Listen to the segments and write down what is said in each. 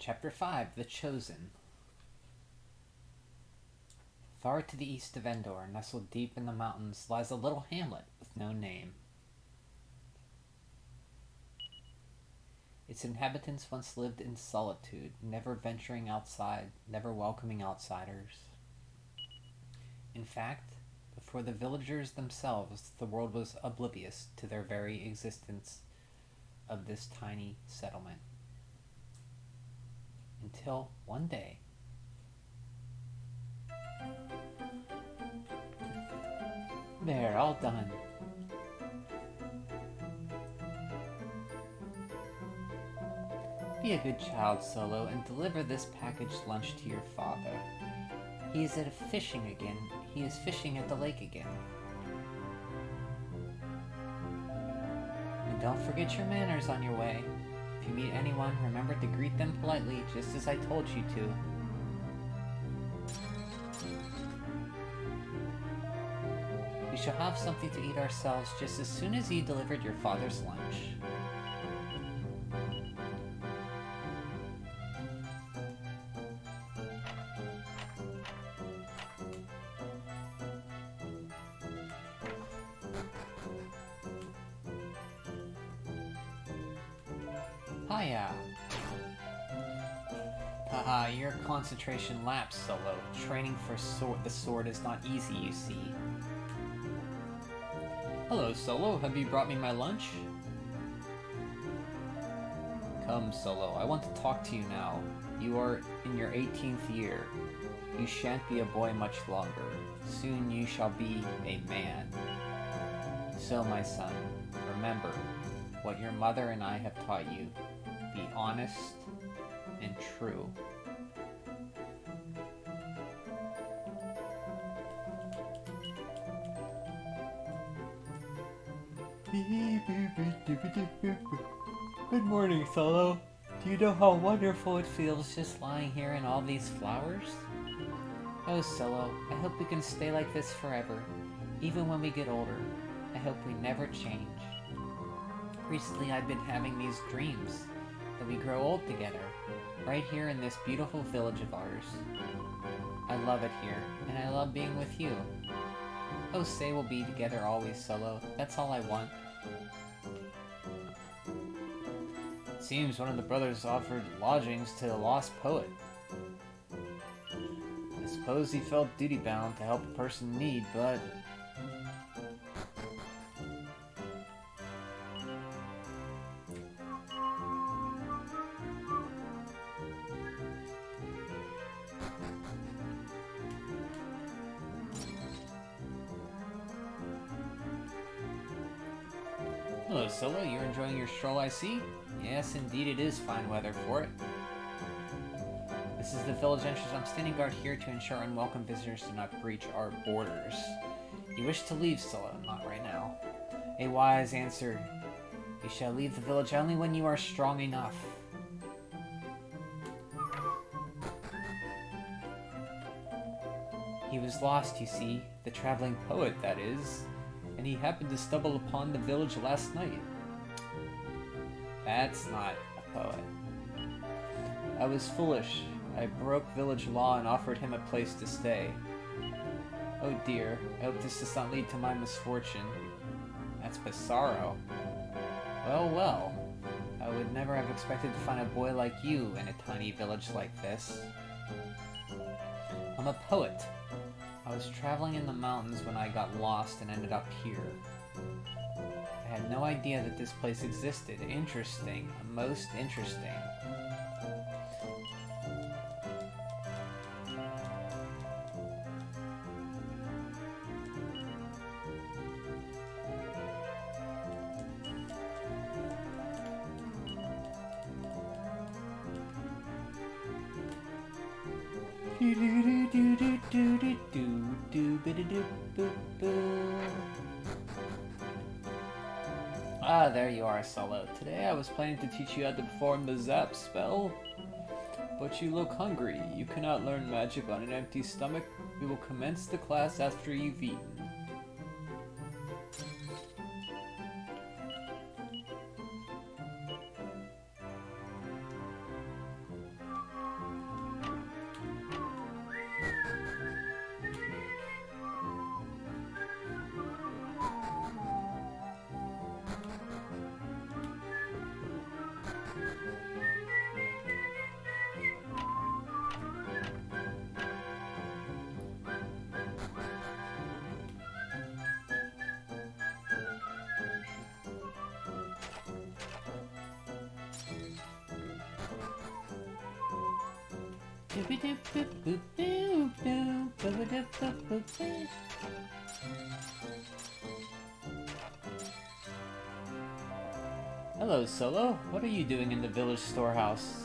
Chapter 5, The Chosen. Far to the east of Endor, nestled deep in the mountains, lies a little hamlet with no name. Its inhabitants once lived in solitude, never venturing outside, never welcoming outsiders. In fact, before the villagers themselves, the world was oblivious to their very existence of this tiny settlement. Until one day, there, all done. Be a good child, Solo, and deliver this packaged lunch to your father. He is fishing at the lake again. And don't forget your manners on your way. If you meet anyone, remember to greet them politely, just as I told you to. We shall have something to eat ourselves just as soon as you delivered your father's lunch. Hiya! Haha, your concentration lapsed, Solo. Training for the sword is not easy, you see. Hello, Solo. Have you brought me my lunch? Come, Solo. I want to talk to you now. You are in your 18th year. You shan't be a boy much longer. Soon you shall be a man. So, my son, remember what your mother and I have taught you. Be honest and true. Good morning, Solo. Do you know how wonderful it feels just lying here in all these flowers? Oh, Solo, I hope we can stay like this forever, even when we get older. I hope we never change. Recently, I've been having these dreams that we grow old together, right here in this beautiful village of ours. I love it here, and I love being with you. Oh, say we'll be together always, Solo. That's all I want. It seems one of the brothers offered lodgings to the lost poet. I suppose he felt duty-bound to help a person in need, but... Hello, Solo. You're enjoying your stroll, I see? Yes, indeed it is fine weather for it. This is the village entrance. I'm standing guard here to ensure unwelcome visitors do not breach our borders. You wish to leave, Solo? Not right now. A wise answer. You shall leave the village only when you are strong enough. He was lost, you see. The traveling poet, that is. And he happened to stumble upon the village last night. That's not a poet. I was foolish. I broke village law and offered him a place to stay. Oh dear, I hope this does not lead to my misfortune. That's bizarro. Well, well. I would never have expected to find a boy like you in a tiny village like this. I'm a poet. I was traveling in the mountains when I got lost and ended up here. I had no idea that this place existed. Interesting. Most interesting. Ah, there you are, Solo. Today I was planning to teach you how to perform the zap spell, but you look hungry. You cannot learn magic on an empty stomach. We will commence the class after you've eaten. Hello, Solo. What are you doing in the village storehouse?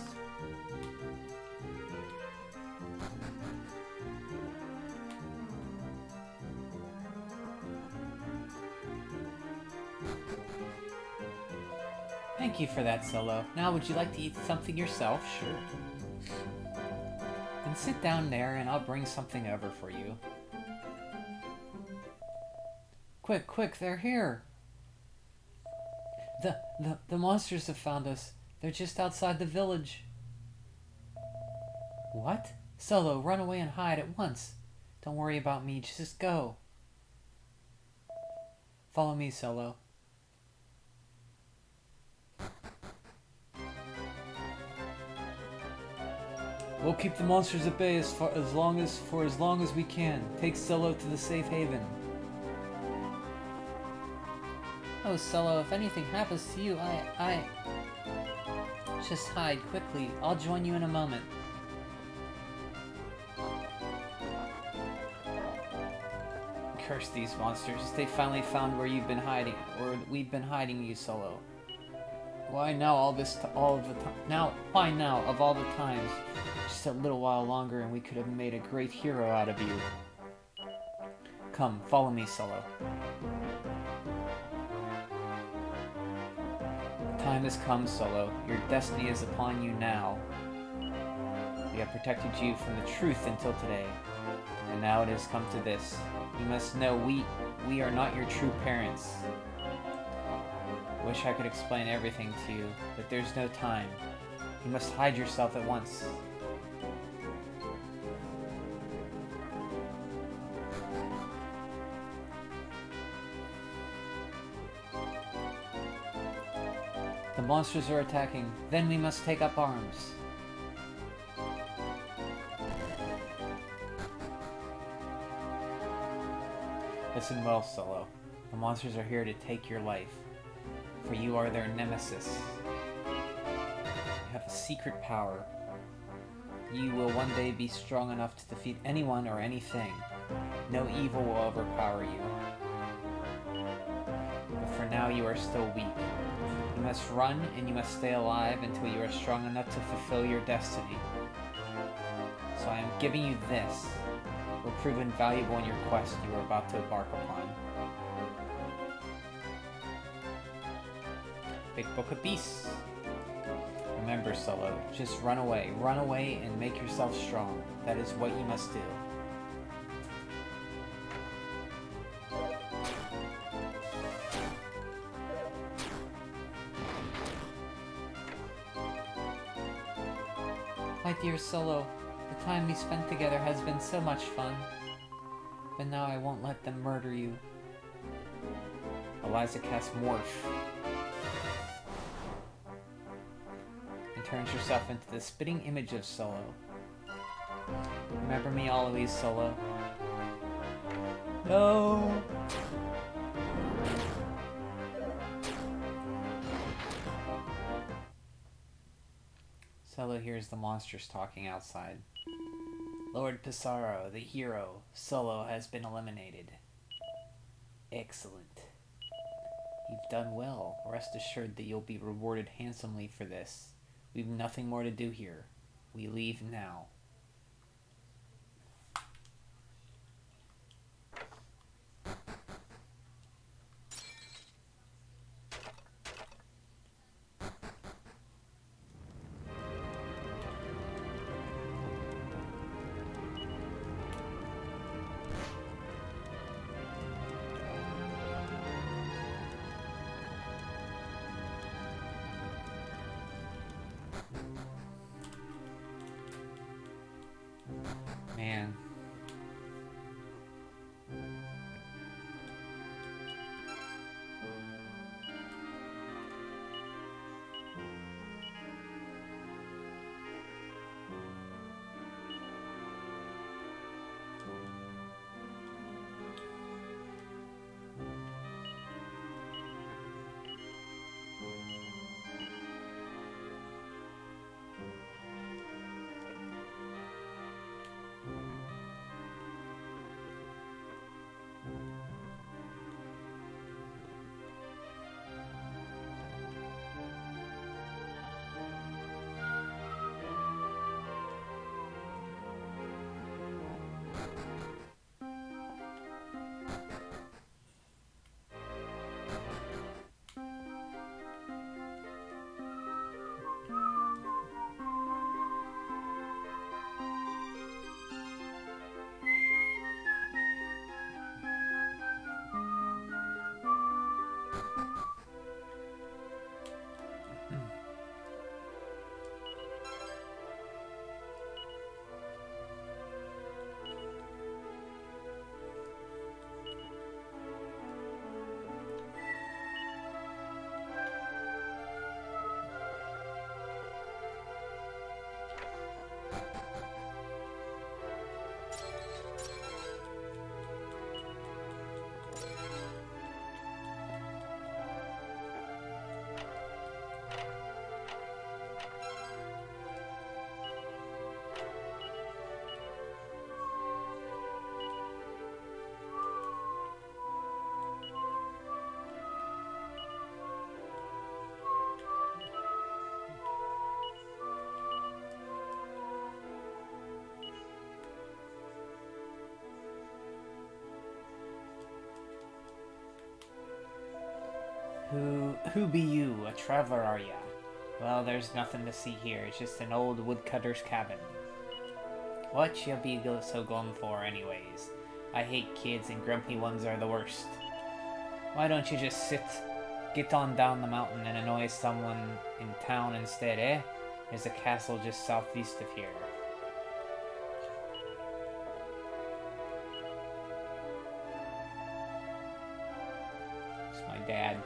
Thank you for that, Solo. Now, would you like to eat something yourself? Sure. Then sit down there and I'll bring something over for you. Quick, quick, they're here! The monsters have found us. They're just outside the village. What? Solo, run away and hide at once. Don't worry about me, just go. Follow me, Solo. We'll keep the monsters at bay for as long as we can. Take Solo to the safe haven. Oh, Solo, if anything happens to you, I... Just hide, quickly. I'll join you in a moment. Curse these monsters. They finally found where you've been hiding, or we've been hiding you, Solo. Why now Why now, of all the times? Just a little while longer and we could have made a great hero out of you. Come, follow me, Solo. The time has come, Solo. Your destiny is upon you now. We have protected you from the truth until today, and now it has come to this. You must know we are not your true parents. Wish I could explain everything to you, but there's no time. You must hide yourself at once. The monsters are attacking. Then we must take up arms. Listen well, Solo. The monsters are here to take your life, for you are their nemesis. You have a secret power. You will one day be strong enough to defeat anyone or anything. No evil will overpower you. But for now, you are still weak. You must run and you must stay alive until you are strong enough to fulfill your destiny. So I am giving you this. It will prove invaluable in your quest you are about to embark upon. Big Book of Beasts. Remember, Solo, just run away and make yourself strong. That is what you must do. My dear Solo, the time we spent together has been so much fun. But now I won't let them murder you. Eliza casts Morph and turns herself into the spitting image of Solo. Remember me always, Solo. No! Solo hears the monsters talking outside. Lord Pissarro, the hero, Solo has been eliminated. Excellent. You've done well. Rest assured that you'll be rewarded handsomely for this. We've nothing more to do here. We leave now. Who be you? A traveler, are ya? Well, there's nothing to see here. It's just an old woodcutter's cabin. What you be so gone for, anyways? I hate kids, and grumpy ones are the worst. Why don't you just get on down the mountain and annoy someone in town instead, eh? There's a castle just southeast of here. It's my dad.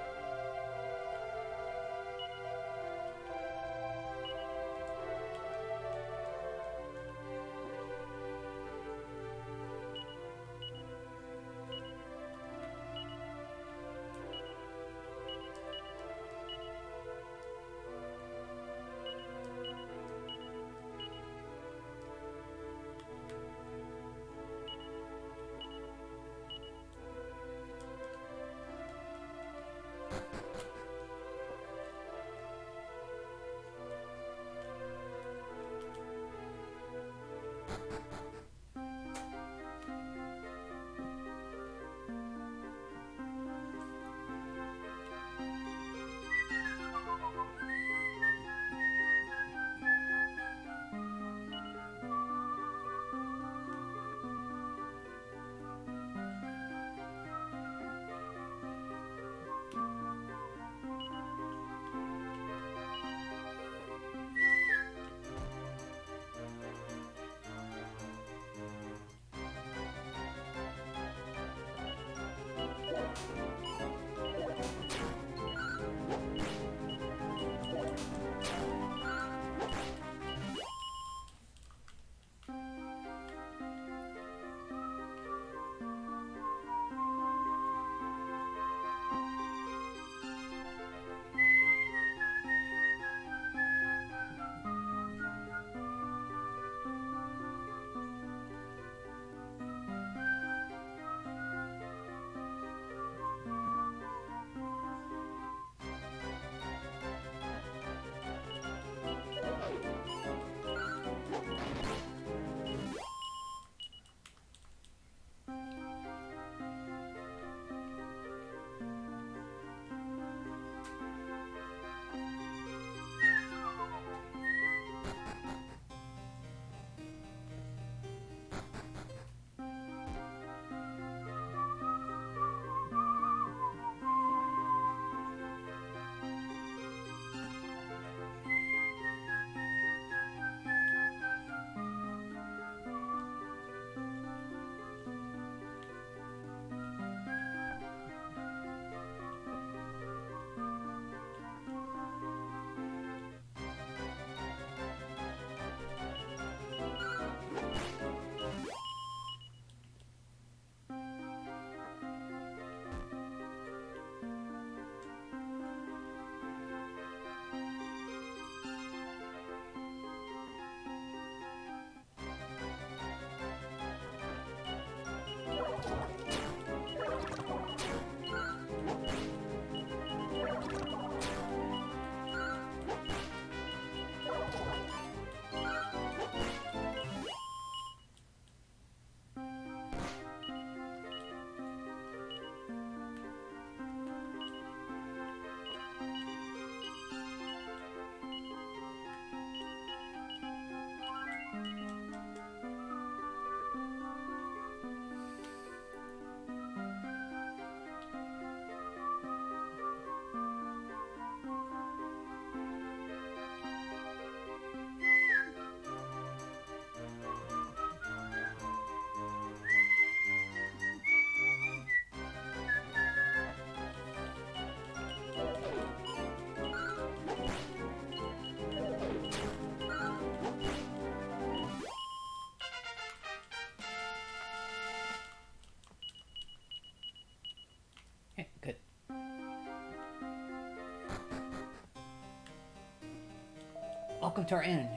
Good. Welcome to our inn.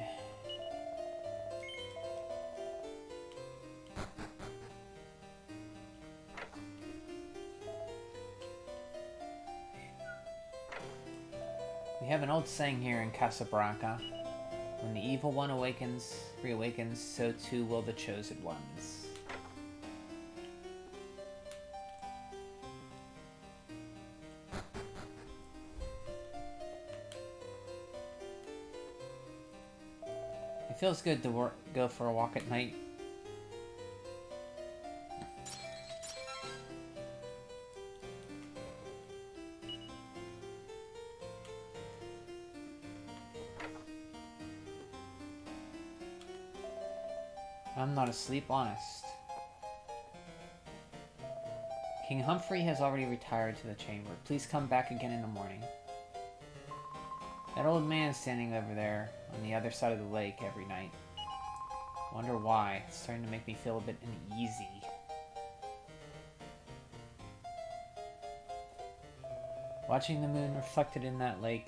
We have an old saying here in Casablanca. When the evil one reawakens, so too will the chosen ones. It feels good to go for a walk at night. I'm not asleep, honest. King Humphrey has already retired to the chamber. Please come back again in the morning. That old man standing over there on the other side of the lake every night. Wonder why. It's starting to make me feel a bit uneasy. Watching the moon reflected in that lake,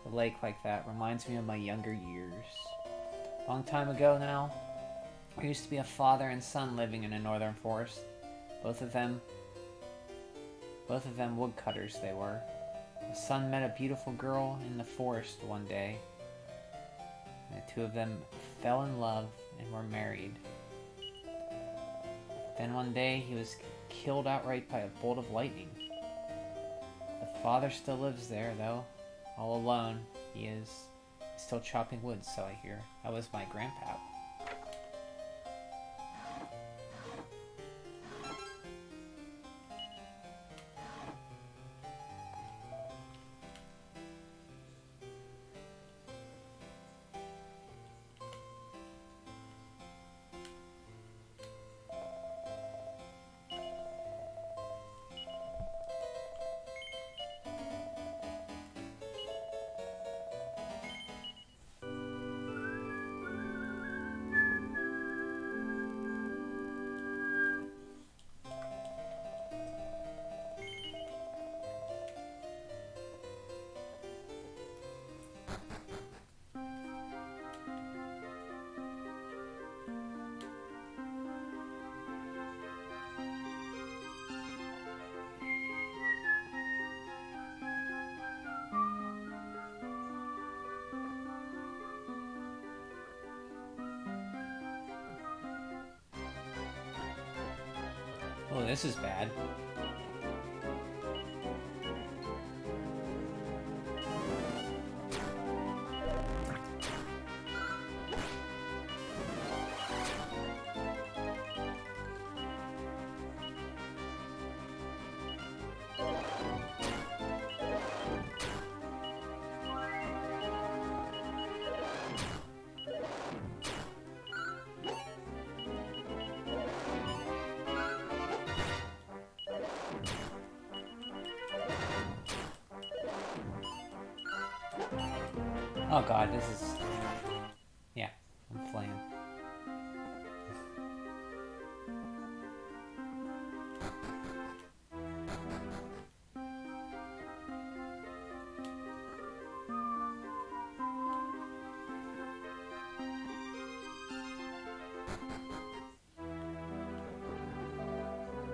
the lake like that, reminds me of my younger years. Long time ago now, there used to be a father and son living in a northern forest. Both of them woodcutters they were. The son met a beautiful girl in the forest one day, and the two of them fell in love and were married. Then one day he was killed outright by a bolt of lightning. The father still lives there, though. All alone, he is. He's still chopping wood, so I hear. That was my grandpa. Oh, this is bad. Oh god, this is... Yeah, I'm flaying.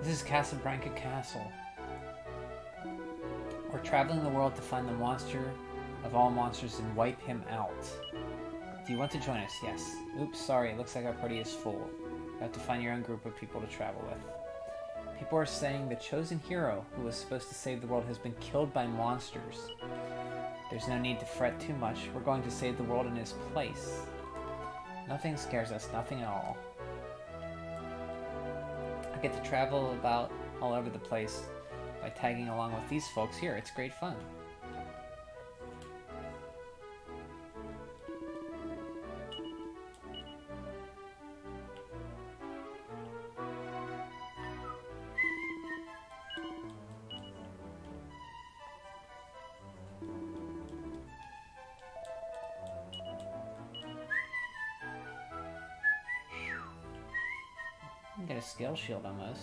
This is Casablanca Castle. We're traveling the world to find the monster of all monsters and wipe him out. Do you want to join us? Yes. Oops, sorry, it looks like our party is full. You have to find your own group of people to travel with. People are saying the chosen hero who was supposed to save the world has been killed by monsters. There's no need to fret too much. We're going to save the world in his place. Nothing scares us, nothing at all. I get to travel about all over the place by tagging along with these folks here. It's great fun. Get a skill shield almost.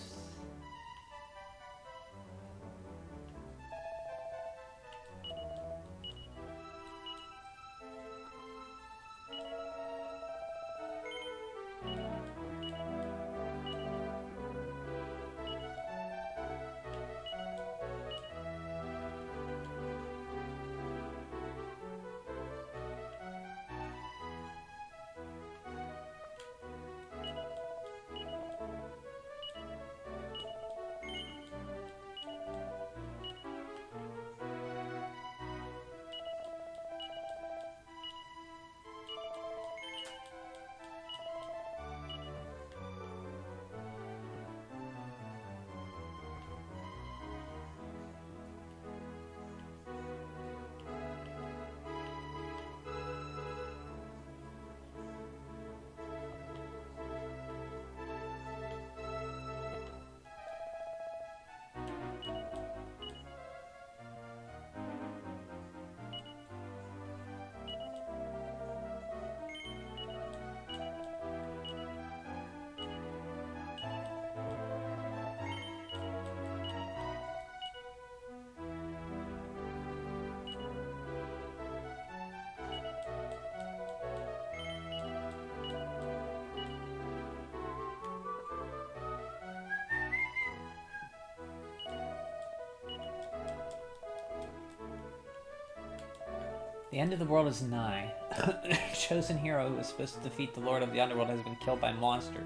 The end of the world is nigh. The chosen hero who was supposed to defeat the Lord of the Underworld has been killed by monsters.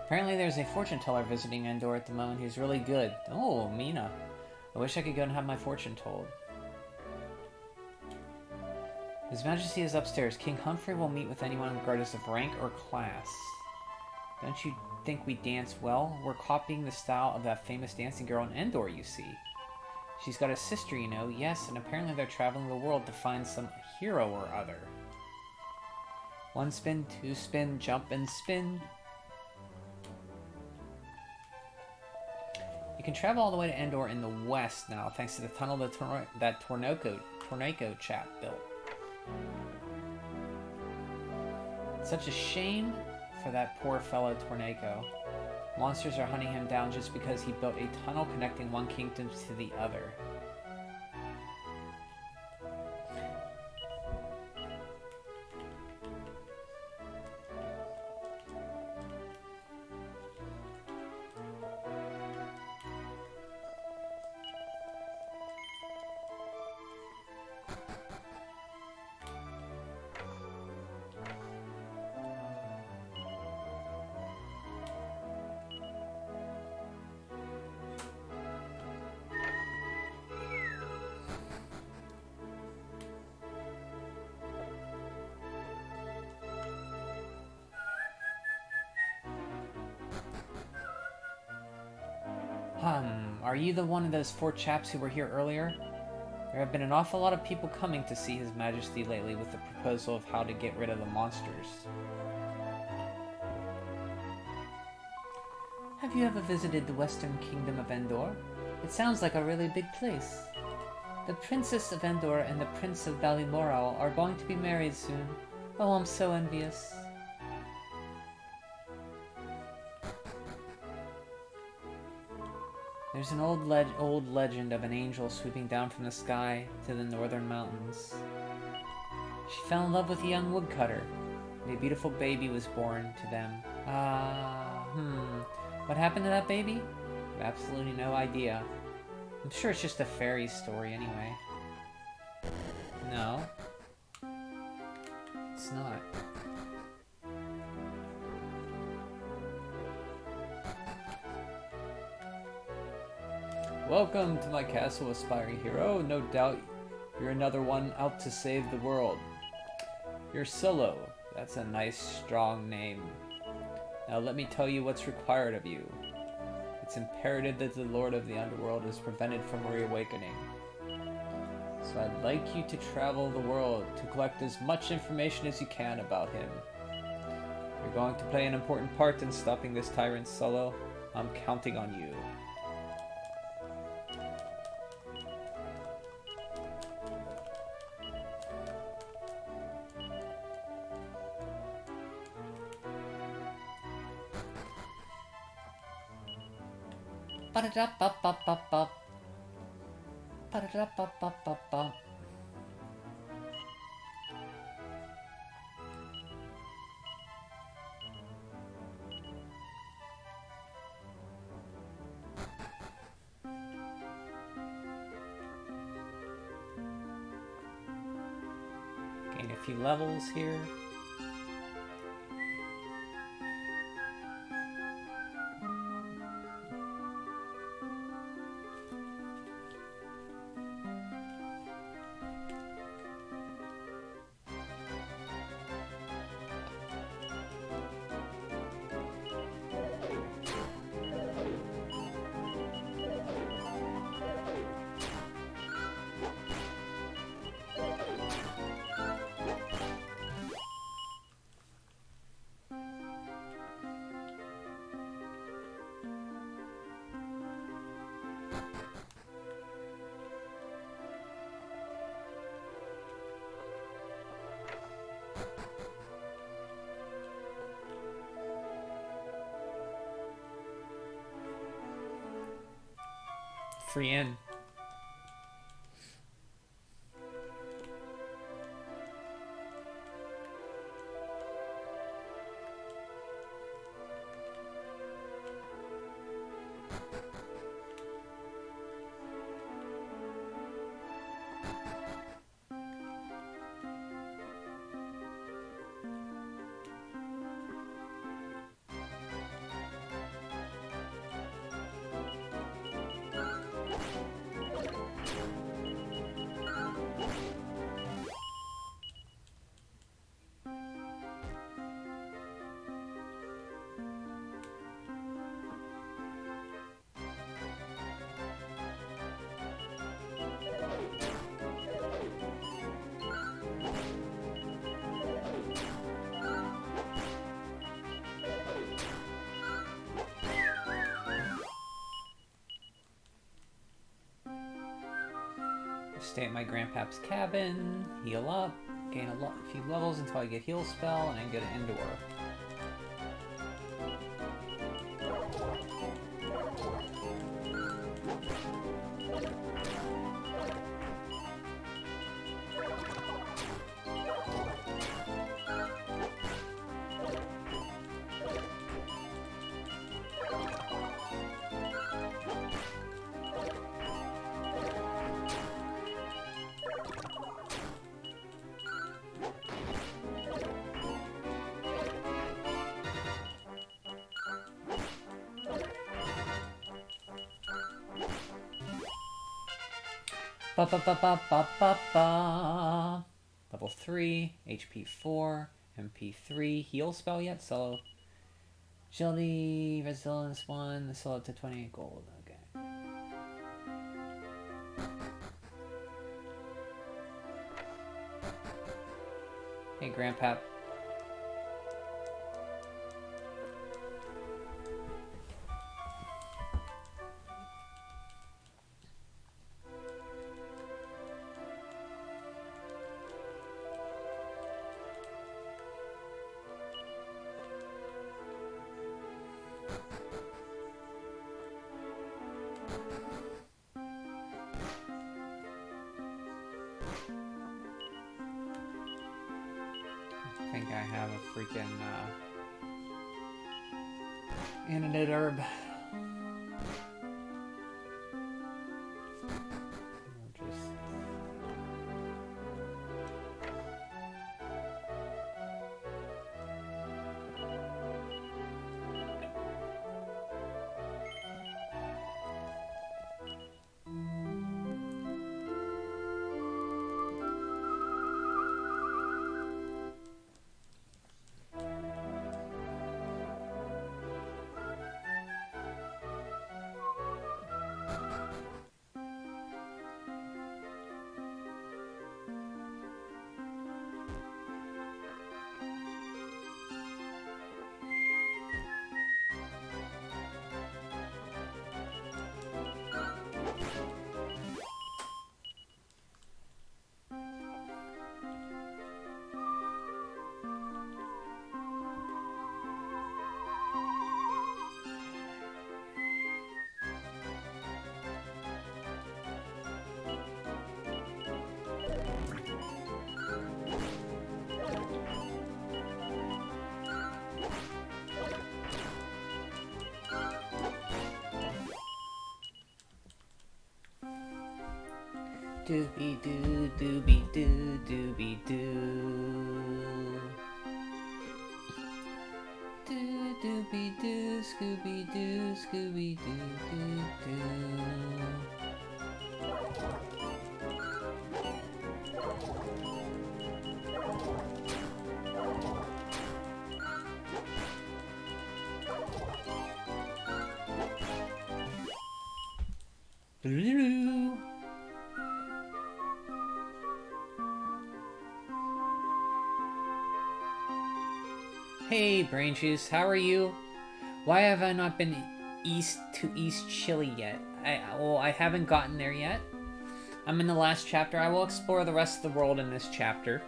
Apparently there's a fortune teller visiting Endor at the moment who's really good. Oh, Meena. I wish I could go and have my fortune told. His Majesty is upstairs. King Humphrey will meet with anyone regardless of rank or class. Don't you think we dance well? We're copying the style of that famous dancing girl in Endor, you see. She's got a sister, you know. Yes, and apparently they're traveling the world to find some hero or other. One spin, two spin, jump and spin. You can travel all the way to Endor in the west now, thanks to the tunnel that Torneko chap built. It's such a shame for that poor fellow Torneko. Monsters are hunting him down just because he built a tunnel connecting one kingdom to the other. Are you the one of those 4 chaps who were here earlier? There have been an awful lot of people coming to see His Majesty lately with the proposal of how to get rid of the monsters. Have you ever visited the western kingdom of Endor? It sounds like a really big place. The Princess of Endor and the Prince of Ballymoral are going to be married soon. Oh, I'm so envious. There's an old legend of an angel swooping down from the sky to the northern mountains. She fell in love with a young woodcutter, and a beautiful baby was born to them. What happened to that baby? I have absolutely no idea. I'm sure it's just a fairy story anyway. No. It's not. Welcome to my castle, aspiring hero. No doubt you're another one out to save the world. You're Solo. That's a nice, strong name. Now let me tell you what's required of you. It's imperative that the Lord of the Underworld is prevented from reawakening. So I'd like you to travel the world to collect as much information as you can about him. You're going to play an important part in stopping this tyrant, Solo. I'm counting on you. Ba-da-da-ba-ba-ba-ba. Ba-da-da-ba-ba-ba-ba. Gain a few levels here. Free in. Stay at my grandpa's cabin, heal up, gain a few levels until I get heal spell, and then go to Endor. Ba ba ba ba ba ba ba. Level 3, HP 4, MP 3. Heal spell yet? Solo. Agility, resilience 1. Solo up to 28 gold. Okay. Hey, Grandpa. I think I have a freaking antidote herb. Doobie doo, doobie doo, doobie doo. Doo doobie doo, Scooby doo, Scooby doo doo doo. Doo-doo-doo. Hey, Brain Juice, how are you? Why have I not been east to East Chile yet? I haven't gotten there yet. I'm in the last chapter. I will explore the rest of the world in this chapter.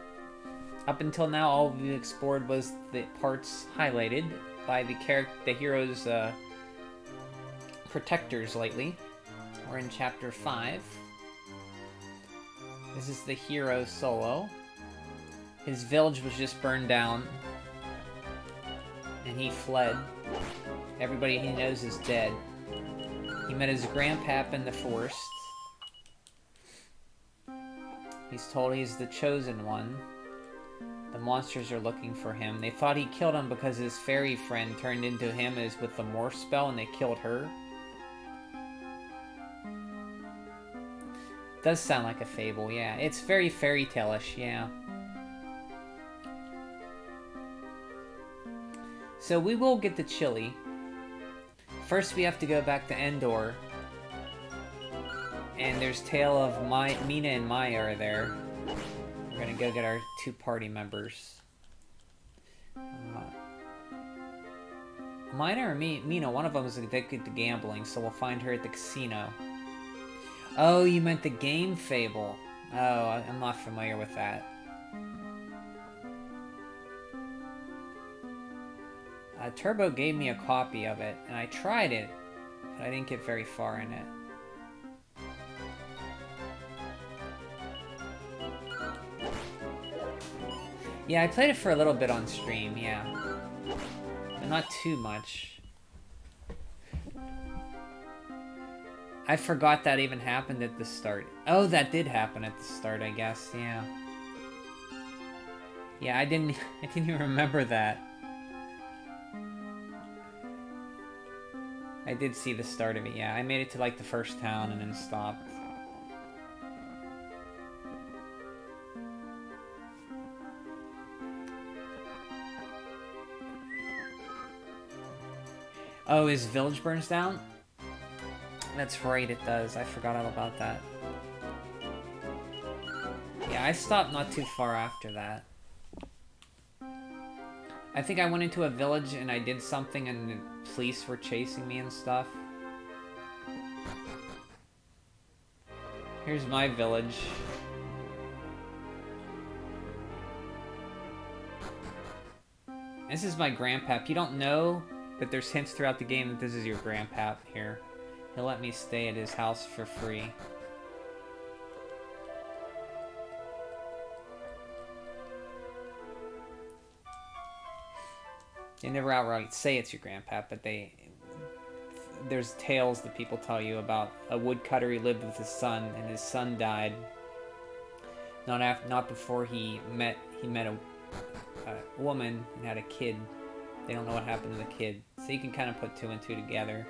Up until now, all we explored was the parts highlighted by the hero's protectors lately. We're in chapter 5. This is the hero solo. His village was just burned down. And he fled. Everybody he knows is dead. He met his grandpap in the forest. He's told he's the chosen one. The monsters are looking for him. They thought he killed him because his fairy friend turned into him as with the morph spell and they killed her. Does sound like a fable, yeah. It's very fairy tale-ish, yeah. So we will get to Chile. First we have to go back to Endor. And there's tale of Meena and Maya are there. We're gonna go get our 2 party members. Mina or Meena, one of them is addicted to gambling, so we'll find her at the casino. Oh, you meant the game Fable. Oh, I'm not familiar with that. Turbo gave me a copy of it, and I tried it, but I didn't get very far in it. Yeah, I played it for a little bit on stream, yeah. But not too much. I forgot that even happened at the start. Oh, that did happen at the start, I guess, yeah. Yeah, I didn't even remember that. I did see the start of it, yeah. I made it to like the first town and then stopped. Oh, his village burns down? That's right, it does. I forgot all about that. Yeah, I stopped not too far after that. I think I went into a village and I did something and the police were chasing me and stuff. Here's my village. This is my grandpap. You don't know, but there's hints throughout the game that this is your grandpap here. He'll let me stay at his house for free. They never outright say it's your grandpap, but there's tales that people tell you about a woodcutter who lived with his son, and his son died. Not before he met a woman and had a kid. They don't know what happened to the kid, so you can kind of put two and two together.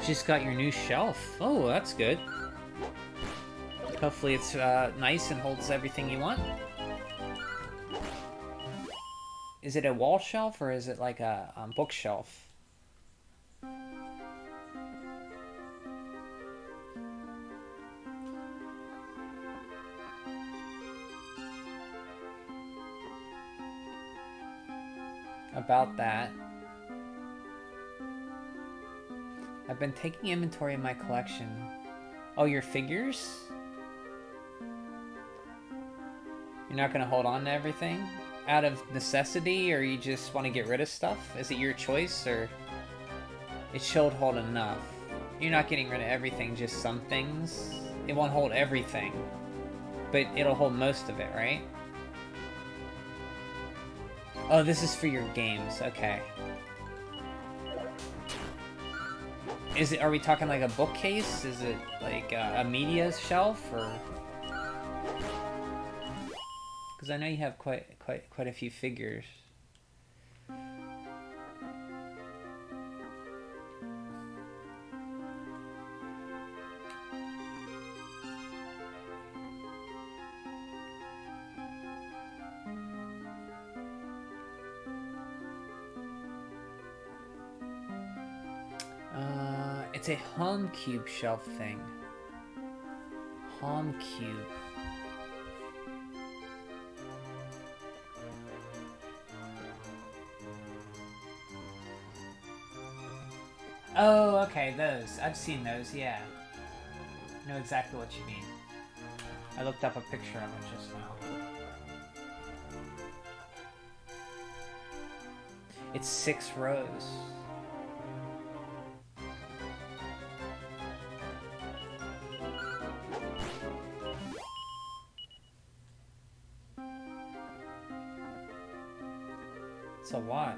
Just got your new shelf. Oh, that's good. Hopefully it's nice and holds everything you want. Is it a wall shelf or is it like a bookshelf? About that. I've been taking inventory of my collection. Oh, your figures? You're not gonna hold on to everything? Out of necessity, or you just want to get rid of stuff? Is it your choice, or... It should hold enough. You're not getting rid of everything, just some things. It won't hold everything. But it'll hold most of it, right? Oh, this is for your games, okay. Are we talking like a bookcase? Is it like a media shelf, or? Because I know you have quite a few figures. It's a home cube shelf thing. Home cube. Oh, okay, those. I've seen those, yeah. I know exactly what you mean. I looked up a picture of it just now. It's 6 rows. It's a lot.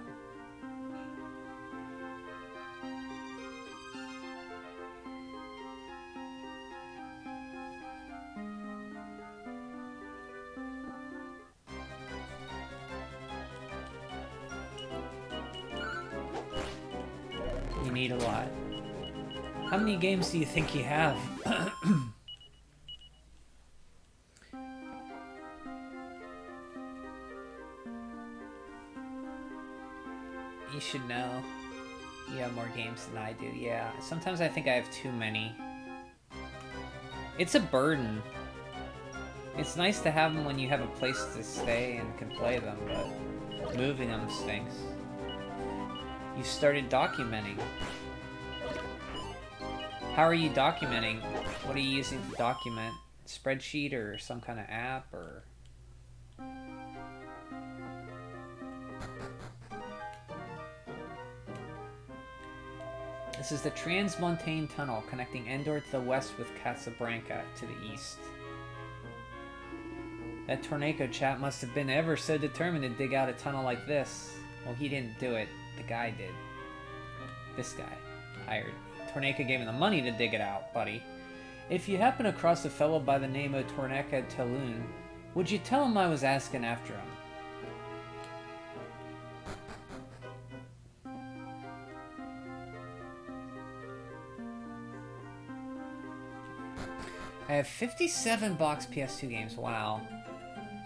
You need a lot. How many games do you think you have? You should know. You have more games than I do, yeah. Sometimes I think I have too many. It's a burden. It's nice to have them when you have a place to stay and can play them, but moving them stinks. You started documenting. How are you documenting? What are you using to document? Spreadsheet or some kind of app or... This is the Transmontane Tunnel connecting Endor to the west with Casablanca to the east. That Torneko chap must have been ever so determined to dig out a tunnel like this. Well, he didn't do it. The guy did. This guy. Hired. Torneko gave him the money to dig it out, buddy. If you happen across a fellow by the name of Torneko Taloon, would you tell him I was asking after him? I have 57 box PS2 games. Wow.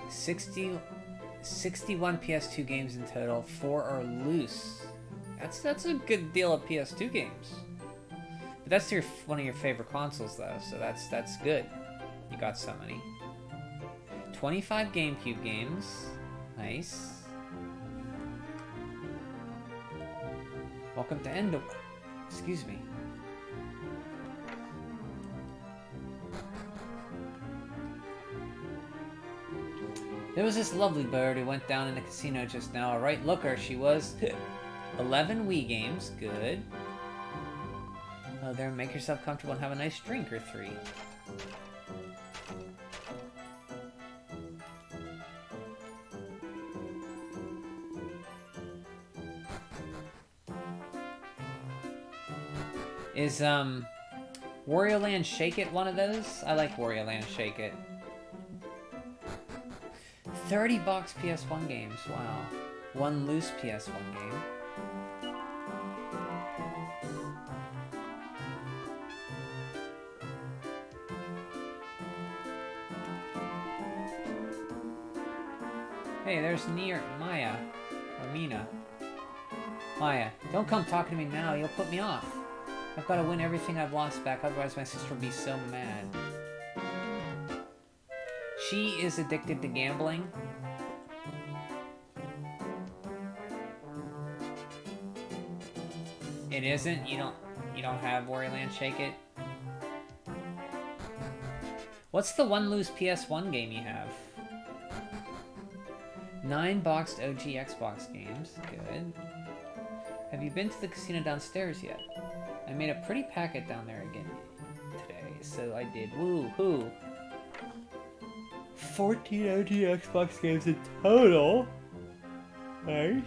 61 PS2 games in total. 4 are loose. That's a good deal of PS2 games. But that's one of your favorite consoles, though, so that's good. You got so many. 25 GameCube games. Nice. Welcome to Endor. Excuse me. There was this lovely bird who went down in the casino just now. A right looker she was. 11 Wii games. Good. Oh, there, make yourself comfortable and have a nice drink or 3. Is, Wario Land Shake It one of those? I like Wario Land Shake It. 30 box PS1 games, wow. 1 loose PS1 game. Hey, there's Maya. Or Meena. Maya, don't come talking to me now, you'll put me off. I've got to win everything I've lost back, otherwise my sister will be so mad. She is addicted to gambling. It isn't? You don't have Wario Land Shake It? What's the 1 loose PS1 game you have? 9 boxed OG Xbox games. Good. Have you been to the casino downstairs yet? I made a pretty packet down there again today, so I did. Woo-hoo! 14 OG Xbox games in total. Nice.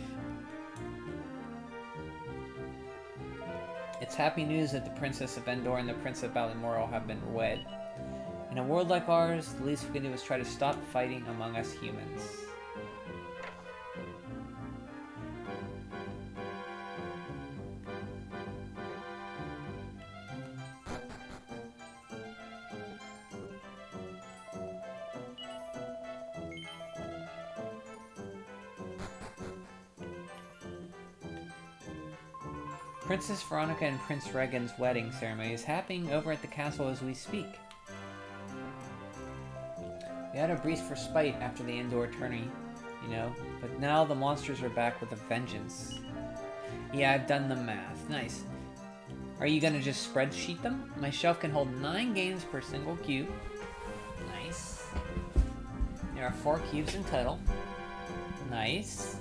It's happy news that the Princess of Endor and the Prince of Balimoral have been wed. In a world like ours, the least we can do is try to stop fighting among us humans. Princess Veronica and Prince Regan's wedding ceremony is happening over at the castle as we speak. We had a breeze for spite after the Endor tourney, you know, but now the monsters are back with a vengeance. Yeah, I've done the math. Nice. Are you gonna just spreadsheet them? My shelf can hold 9 games per single cube. Nice. There are 4 cubes in total. Nice.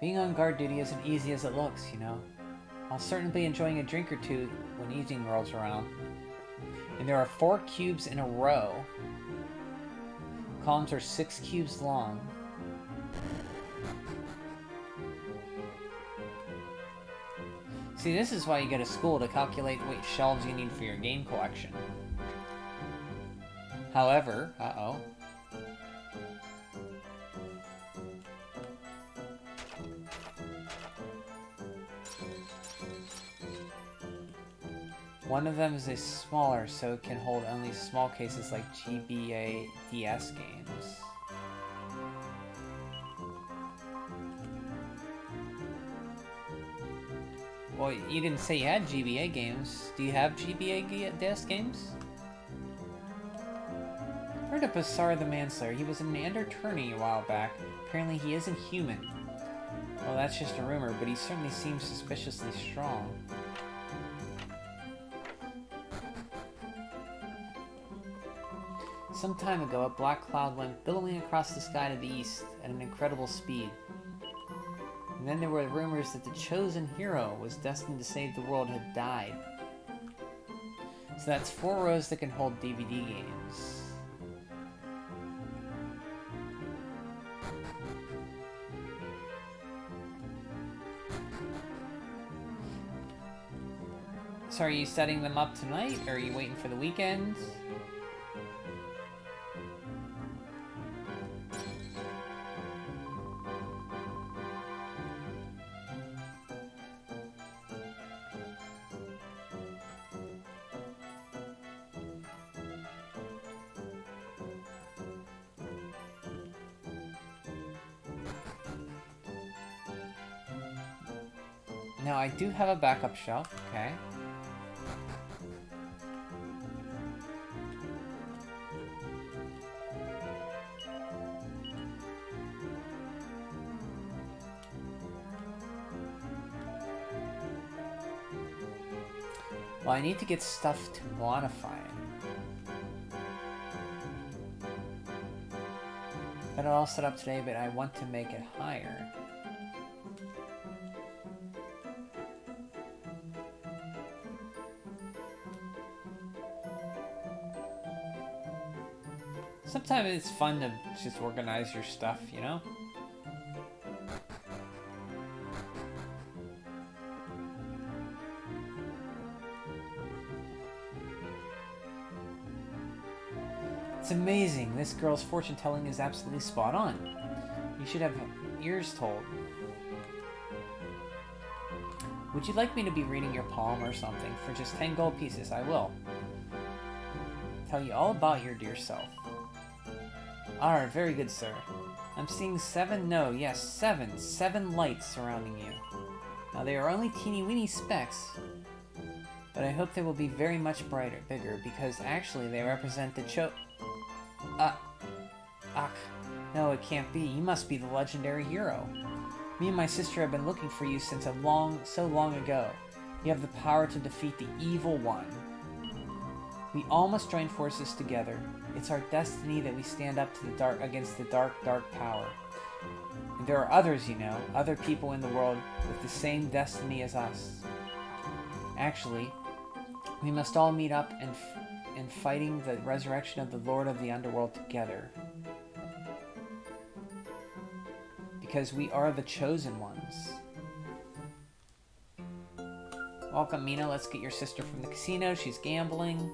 Being on guard duty isn't easy as it looks, you know. I'll certainly be enjoying a drink or two when evening rolls around. And there are 4 cubes in a row. Columns are 6 cubes long. See, this is why you go to school, to calculate what shelves you need for your game collection. However, One of them is a smaller, so it can hold only small cases like GBA DS games. Well, you didn't say you had GBA games. Do you have GBA DS games? Heard of Basar the Manslayer. He was an Endor tourney a while back. Apparently he isn't human. Well, that's just a rumor, but he certainly seems suspiciously strong. Some time ago, a black cloud went billowing across the sky to the east at an incredible speed. And then there were rumors that the chosen hero was destined to save the world had died. So that's 4 rows that can hold DVD games. So are you setting them up tonight, or are you waiting for the weekend? Now I do have a backup shelf, okay. Well, I need to get stuff to modify it. Got it all set up today, but I want to make it higher. Sometimes it's fun to just organize your stuff, you know? It's amazing. This girl's fortune telling is absolutely spot on. You should have ears told. Would you like me to be reading your palm or something? For just 10 gold pieces, I will. Tell you all about your dear self. Alright, very good, sir. I'm seeing 7 lights surrounding you. Now, they are only teeny-weeny specks, but I hope they will be very much bigger, because actually they represent the no, it can't be. You must be the legendary hero. Me and my sister have been looking for you since so long ago. You have the power to defeat the evil one. We all must join forces together. It's our destiny that we stand up to the dark against the dark power. And there are others, you know, other people in the world with the same destiny as us. Actually, we must all meet up and fighting the resurrection of the Lord of the Underworld together. Because we are the chosen ones. Welcome, Meena. Let's get your sister from the casino. She's gambling.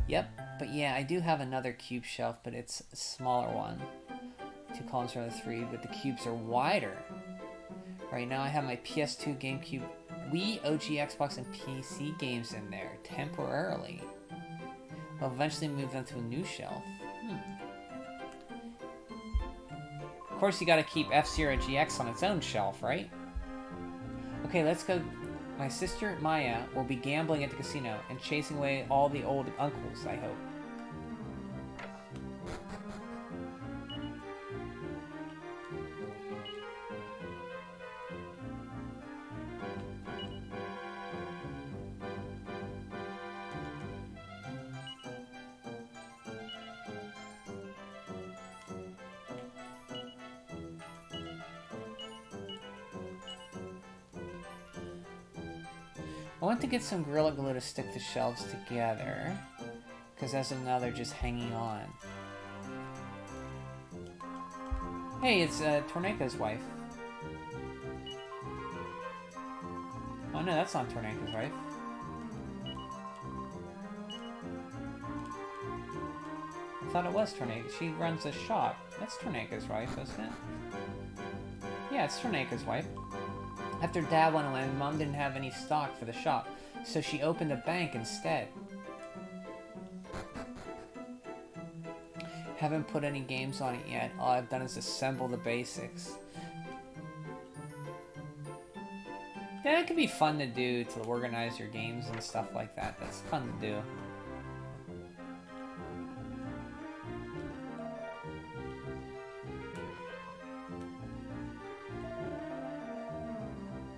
Yep, but yeah, I do have another cube shelf, but it's a smaller one. 2 columns rather than 3, but the cubes are wider. Right now I have my PS2, GameCube, Wii, OG, Xbox, and PC games in there, temporarily. I'll eventually move them to a new shelf. Of course you gotta keep F-Zero GX on its own shelf, right? Okay, let's go. My sister, Maya, will be gambling at the casino and chasing away all the old uncles, I hope. I want to get some Gorilla Glue to stick the shelves together, because as of now they're just hanging on. Hey, it's Torneko's wife. Oh no, that's not Torneko's wife. I thought it was Torneko. She runs a shop. That's Torneko's wife, isn't it? Yeah, it's Torneko's wife. After Dad went away, Mom didn't have any stock for the shop, so she opened a bank instead. Haven't put any games on it yet. All I've done is assemble the basics. Yeah, it could be fun to do, to organize your games and stuff like that. That's fun to do.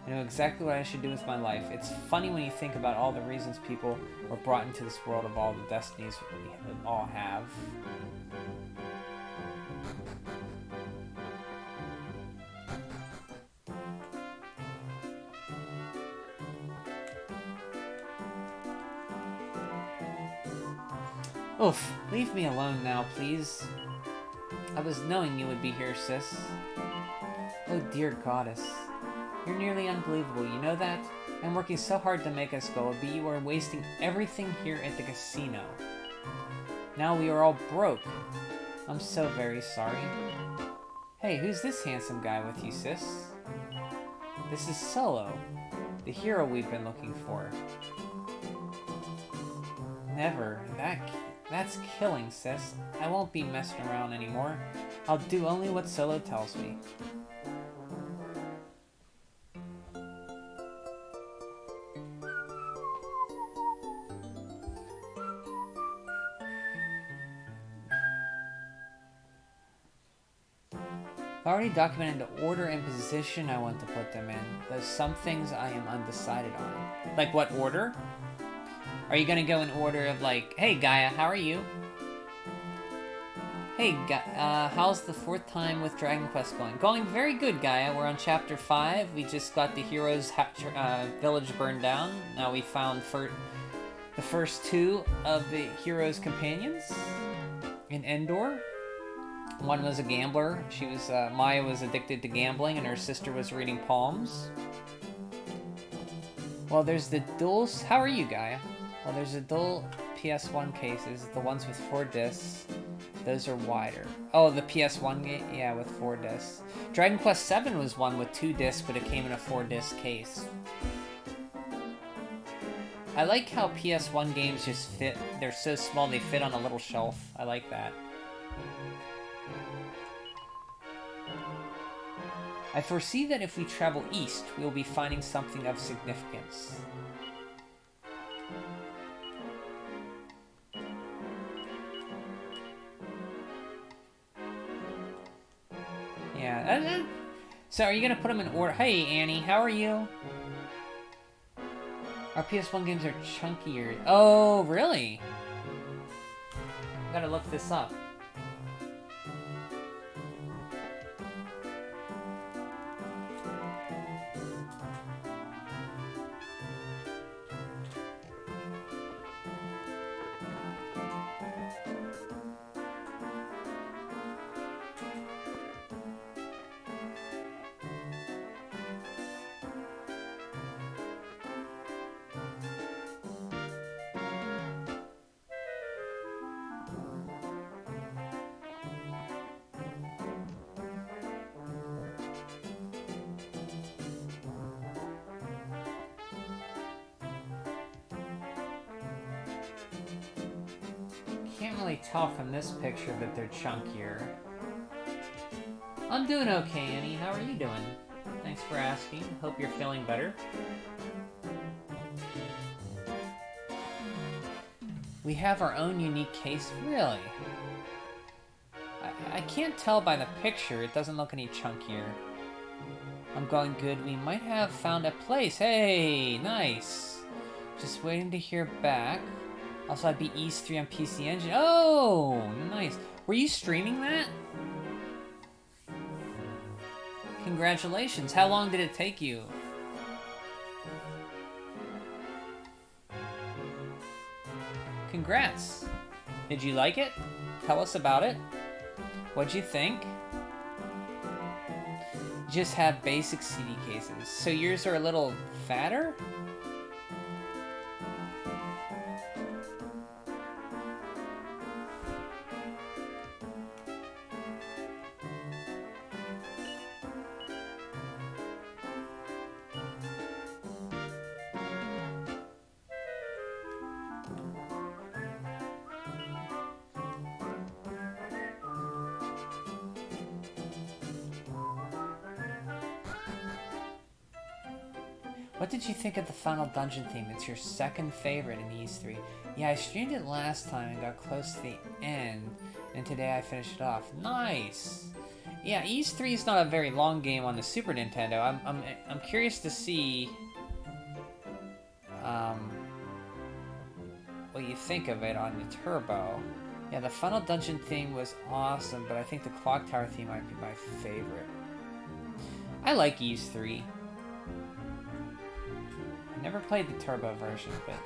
I know exactly what I should do with my life. It's funny when you think about all the reasons people were brought into this world of all the destinies we all have. Oof, leave me alone now, please. I was knowing you would be here, sis. Oh dear goddess. You're nearly unbelievable, you know that? I'm working so hard to make us go, but you are wasting everything here at the casino. Now we are all broke. I'm so very sorry. Hey, who's this handsome guy with you, sis? This is Solo, the hero we've been looking for. Never. That's killing, sis. I won't be messing around anymore. I'll do only what Solo tells me. I've already documented the order and position I want to put them in. There's some things I am undecided on. Like what order? Are you gonna go in order of like, hey Gaia, how are you? Hey, how's the 4th time with Dragon Quest going? Going very good, Gaia. We're on chapter 5. We just got the hero's village burned down. Now we found the first 2 of the hero's companions in Endor. One was a gambler. Maya was addicted to gambling, and her sister was reading palms. Well, there's the duals. How are you, Gaia? Well, there's the dual PS1 cases, the ones with 4 discs. Those are wider. Oh, the PS1 game? Yeah, with 4 discs. Dragon Quest VII was one with 2 discs, but it came in a 4-disc case. I like how PS1 games just fit. They're so small, they fit on a little shelf. I like that. I foresee that if we travel east, we will be finding something of significance. Yeah. So are you going to put them in order? Hey, Annie, how are you? Our PS1 games are chunkier. Oh, really? I gotta look this up. Can't really tell from this picture that they're chunkier. I'm doing okay, Annie. How are you doing? Thanks for asking. Hope you're feeling better. We have our own unique case? Really? I can't tell by the picture. It doesn't look any chunkier. I'm going good. We might have found a place. Hey, nice. Just waiting to hear back. Also, I'd be East 3 on PC Engine. Oh, nice. Were you streaming that? Congratulations. How long did it take you? Congrats. Did you like it? Tell us about it. What'd you think? You just have basic CD cases. So yours are a little fatter? What did you think of the final dungeon theme? It's your second favorite in Ys 3. Yeah, I streamed it last time and got close to the end, and today I finished it off. Nice! Yeah, Ys 3 is not a very long game on the Super Nintendo. I'm curious to see what you think of it on the Turbo. Yeah, the final dungeon theme was awesome, but I think the Clock Tower theme might be my favorite. I like Ys 3. I never played the Turbo version, but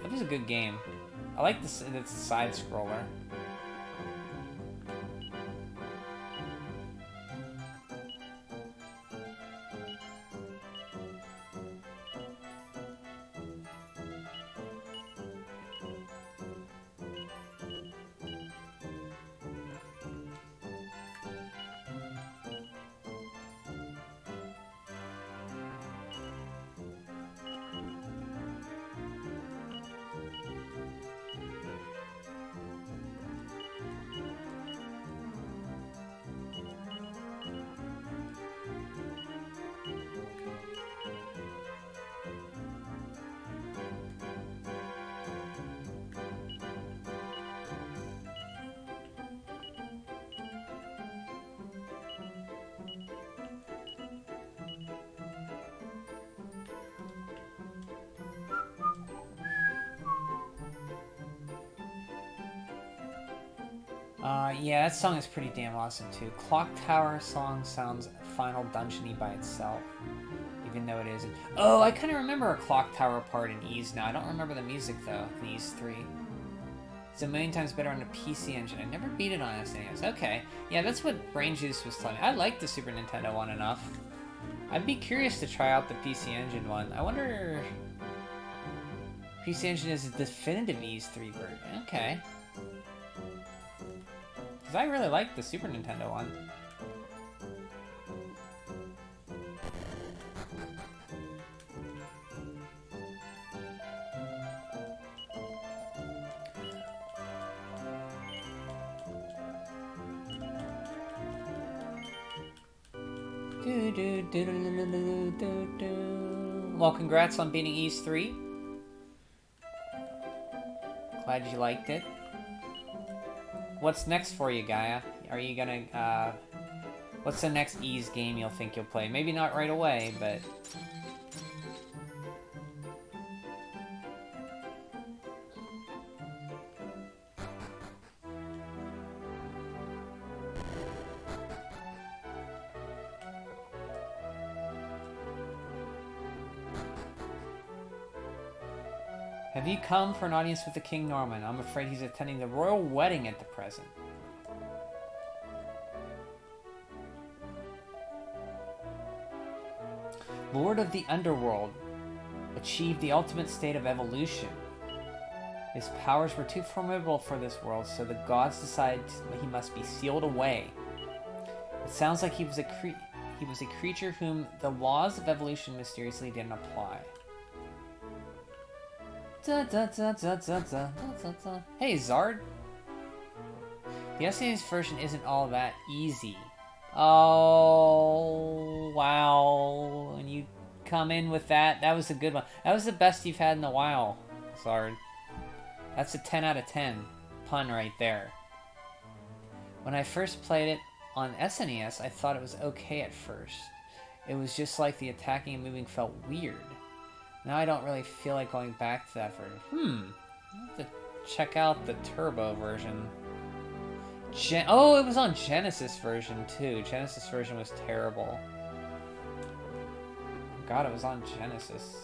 it was a good game. I like the side-scroller. Yeah, that song is pretty damn awesome too. Clock Tower song sounds Final Dungeon-y by itself, even though it isn't. Oh, I kind of remember a Clock Tower part in Ys now. I don't remember the music though in Ys 3. It's a million times better on the PC Engine. I never beat it on SNES. Okay, yeah, that's what Brain Juice was telling me. I like the Super Nintendo one enough. I'd be curious to try out the PC Engine one. I wonder... PC Engine is a definitive Ys 3 version. Okay. Because I really like the Super Nintendo one. Well, congrats on beating Ys 3. Glad you liked it. What's next for you, Gaia? Are you gonna, what's the next Ys game you'll think you'll play? Maybe not right away, but... Have you come for an audience with the King Norman? I'm afraid he's attending the royal wedding at the present. Lord of the Underworld achieved the ultimate state of evolution. His powers were too formidable for this world, so the gods decided he must be sealed away. It sounds like he was a creature whom the laws of evolution mysteriously didn't apply. Da, da, da, da, da, da, da, da. Hey, Zard. The SNES version isn't all that easy. Oh, wow. And you come in with that. That was a good one. That was the best you've had in a while, Zard. That's a 10 out of 10 pun right there. When I first played it on SNES, I thought it was okay at first. It was just like the attacking and moving felt weird. Now I don't really feel like going back to that version. I'll have to check out the Turbo version. Oh, it was on Genesis version too. Genesis version was terrible. God, it was on Genesis.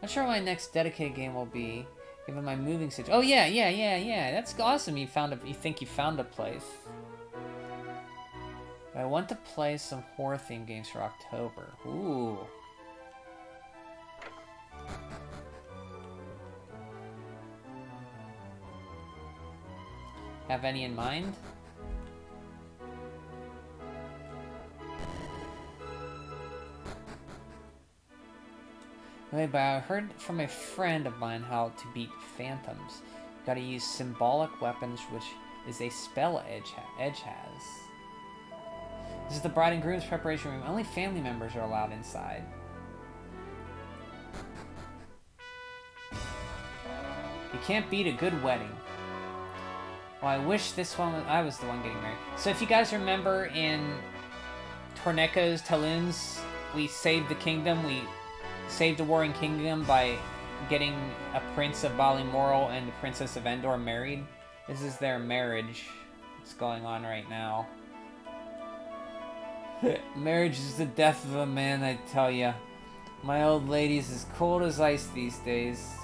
Not sure what my next dedicated game will be, given my moving situation. Oh yeah. That's awesome. You think you found a place. I want to play some horror-themed games for October. Ooh. Have any in mind? Okay, but I heard from a friend of mine how to beat phantoms. You gotta use symbolic weapons, which is a spell Edge has. This is the bride and groom's preparation room. Only family members are allowed inside. You can't beat a good wedding. Well, I wish I was the one getting married. So if you guys remember in Torneko's Talons, we saved the kingdom. We saved the warring kingdom by getting a prince of Balimoral and the princess of Endor married. This is their marriage. What's going on right now? Marriage is the death of a man, I tell ya. My old lady's as cold as ice these days.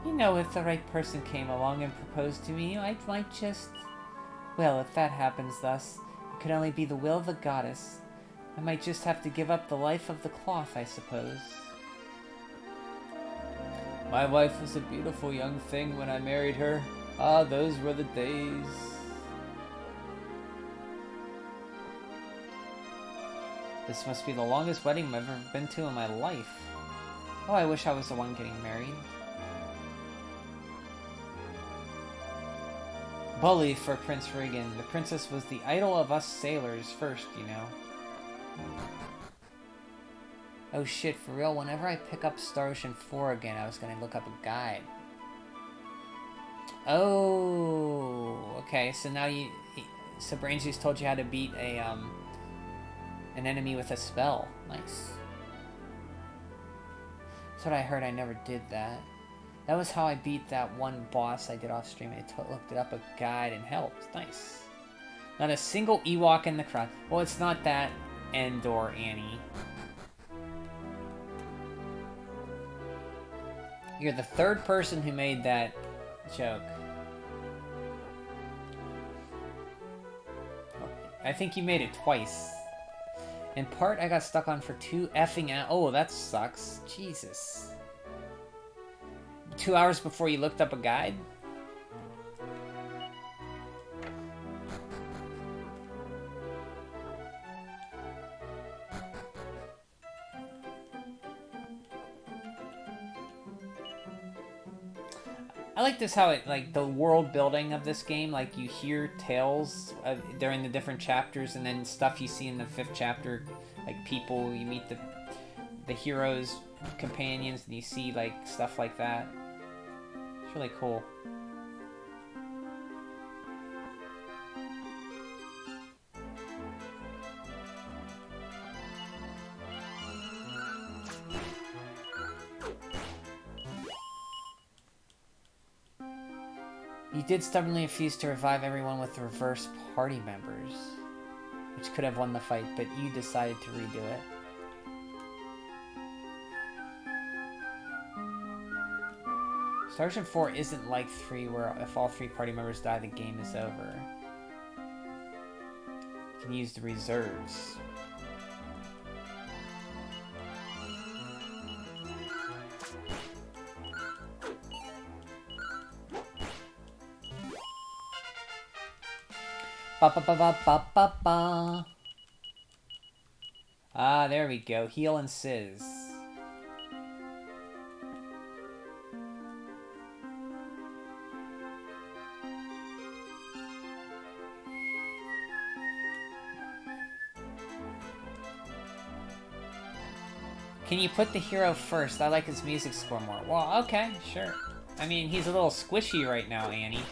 You know, if the right person came along and proposed to me, I might just... Well, if that happens thus, it could only be the will of the goddess. I might just have to give up the life of the cloth, I suppose. My wife was a beautiful young thing when I married her. Ah, those were the days. This must be the longest wedding I've ever been to in my life. Oh, I wish I was the one getting married. Bully for Prince Regan. The princess was the idol of us sailors first, you know. Oh shit, for real, whenever I pick up Star Ocean 4 again, I was gonna look up a guide. Oh, okay, so now so Brainjuice told you how to beat an enemy with a spell. Nice. That's what I heard. I never did that. That was how I beat that one boss I did off stream. I looked it up a guide and helped. Nice. Not a single Ewok in the crowd. Well, it's not that Endor, Annie. You're the third person who made that joke. I think you made it twice. In part, I got stuck on for 2 effing hours. Oh, that sucks. Jesus. 2 hours before you looked up a guide? I like this how it, like, the world building of this game, like, you hear tales during the different chapters, and then stuff you see in the 5th chapter, like, people, you meet the heroes, companions, and you see, like, stuff like that. It's really cool. You did stubbornly refuse to revive everyone with reverse party members, which could have won the fight, but you decided to redo it. Star Ocean 4 isn't like 3, where if all 3 party members die, the game is over. You can use the reserves. Ba ba ba ba ba ba ba. Ah, there we go. Heal and Sizz. Can you put the hero first? I like his music score more. Well, okay, sure. I mean, he's a little squishy right now, Annie.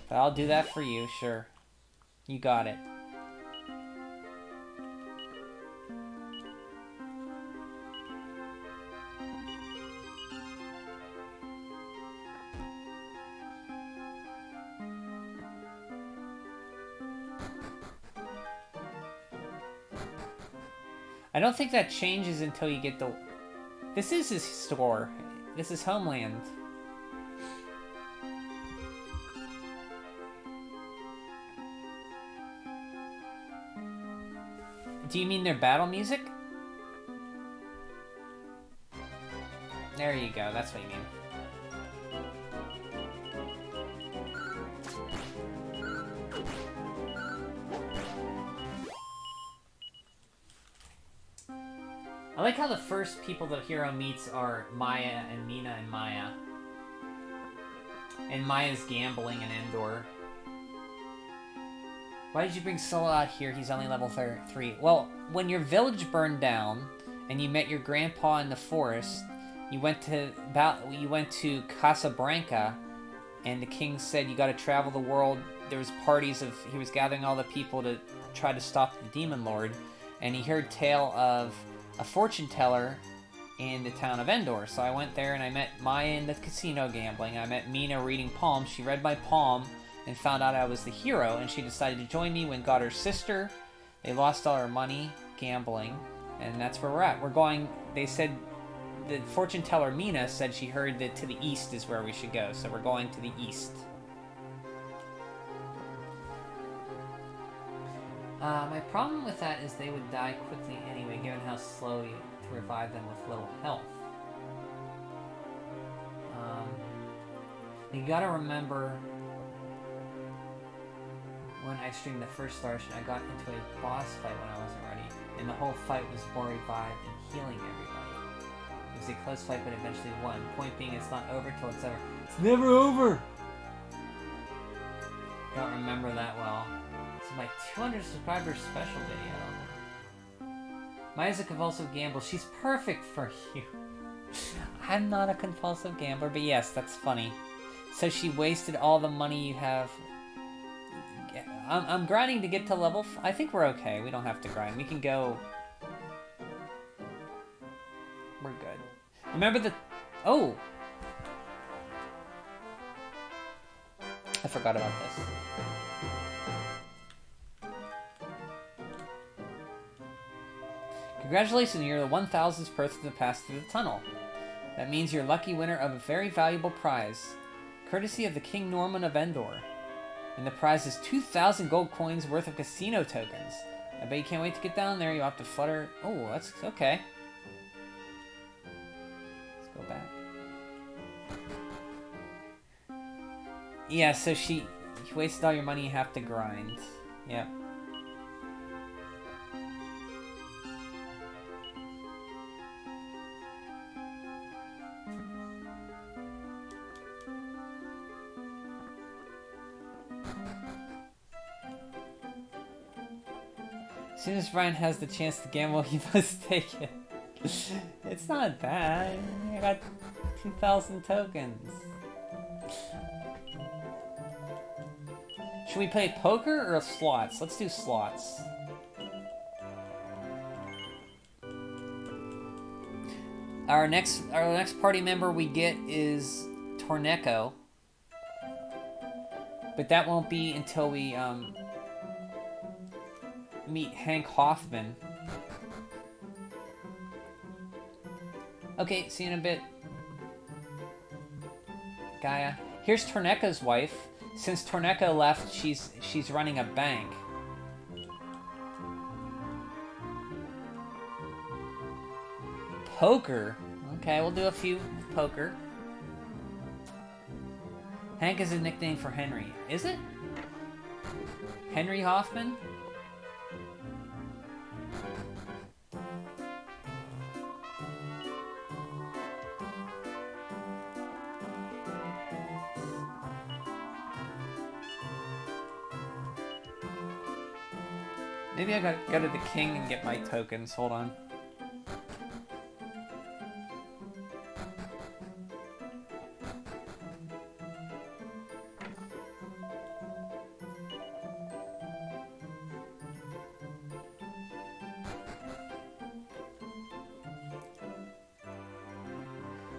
But I'll do that for you, sure. You got it. I don't think that changes until you get the... This is his store. This is Homeland. Do you mean their battle music? There you go, that's what you mean. I like how the first people the hero meets are Maya and Meena and Maya. And Maya's gambling in Endor. Why did you bring Solo out here? He's only level 3. Well, when your village burned down and you met your grandpa in the forest, you went to Casablanca, and the king said you got to travel the world. There was parties of he was gathering all the people to try to stop the demon lord, and he heard tale of a fortune teller in the town of Endor. So I went there and I met Maya in the casino gambling. I met Meena reading palms. She read my palm and found out I was the hero, and she decided to join me when got her sister. They lost all her money gambling, and that's where we're at. We're going, they said, the fortune teller Meena said she heard that to the east is where we should go, so we're going to the east. My problem with that is they would die quickly anyway, given how slow you to revive them with little health. You gotta remember, when I streamed the first Starship, I got into a boss fight when I wasn't ready, and the whole fight was more revived and healing everybody. It was a close fight, but eventually won. Point being, it's not over till it's over. It's never over! Don't remember that well. This is my 200 subscribers special video. Maya's a compulsive gambler. She's perfect for you. I'm not a compulsive gambler, but yes, that's funny. So she wasted all the money you have. I'm grinding to get to level. I think we're okay. We don't have to grind. We can go. We're good. Remember the. Oh! I forgot about this. Congratulations, you're the 1,000th person to pass through the tunnel. That means you're lucky winner of a very valuable prize, courtesy of the King Norman of Endor. And the prize is 2,000 gold coins worth of casino tokens. I bet you can't wait to get down there. You'll have to flutter. Oh, that's okay. Let's go back. Yeah, so you wasted all your money, you have to grind. Yep. As soon as Ryan has the chance to gamble, he must take it. It's not bad. I got 2,000 tokens. Should we play poker or slots? Let's do slots. Our next party member we get is Torneko. But that won't be until we meet Hank Hoffman. Okay, see you in a bit. Gaia. Here's Torneko's wife. Since Torneko left, she's running a bank. Poker. Okay, we'll do a few poker. Hank is a nickname for Henry. Is it? Henry Hoffman? Maybe I gotta go to the king and get my tokens. Hold on.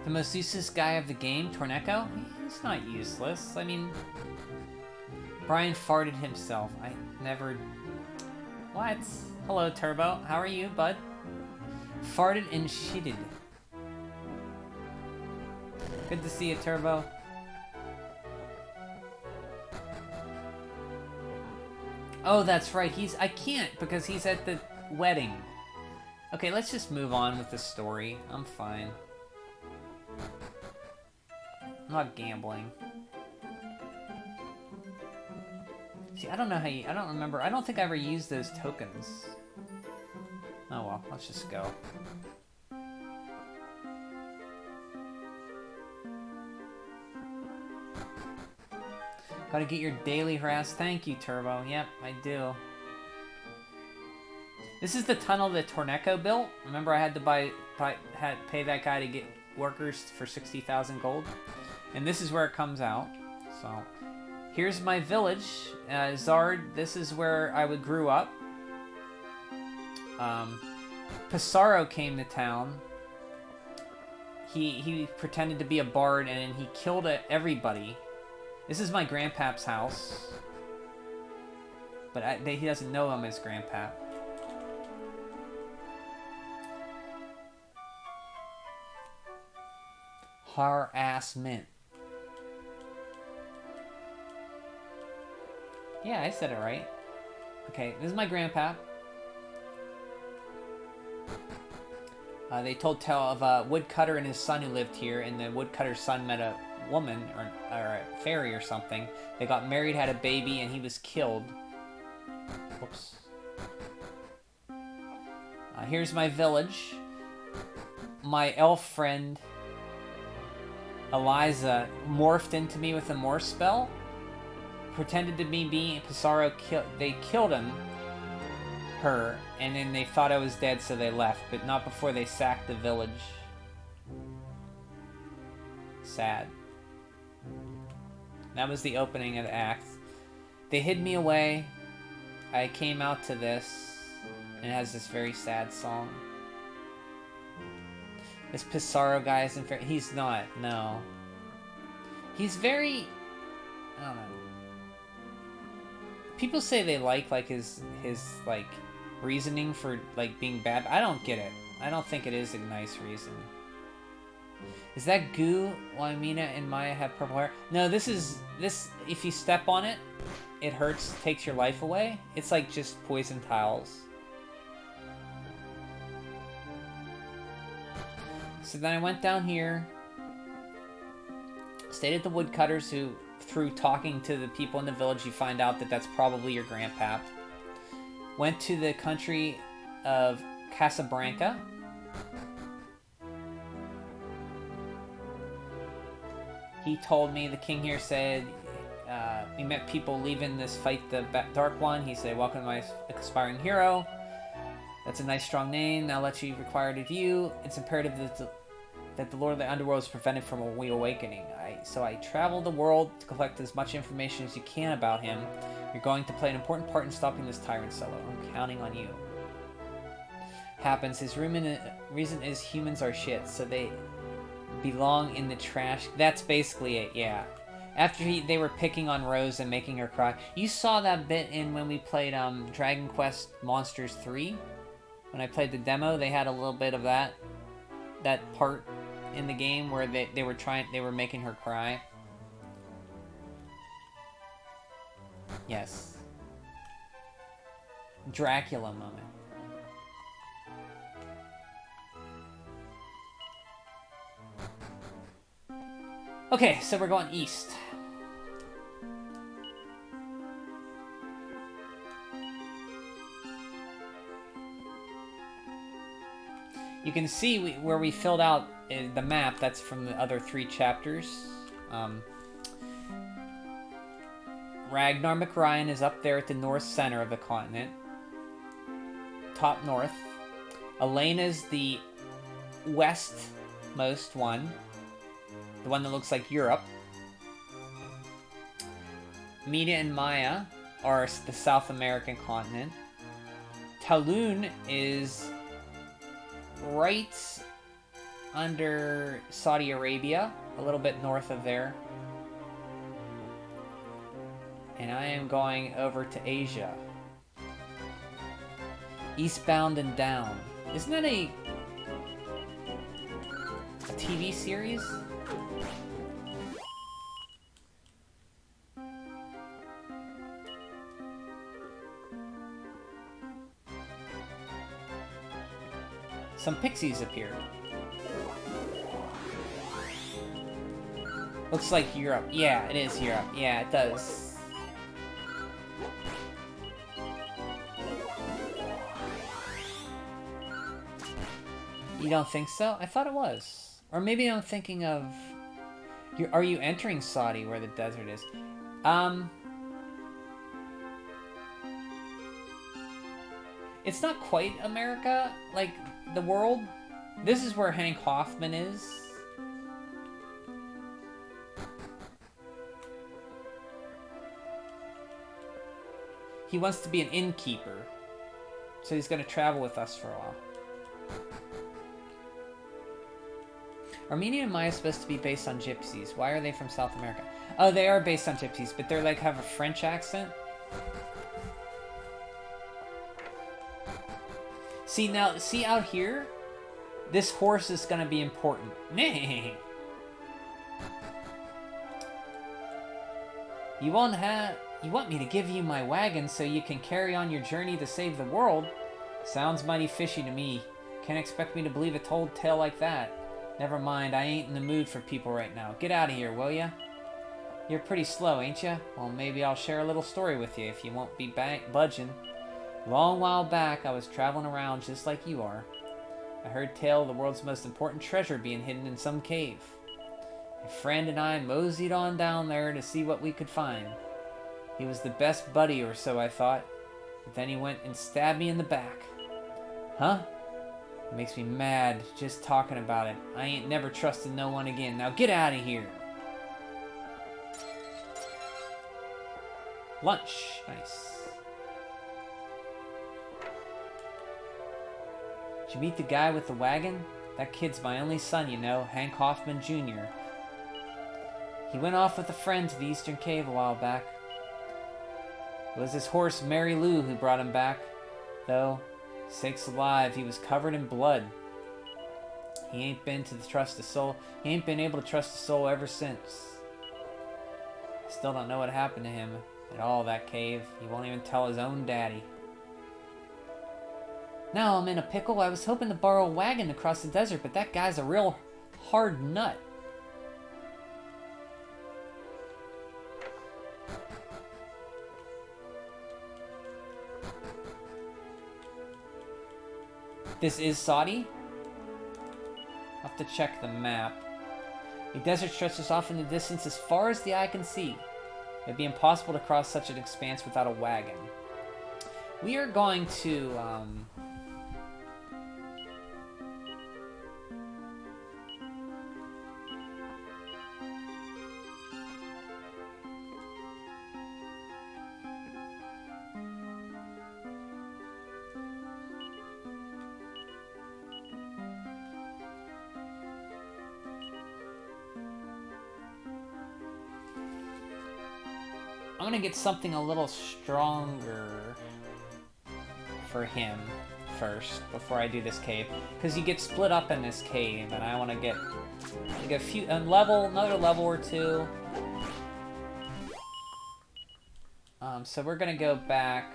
The most useless guy of the game, Torneko? He's not useless. I mean, Brian farted himself. I never... What? Hello, Turbo. How are you, bud? Farted and shitted. Good to see you, Turbo. Oh, that's right. I can't because he's at the wedding. Okay, let's just move on with the story. I'm fine. I'm not gambling. See, I don't know how I don't remember. I don't think I ever used those tokens. Oh well, let's just go. Gotta get your daily harass. Thank you, Turbo. Yep, I do. This is the tunnel that Torneko built. Remember, I had to pay that guy to get workers for 60,000 gold, and this is where it comes out. So, here's my village, Zard. This is where I grew up. Pissarro came to town. He pretended to be a bard, and he killed everybody. This is my grandpap's house, but he doesn't know I'm his grandpap. Harassment. Yeah, I said it right. Okay, this is my grandpap. They told tale of a woodcutter and his son who lived here, and the woodcutter's son met a woman or a fairy or something. They got married, had a baby, and he was killed. Whoops. Here's my village. My elf friend Eliza morphed into me with a morph spell. Pretended to be me. Pissarro they killed her, and then they thought I was dead, so they left, but not before they sacked the village. Sad. That was the opening of the act. They hid me away. I came out to this, and it has this very sad song. This Pissarro guy isn't fair. He's not, no. He's very... I don't know. People say they like his like, reasoning for, like, being bad. I don't get it. I don't think it is a nice reason. Is that goo why Meena and Maya have purple hair? No, this, if you step on it, it hurts, takes your life away. It's like just poison tiles. So then I went down here, stayed at the woodcutters, who, through talking to the people in the village, you find out that that's probably your grandpap. Went to the country of Casablanca. He told me, the king here said, we met people leaving this fight, the Dark One. He said, welcome to my aspiring hero. That's a nice, strong name. Now let you required of you. It's imperative that the Lord of the Underworld is prevented from a reawakening. So I traveled the world to collect as much information as you can about him. You're going to play an important part in stopping this tyrant, Solo. I'm counting on you. Happens. His reason is humans are shit, so they belong in the trash. That's basically it, yeah. After they were picking on Rose and making her cry. You saw that bit when we played Dragon Quest Monsters 3. When I played the demo, they had a little bit of that part in the game where they were making her cry. Yes. Dracula moment. Okay, so we're going east. You can see where we filled out the map. That's from the other 3 chapters. Ragnar McRyan is up there at the north center of the continent. Top north. Elena's the westmost one. The one that looks like Europe. Meena and Maya are the South American continent. Talun is right under Saudi Arabia, a little bit north of there. And I am going over to Asia. Eastbound and Down. Isn't that a TV series? Some pixies appear. Looks like Europe. Yeah, it is Europe. Yeah, it does. You don't think so? I thought it was. Or maybe I'm thinking of... Are you entering Saudi where the desert is? Um, it's not quite America, like the world. This is where Hank Hoffman is. He wants to be an innkeeper, so he's going to travel with us for a while. Are Meena and Maya supposed to be based on gypsies? Why are they from South America? Oh, they are based on gypsies, but they're like have a French accent. See now, see out here? This horse is gonna be important. Nay. You want me to give you my wagon so you can carry on your journey to save the world? Sounds mighty fishy to me. Can't expect me to believe a told tale like that. Never mind, I ain't in the mood for people right now. Get out of here, will ya? You're pretty slow, ain't ya? Well, maybe I'll share a little story with you if you won't be budging. Long while back, I was traveling around just like you are. I heard tale of the world's most important treasure being hidden in some cave. My friend and I moseyed on down there to see what we could find. He was the best buddy or so, I thought. But then he went and stabbed me in the back. Huh? It makes me mad just talking about it. I ain't never trusted no one again. Now get out of here. Lunch. Nice. Did you meet the guy with the wagon? That kid's my only son, you know, Hank Hoffman Jr. He went off with a friend to the Eastern Cave a while back. It was his horse, Mary Lou, who brought him back. Though, sakes alive, he was covered in blood. He ain't been able to trust a soul ever since. I still don't know what happened to him at all, that cave. He won't even tell his own daddy. Now I'm in a pickle. I was hoping to borrow a wagon to cross the desert, but that guy's a real hard nut. This is Saudi? I'll have to check the map. The desert stretches off in the distance as far as the eye can see. It'd be impossible to cross such an expanse without a wagon. We are going to, I'm gonna get something a little stronger for him first before I do this cave, because you get split up in this cave, and I want to get like another level or two. So we're gonna go back.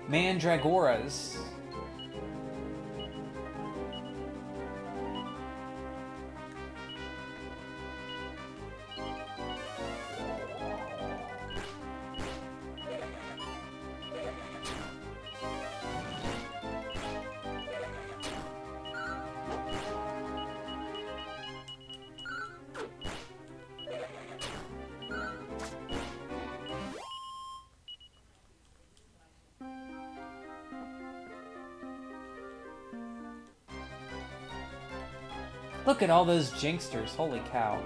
Mandragoras. Look at all those jinxsters, holy cow.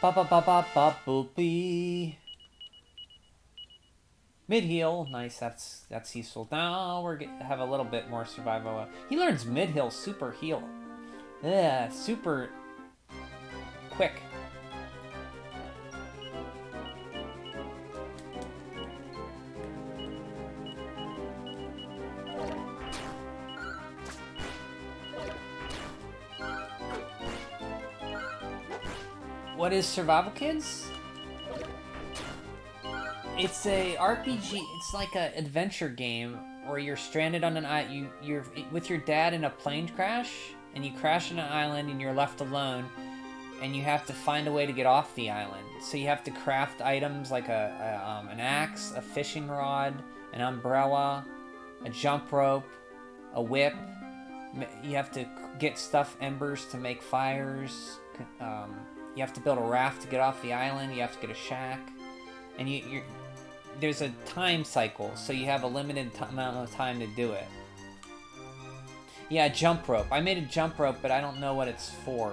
Ba ba ba ba ba boopy. Mid heal, nice. That's useful. Now we're gonna have a little bit more survival. He learns mid heal, super heal. Yeah, super quick. What is Survival Kids? It's a RPG. It's like an adventure game where you're stranded on an island. You're with your dad in a plane crash, and you crash on an island, and you're left alone, and you have to find a way to get off the island. So you have to craft items like an axe, a fishing rod, an umbrella, a jump rope, a whip. You have to get embers to make fires. You have to build a raft to get off the island. You have to get a shack, and there's a time cycle, so you have a limited amount of time to do it. Yeah, jump rope. I made a jump rope, but I don't know what it's for.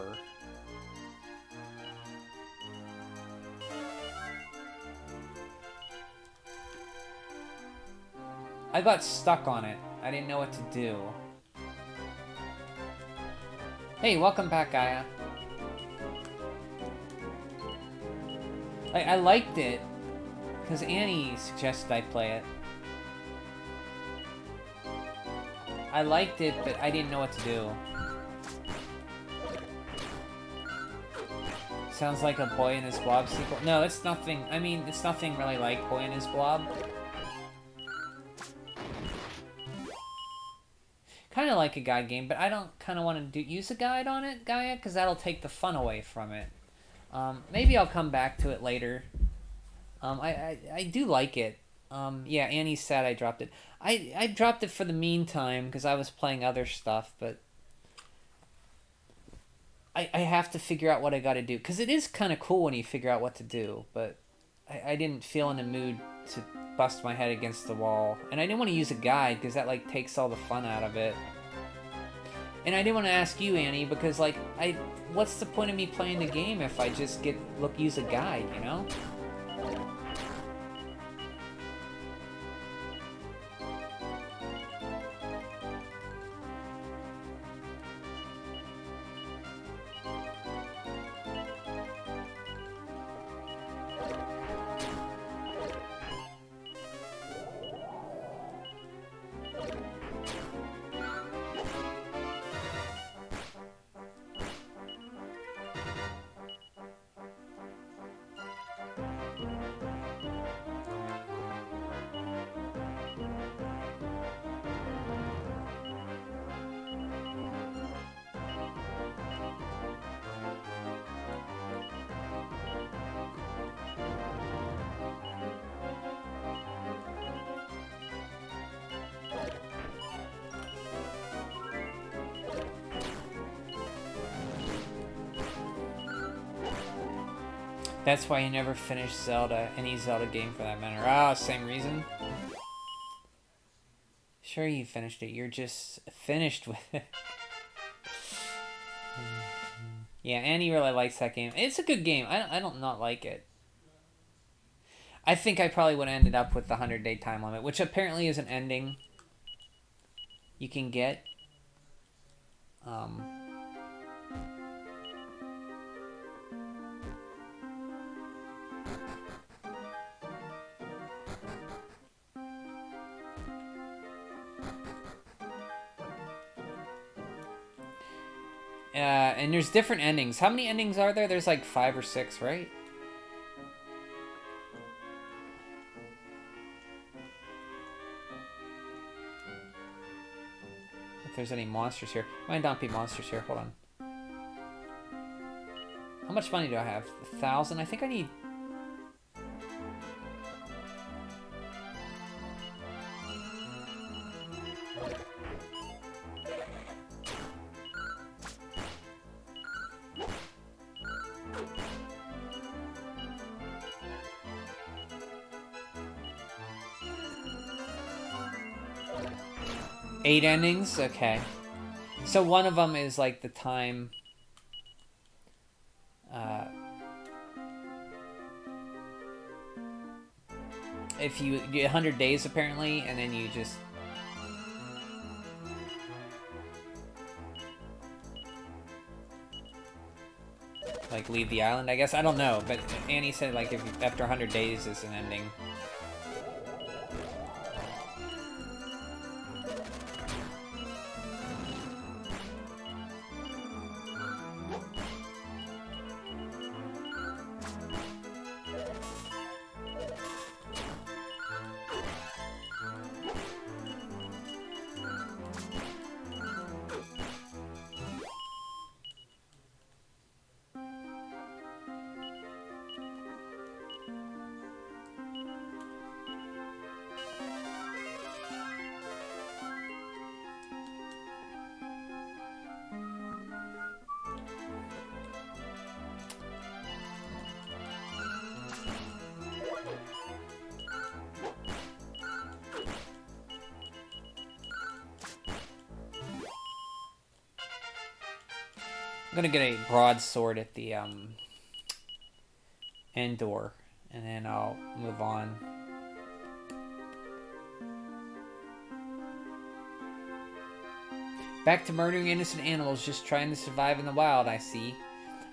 I got stuck on it. I didn't know what to do. Hey, welcome back, Gaia. I liked it because Annie suggested I play it. I liked it, but I didn't know what to do. Sounds like a Boy and His Blob sequel. No, it's nothing. I mean, it's nothing really like Boy and His Blob. Kind of like a guide game, but I don't kind of want to use a guide on it, Gaia, because that'll take the fun away from it. Maybe I'll come back to it later. I do like it. Yeah, Annie's sad I dropped it. I dropped it for the meantime because I was playing other stuff, but I have to figure out what I gotta do. Because it is kind of cool when you figure out what to do, but I didn't feel in the mood to bust my head against the wall. And I didn't want to use a guide because that, like, takes all the fun out of it. And I didn't want to ask you, Annie, because, like, what's the point of me playing the game if I just use a guide, you know? That's why you never finished Zelda, any Zelda game for that matter. Ah, same reason. Sure you finished it, you're just finished with it. Yeah, Annie really likes that game. It's a good game. I don't not like it. I think I probably would have ended up with the 100-day time limit, which apparently is an ending you can get. And there's different endings. How many endings are there? There's like 5 or 6, right? there's any monsters here. Might not be monsters here. Hold on. How much money do I have? 1,000? I think I need... Eight endings? Okay. So one of them is like the time... if you 100 days apparently, and then you just... like leave the island, I guess. I don't know, but Annie said like if you, after 100 days is an ending. I'm gonna get a broadsword at the Endor, and then I'll move on. Back to murdering innocent animals, just trying to survive in the wild, I see.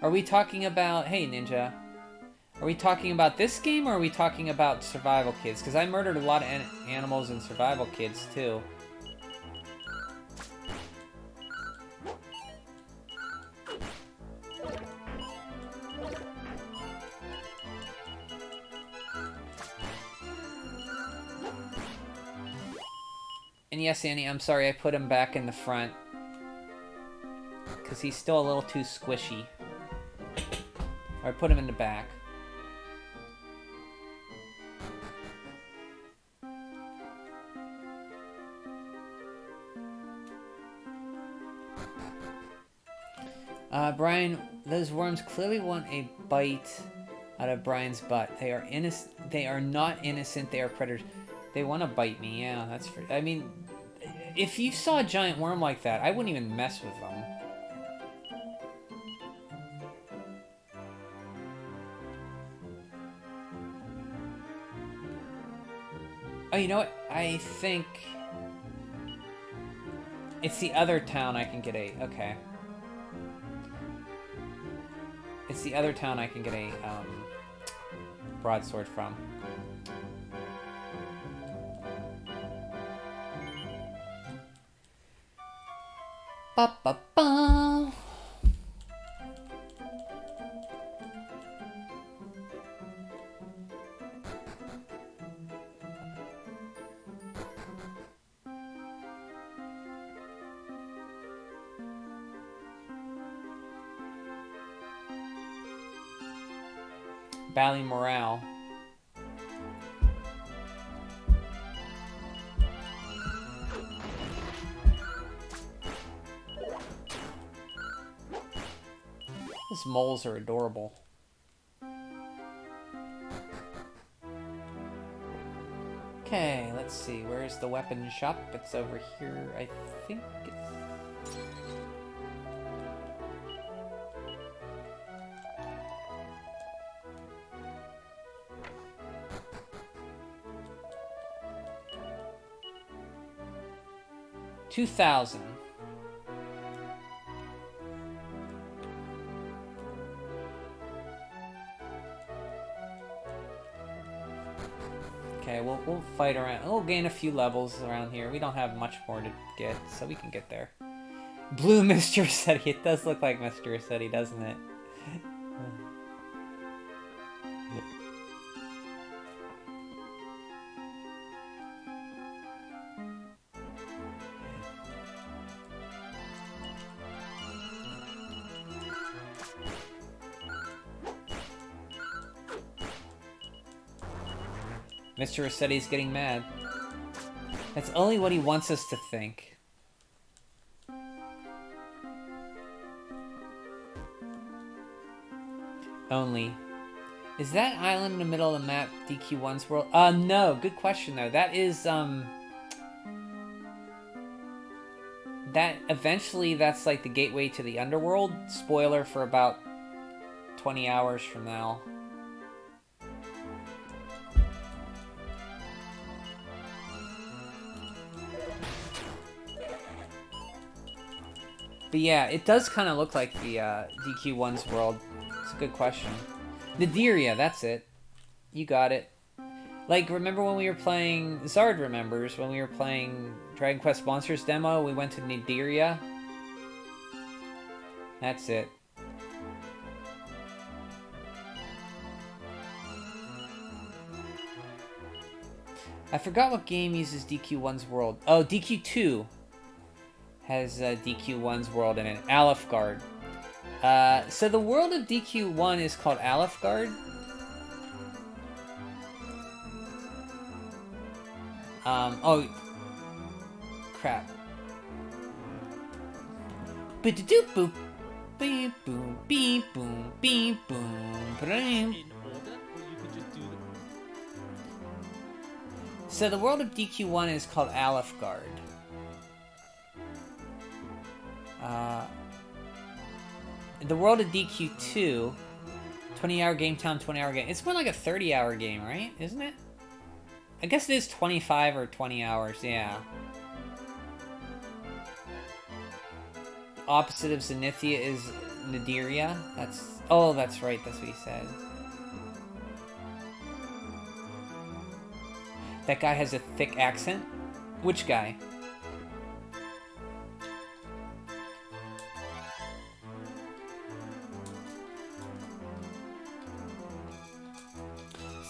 Are we talking about... Hey, Ninja. Are we talking about this game, or are we talking about Survival Kids? Because I murdered a lot of animals in Survival Kids, too. And yes, Annie, I'm sorry I put him back in the front. Because he's still a little too squishy. Or I put him in the back. Brian, those worms clearly want a bite out of Brian's butt. They are innocent. They are not innocent. They are predators. They want to bite me. Yeah, that's... I mean, if you saw a giant worm like that, I wouldn't even mess with them. Oh, you know what? I think... it's the other town I can get a... Okay. It's the other town I can get a broadsword from. Ba-ba-ba. Bally morale. These moles are adorable. Okay, let's see. Where's the weapon shop? It's over here. I think it's... $2,000. Okay, we'll fight around. We'll gain a few levels around here. We don't have much more to get, so we can get there. Blue Mr. Rossetti. It does look like Mr. Rossetti, doesn't it? Mr. Rossetti's getting mad. That's only what he wants us to think. Only. Is that island in the middle of the map DQ1's world? No. Good question, though. That is, that eventually that's like the gateway to the underworld. Spoiler for about 20 hours from now. But yeah, it does kind of look like the DQ1's world. It's a good question. Nadiria, that's it. You got it. Like, remember when we were playing... Zard remembers when we were playing Dragon Quest Monsters demo, we went to Nadiria? That's it. I forgot what game uses DQ1's world. Oh, DQ2 has DQ1's world in it. Alefgard. So the world of DQ1 is called Alefgard. Oh, crap. Beep boop, beep boom, beep boom, beep boom. In order, or you could just do them. So the world of DQ1 is called Alefgard. The world of DQ2, 20-hour game time, 20-hour game. It's more like a 30-hour game, right? Isn't it? I guess it is 25 or 20 hours, yeah. Opposite of Zenithia is Nadiria. That's... Oh, that's right, that's what he said. That guy has a thick accent? Which guy?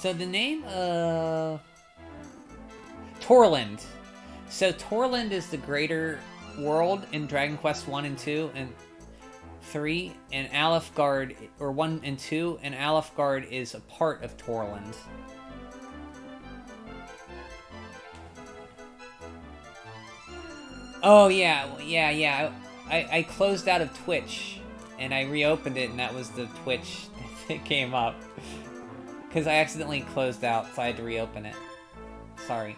So the name of... Torland. So Torland is the greater world in Dragon Quest 1 and 2 and 3, and Alefgard, or 1 and 2, and Alefgard is a part of Torland. Oh yeah, yeah. I closed out of Twitch, and I reopened it, and that was the Twitch that came up. Because I accidentally closed out, so I had to reopen it. Sorry.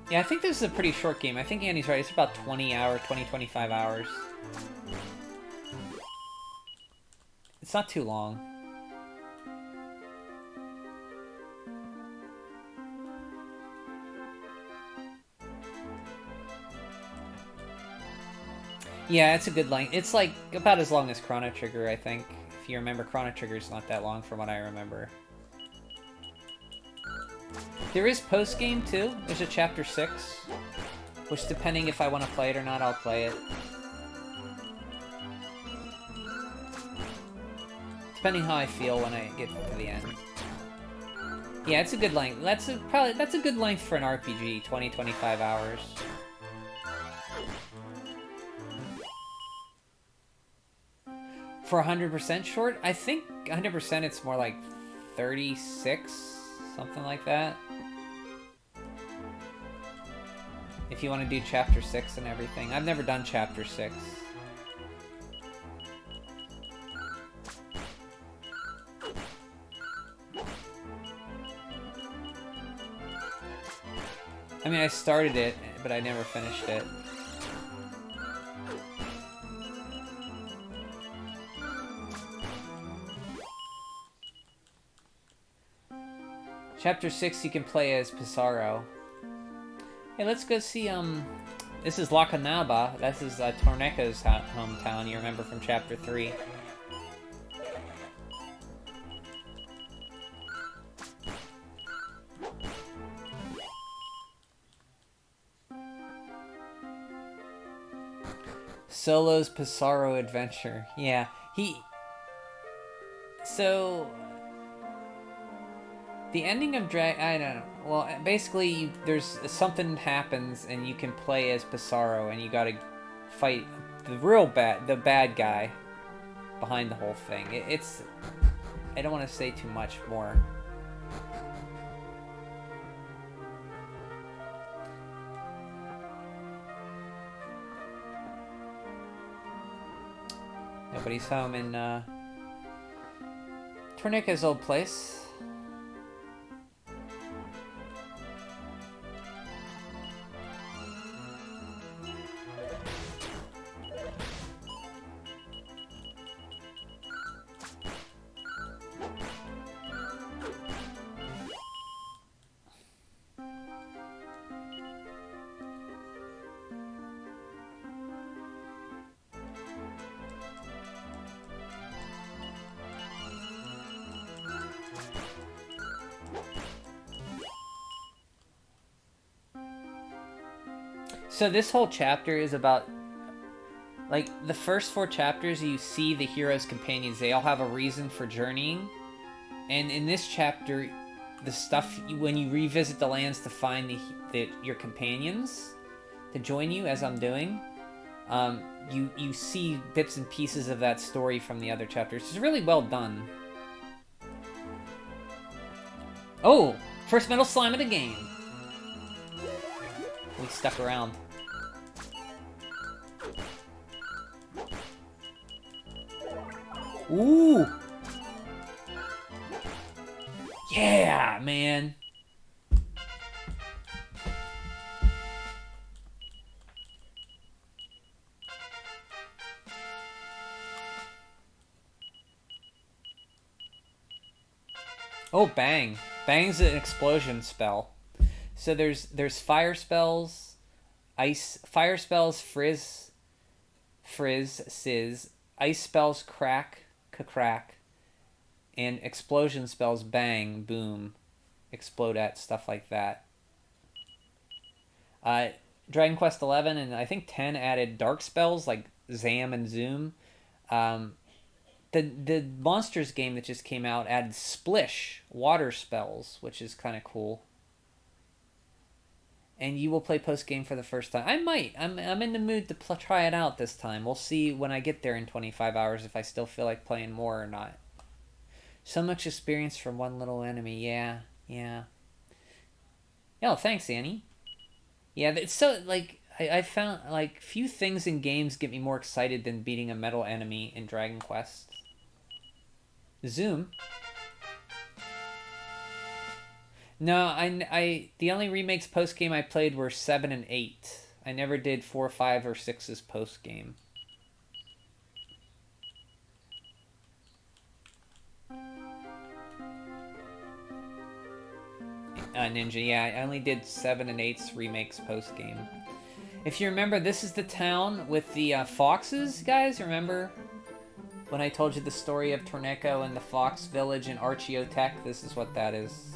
Yeah, I think this is a pretty short game. I think Andy's right. It's about 20, 25 hours. It's not too long. Yeah, it's a good length. It's like about as long as Chrono Trigger, I think. If you remember, Chrono Trigger's not that long from what I remember. There is post-game, too. There's a Chapter 6. Which, depending if I want to play it or not, I'll play it. Depending how I feel when I get to the end. Yeah, it's a good length. That's a good length for an RPG, 20-25 hours. For 100% short, I think 100% it's more like 36, something like that. If you want to do Chapter 6 and everything. I've never done Chapter 6. I mean, I started it, but I never finished it. Chapter 6 you can play as Pizarro. Hey, let's go see, This is Lakanaba. This is Torneko's hometown. You remember from Chapter 3. Solo's Pissarro adventure. Yeah, So, the ending of I don't know. Well, basically, there's something happens, and you can play as Pissarro, and you gotta fight the bad guy behind the whole thing. It's... I don't want to say too much more. Nobody's home in Torneko's old place. So this whole chapter is about, like, the first 4 chapters you see the hero's companions. They all have a reason for journeying. And in this chapter, the stuff, when you revisit the lands to find your companions to join you, as I'm doing, you see bits and pieces of that story from the other chapters. It's really well done. Oh! First metal slime of the game! We stuck around. Ooh! Yeah, man! Oh, bang. Bang's an explosion spell. So there's fire spells, fire spells, frizz, sizz, ice spells, crack, crack, and explosion spells, bang, boom, explode at, stuff like that. Dragon Quest 11 and I think 10 added dark spells like Zam and Zoom. The Monsters game that just came out added Splish, water spells, which is kind of cool. And you will play post-game for the first time. I might. I'm in the mood to try it out this time. We'll see when I get there in 25 hours if I still feel like playing more or not. So much experience from one little enemy. Yeah. Oh, thanks, Annie. Yeah, it's so, like, I found, like, few things in games get me more excited than beating a metal enemy in Dragon Quest. Zoom. No, the only remakes post-game I played were 7 and 8. I never did 4, 5, or 6's post-game. Ninja, yeah, I only did 7 and 8's remakes post-game. If you remember, this is the town with the foxes, guys, remember? When I told you the story of Torneko and the Fox Village in Archeotech, this is what that is.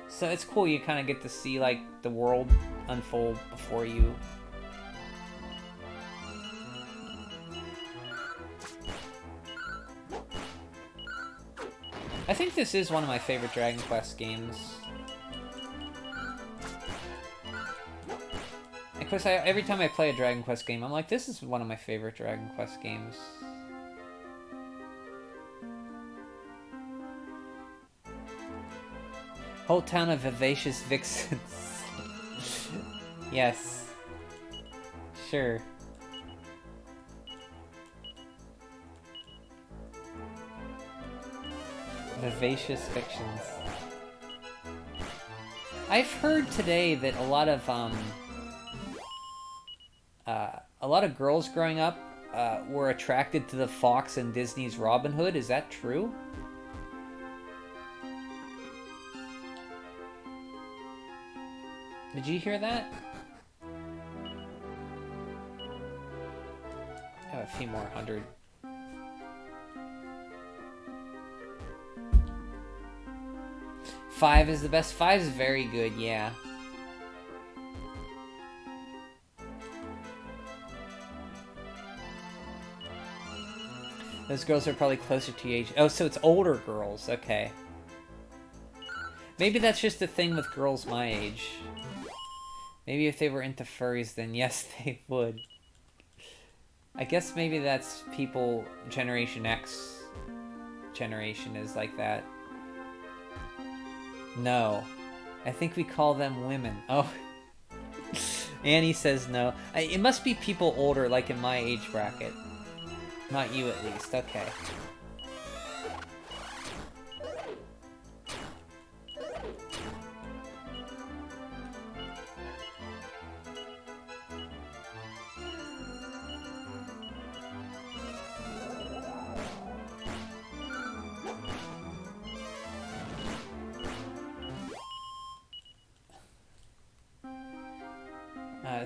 So it's cool, you kind of get to see, like, the world unfold before you. I think this is one of my favorite Dragon Quest games. Of course, every time I play a Dragon Quest game, I'm like, this is one of my favorite Dragon Quest games. Whole town of vivacious vixens. Yes. Sure. Vivacious fictions. I've heard today that a lot of girls growing up were attracted to the fox in Disney's Robin Hood. Is that true? Did you hear that? I have a few more hundred. Five is the best. 5 is very good, yeah. Those girls are probably closer to your age. Oh, so it's older girls. Okay. Maybe that's just a thing with girls my age. Maybe if they were into furries, then yes, they would. I guess maybe that's people, Generation X generation is like that. No. I think we call them women. Oh. Annie says no. It must be people older, like in my age bracket. Not you, at least. Okay.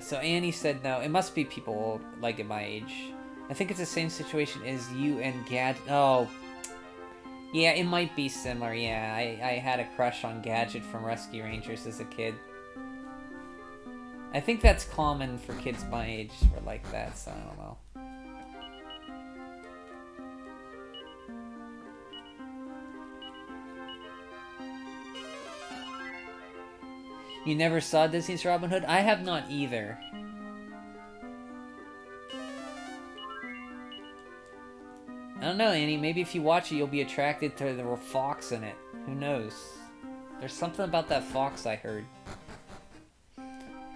So Annie said no. It must be people old, like at my age. I think it's the same situation as you and Gadget. Oh. Yeah, it might be similar, yeah. I had a crush on Gadget from Rescue Rangers as a kid. I think that's common for kids my age who are like that, so I don't know. You never saw Disney's Robin Hood? I have not either. I don't know, Annie. Maybe if you watch it, you'll be attracted to the fox in it. Who knows? There's something about that fox I heard.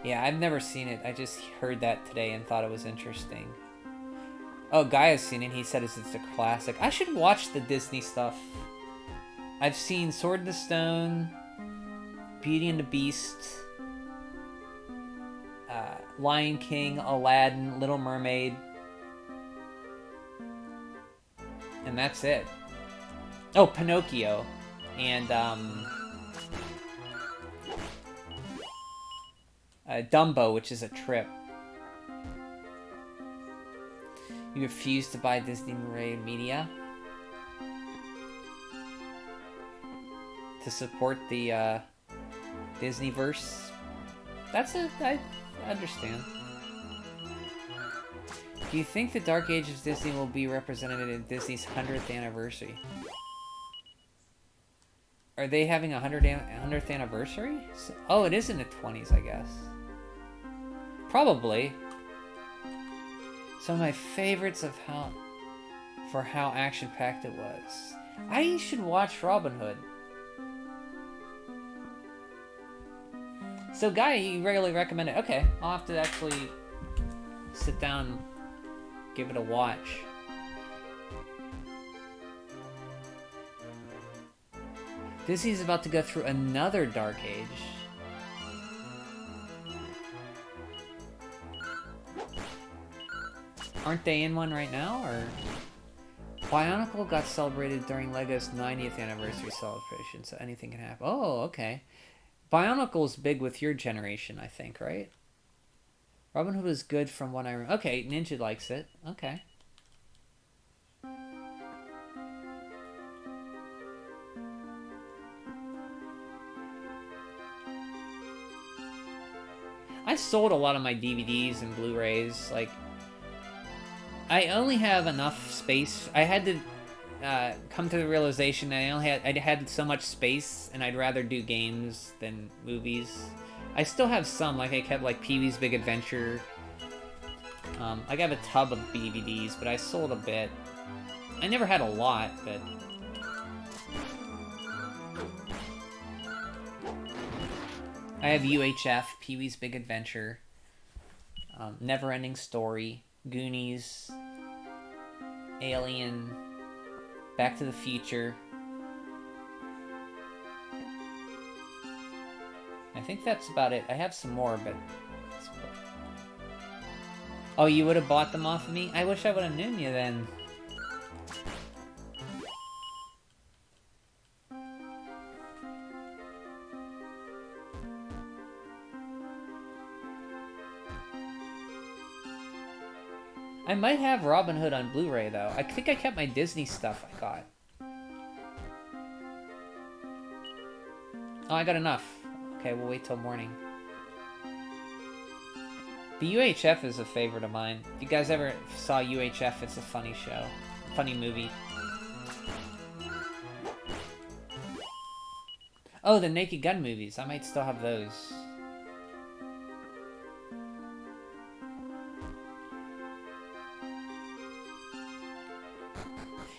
Yeah, I've never seen it. I just heard that today and thought it was interesting. Oh, Gaia's seen it. He said it's a classic. I should watch the Disney stuff. I've seen Sword in the Stone, Beauty and the Beast, Lion King, Aladdin, Little Mermaid. And that's it. Oh, Pinocchio. And, Dumbo, which is a trip. You refuse to buy Disney Media? To support the, Disneyverse? I understand. Do you think the Dark Age of Disney will be represented in Disney's 100th anniversary? Are they having a 100th anniversary? Oh, it is in the 20s, I guess. Probably. Some of my favorites of how action-packed it was. I should watch Robin Hood. So, Guy, you regularly recommend it. Okay, I'll have to actually sit down and give it a watch. Disney's about to go through another Dark Age. Aren't they in one right now, or? Bionicle got celebrated during LEGO's 90th anniversary celebration, so anything can happen. Oh, okay. Bionicle's big with your generation, I think, right? Robin Hood was good from what I remember. Okay, Ninja likes it. Okay. I sold a lot of my DVDs and Blu-rays. Like, I only have enough space. I had to come to the realization that I had so much space, and I'd rather do games than movies. I still have some, like I kept like Pee-wee's Big Adventure. I got a tub of DVDs, but I sold a bit. I never had a lot, but I have UHF, Pee-wee's Big Adventure, Never-Ending Story, Goonies, Alien, Back to the Future. I think that's about it. I have some more, but... Oh, you would have bought them off of me? I wish I would have known you then. I might have Robin Hood on Blu-ray, though. I think I kept my Disney stuff I got. Oh, I got enough. Okay, we'll wait till morning. The UHF is a favorite of mine. If you guys ever saw UHF, it's a funny show. Funny movie. Oh, the Naked Gun movies. I might still have those.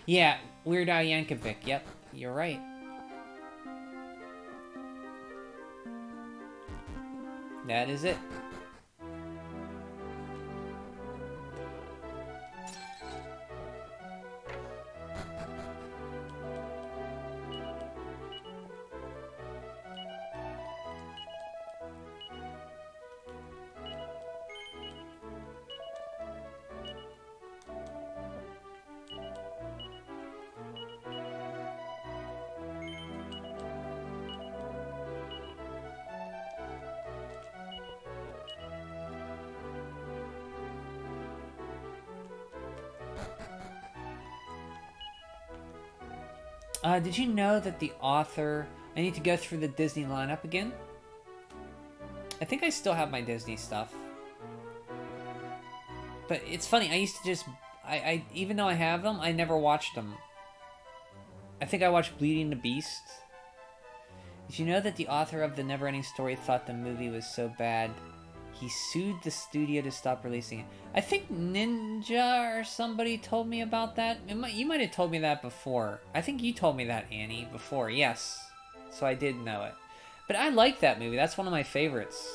Yeah, Weird Al Yankovic. Yep, you're right. That is it. Did you know that the author... I need to go through the Disney lineup again? I think I still have my Disney stuff. But it's funny, I used to just... I even though I have them, I never watched them. I think I watched Bleeding the Beast. Did you know that the author of The Neverending Story thought the movie was so bad, he sued the studio to stop releasing it? I think Ninja or somebody told me about that. You might have told me that before. I think you told me that, Annie, before. Yes. So I did know it. But I like that movie. That's one of my favorites.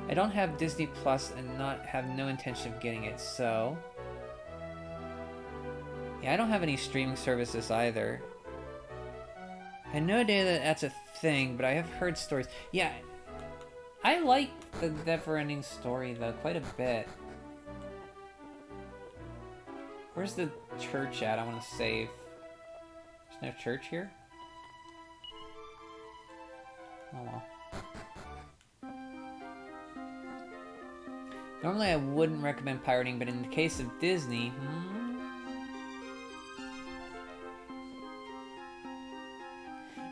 I don't have Disney Plus and have no intention of getting it, so... Yeah, I don't have any streaming services either. I had no idea that that's a thing, but I have heard stories. Yeah, I like the Neverending Story, though, quite a bit. Where's the church at? I want to save. There's no church here? Oh well. Normally I wouldn't recommend pirating, but in the case of Disney...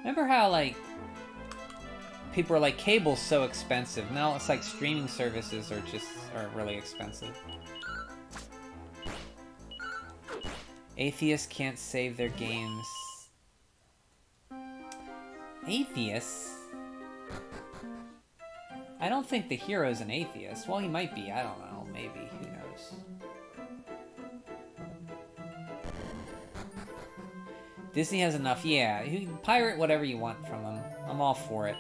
Remember how, like, people were like, cable's so expensive. Now it's like streaming services are really expensive. Atheists can't save their games. Atheists? I don't think the hero's an atheist. Well, he might be. I don't know. Maybe. Who knows? Disney has enough. Yeah, you can pirate whatever you want from them. I'm all for it.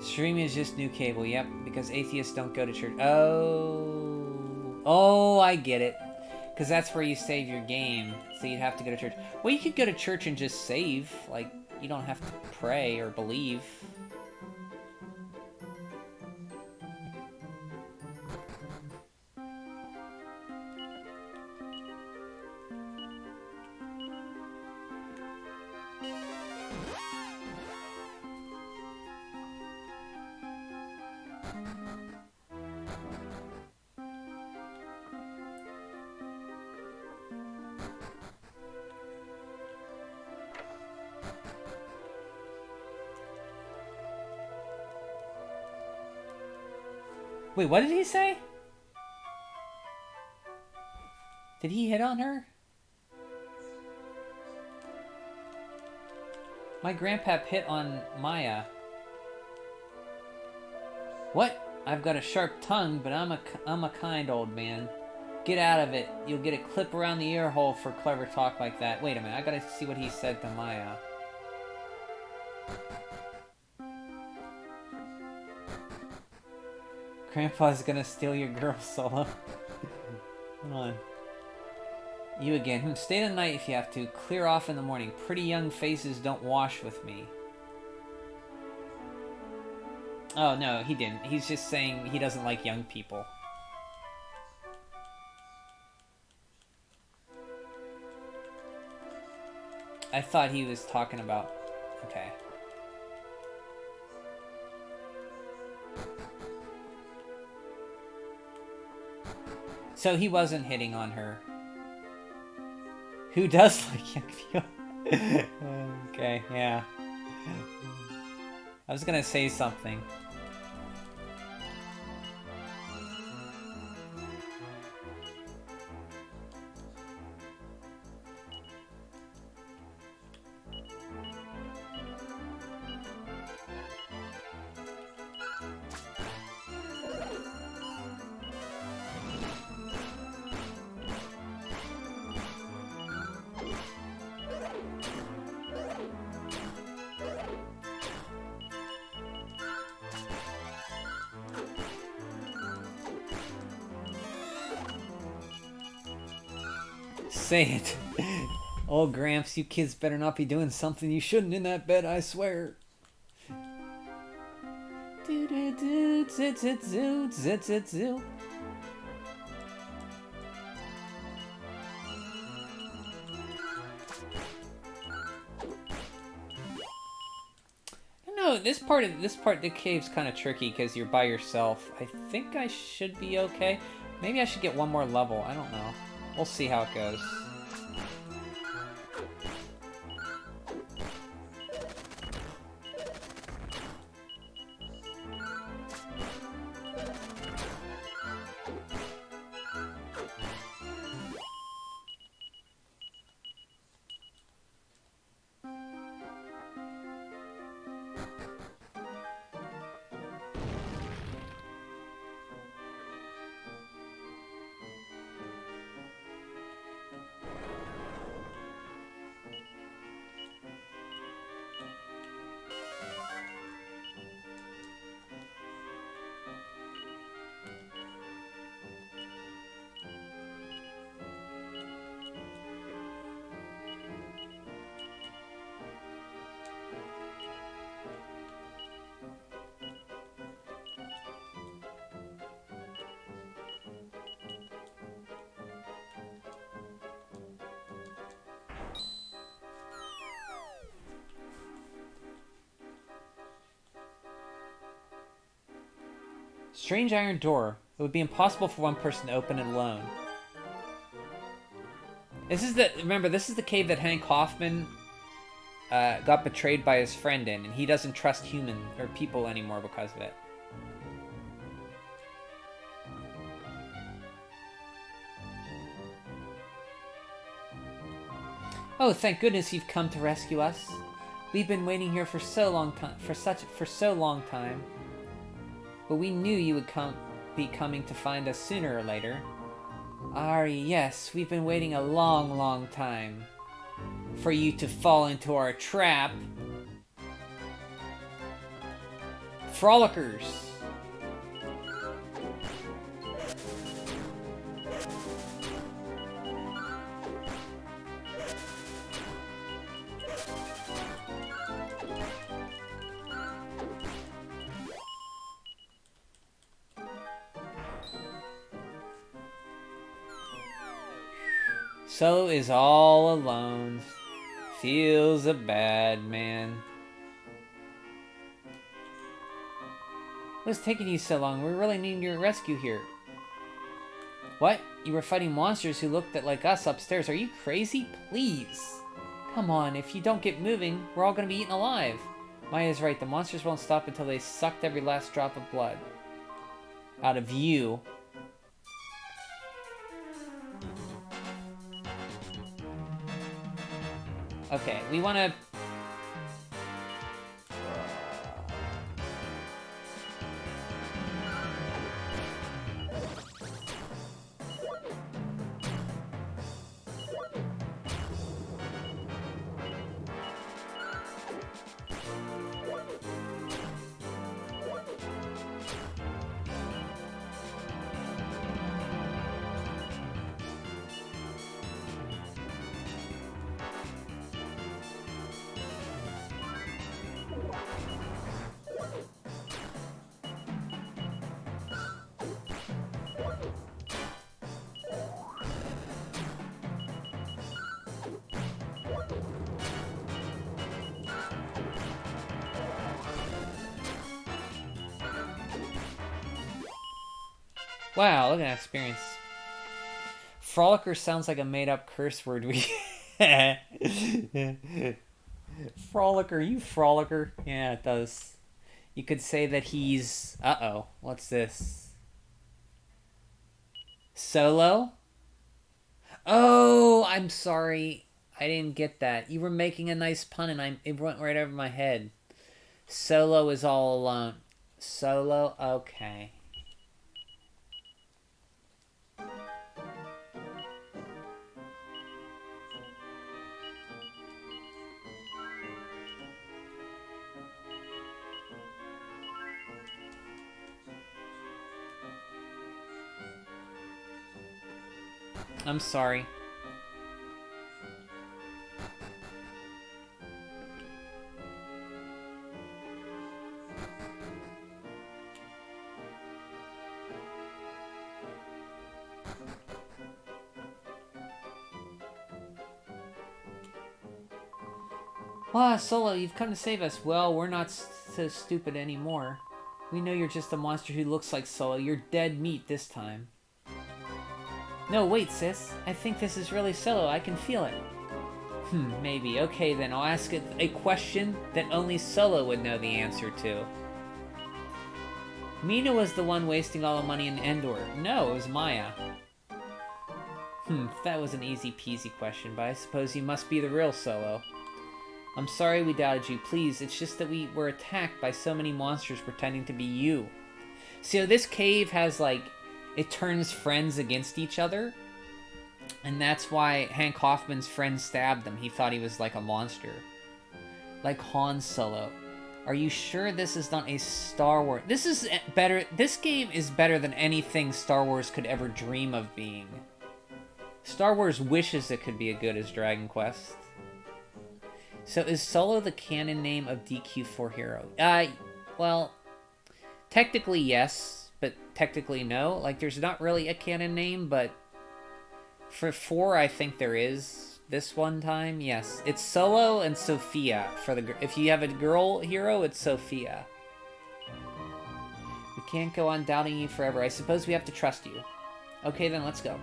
Streaming is just new cable. Yep, because atheists don't go to church. Oh, I get it. Because that's where you save your game. So you'd have to go to church. Well, you could go to church and just save. Like, you don't have to pray or believe. Wait, what did he say? Did he hit on her? My grandpap hit on Maya. What? I've got a sharp tongue, but I'm a kind old man. Get out of it. You'll get a clip around the ear hole for clever talk like that. Wait a minute, I gotta see what he said to Maya. Grandpa's gonna steal your girl, Solo. Come on. You again. Stay the night if you have to. Clear off in the morning. Pretty young faces don't wash with me. Oh, no, he didn't. He's just saying he doesn't like young people. I thought he was talking about... Okay. So he wasn't hitting on her. Who does like young people? Okay, yeah. I was gonna say something. Say it. Oh, Gramps, you kids better not be doing something you shouldn't in that bed, I swear. No, this part, the cave's kind of tricky because you're by yourself. I think I should be okay. Maybe I should get one more level. I don't know. We'll see how it goes. Strange iron door. It would be impossible for one person to open it alone. This is the... Remember, this is the cave that Hank Hoffman got betrayed by his friend in, and he doesn't trust human or people anymore because of it. Oh, thank goodness you've come to rescue us. We've been waiting here for so long time. But we knew you would be coming to find us sooner or later. Yes, we've been waiting a long time for you to fall into our trap. Frolickers. Solo is all alone. Feels a bad man. What's taking you so long? We really need your rescue here. What? You were fighting monsters who looked like us upstairs. Are you crazy? Please. Come on, if you don't get moving, we're all gonna be eaten alive. Maya's right, the monsters won't stop until they sucked every last drop of blood out of you. Okay, we want to... Wow, look at that experience. Frolicker sounds like a made-up curse word. Frolicker, you frolicker. Yeah, it does. You could say that he's... Uh-oh. What's this? Solo? Oh, I'm sorry. I didn't get that. You were making a nice pun and it went right over my head. Solo is all alone. Solo? Okay. I'm sorry. Ah, Solo, you've come to save us. Well, we're not so stupid anymore. We know you're just a monster who looks like Solo. You're dead meat this time. No, wait, sis. I think this is really Solo. I can feel it. Maybe. Okay, then I'll ask it a question that only Solo would know the answer to. Meena was the one wasting all the money in Endor. No, it was Maya. That was an easy peasy question, but I suppose you must be the real Solo. I'm sorry we doubted you. Please, it's just that we were attacked by so many monsters pretending to be you. So this cave has, like, it turns friends against each other. And that's why Hank Hoffman's friend stabbed him. He thought he was like a monster. Like Han Solo. Are you sure this is not a Star Wars... This is better... This game is better than anything Star Wars could ever dream of being. Star Wars wishes it could be as good as Dragon Quest. So is Solo the canon name of DQ4 Hero? Well, technically yes, but technically no. Like, there's not really a canon name, but for 4, I think there is. This one time, yes. It's Solo and Sophia. If you have a girl hero, it's Sophia. We can't go on doubting you forever. I suppose we have to trust you. Okay, then let's go.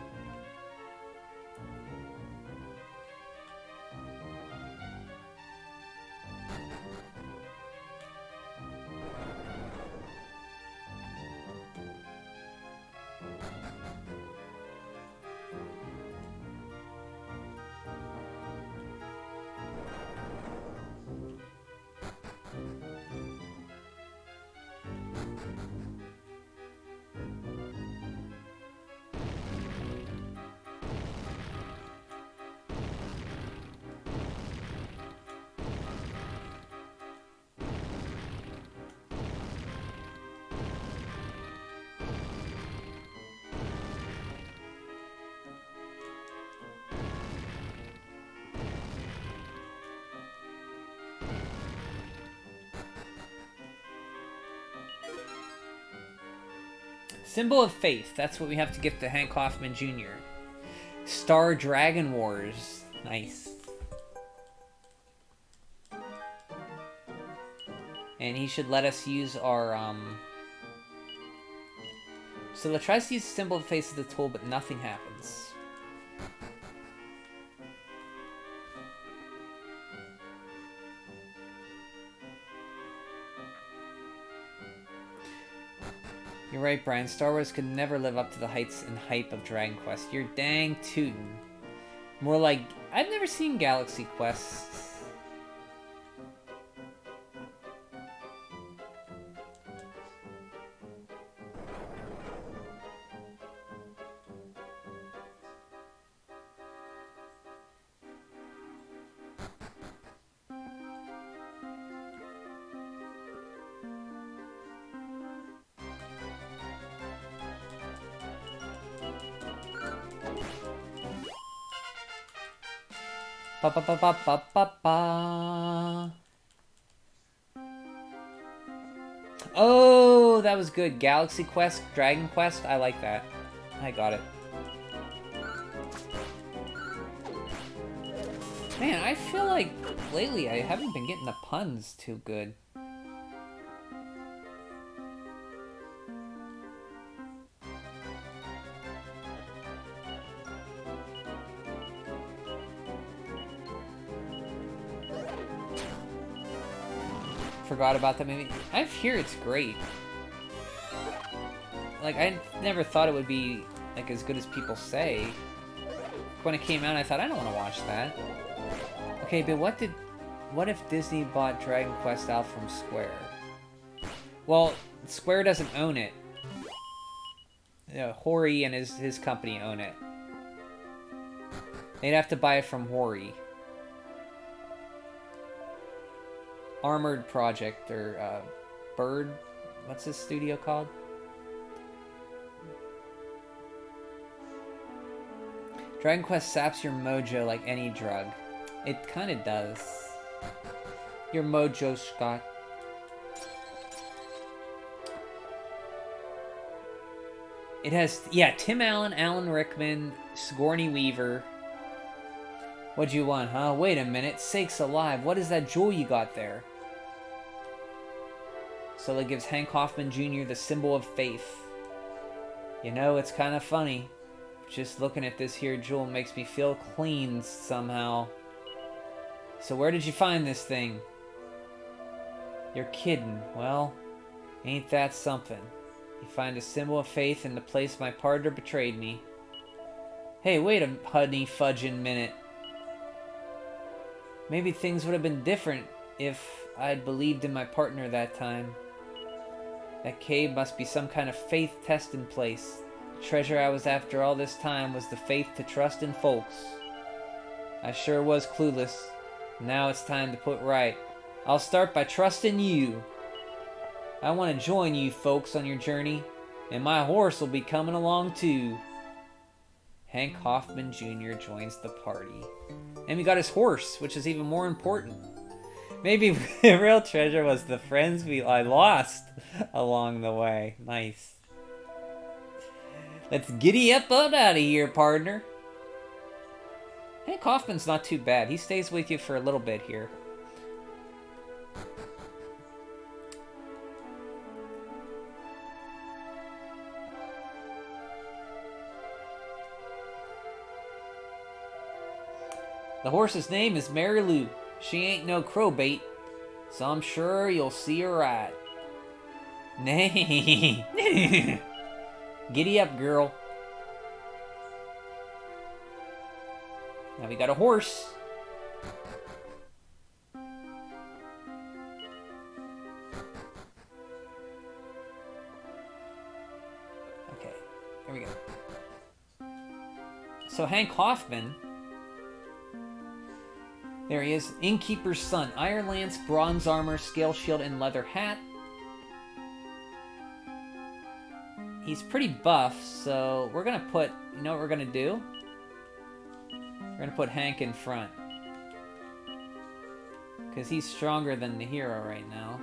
Symbol of Faith. That's what we have to get to Hank Hoffman Jr. Star Dragon Wars. Nice. And he should let us use our, So let's try to use Symbol of Faith as the tool, but nothing happens. You're right, Brian. Star Wars could never live up to the heights and hype of Dragon Quest. You're dang tootin'. More like, I've never seen Galaxy Quest. Ba ba ba ba ba ba ba. Oh, that was good. Galaxy Quest, Dragon Quest. I like that. I got it. Man, I feel like lately I haven't been getting the puns too good. forgot about that movie. I hear it's great. Like, I never thought it would be, like, as good as people say. When it came out, I thought, I don't want to watch that. Okay, but what if Disney bought Dragon Quest out from Square? Well, Square doesn't own it. Hori and his company own it. They'd have to buy it from Hori. Armored Project, or Bird... What's his studio called? Dragon Quest saps your mojo like any drug. It kinda does. Your mojo, Scott. It has, yeah, Tim Allen, Alan Rickman, Sigourney Weaver. What'd you want, huh? Wait a minute, sakes alive, what is that jewel you got there? So it gives Hank Hoffman Jr. the symbol of faith. You know, it's kind of funny. Just looking at this here jewel makes me feel clean somehow. So where did you find this thing? You're kidding. Well, ain't that something? You find a symbol of faith in the place my partner betrayed me. Hey, wait a honey fudging minute. Maybe things would have been different if I'd believed in my partner that time. That cave must be some kind of faith test in place. The treasure I was after all this time was the faith to trust in folks. I sure was clueless. Now it's time to put right. I'll start by trusting you. I want to join you folks on your journey, and my horse will be coming along too. Hank Hoffman Jr. joins the party. And we got his horse, which is even more important. Maybe the real treasure was the friends I lost along the way. Nice. Let's giddy up out of here, partner. Hank Hoffman's not too bad. He stays with you for a little bit here. The horse's name is Mary Lou. She ain't no crowbait, so I'm sure you'll see her right. Nay. Giddy up, girl. Now we got a horse. Okay, here we go. So Hank Hoffman... There he is, innkeeper's son. Iron lance, bronze armor, scale shield, and leather hat. He's pretty buff, so we're gonna put... You know what we're gonna do? We're gonna put Hank in front. Because he's stronger than the hero right now.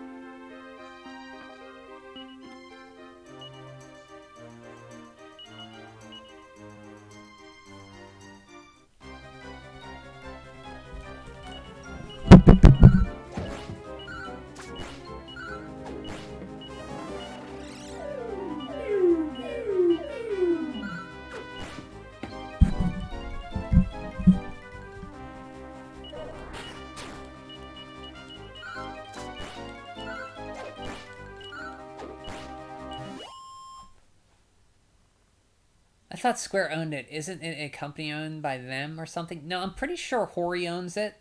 I thought Square owned it. Isn't it a company owned by them or something? No, I'm pretty sure Hori owns it.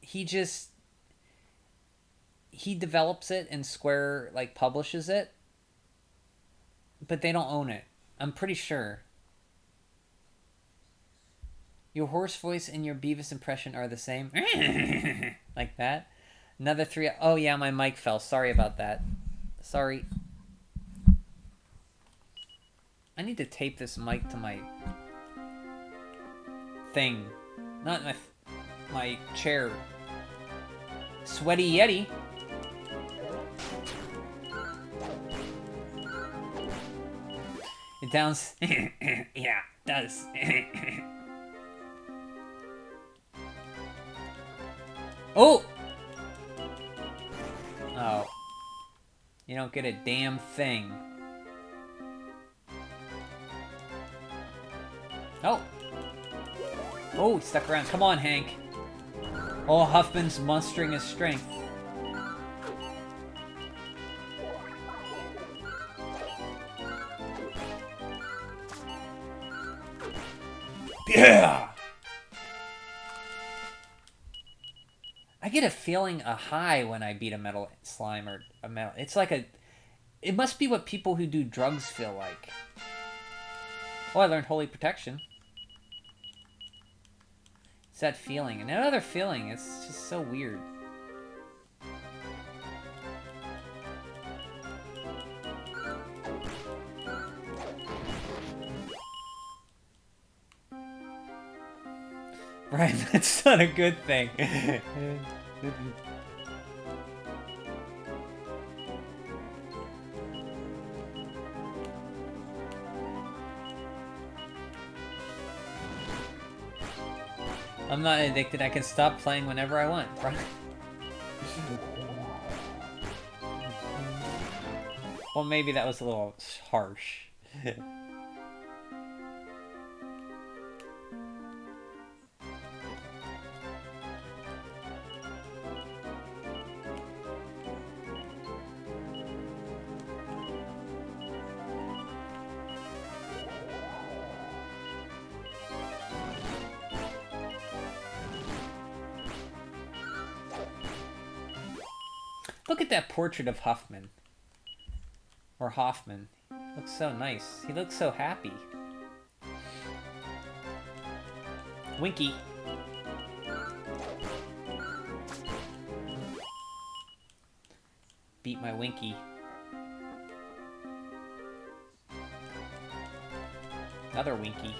He develops it and Square, like, publishes it. But they don't own it. I'm pretty sure. Your horse voice and your Beavis impression are the same. Like that. Another 3... Oh, yeah, my mic fell. Sorry about that. Sorry. I need to tape this mic to my thing. Not my chair. Sweaty Yeti. It downs. Yeah, it does. Oh! Oh. You don't get a damn thing. Oh! Oh, he stuck around. Come on, Hank. Oh, Huffman's mustering his strength. Yeah! I get a feeling a high when I beat a metal slime or a metal. It's like a... It must be what people who do drugs feel like. Oh, I learned Holy Protection. It's that feeling. And another feeling. It's just so weird. Right, that's not a good thing. I'm not addicted. I can stop playing whenever I want. Well, maybe that was a little harsh. Look at that portrait of Huffman. Or Hoffman. Looks so nice. He looks so happy. Winky. Beat my Winky. Another Winky.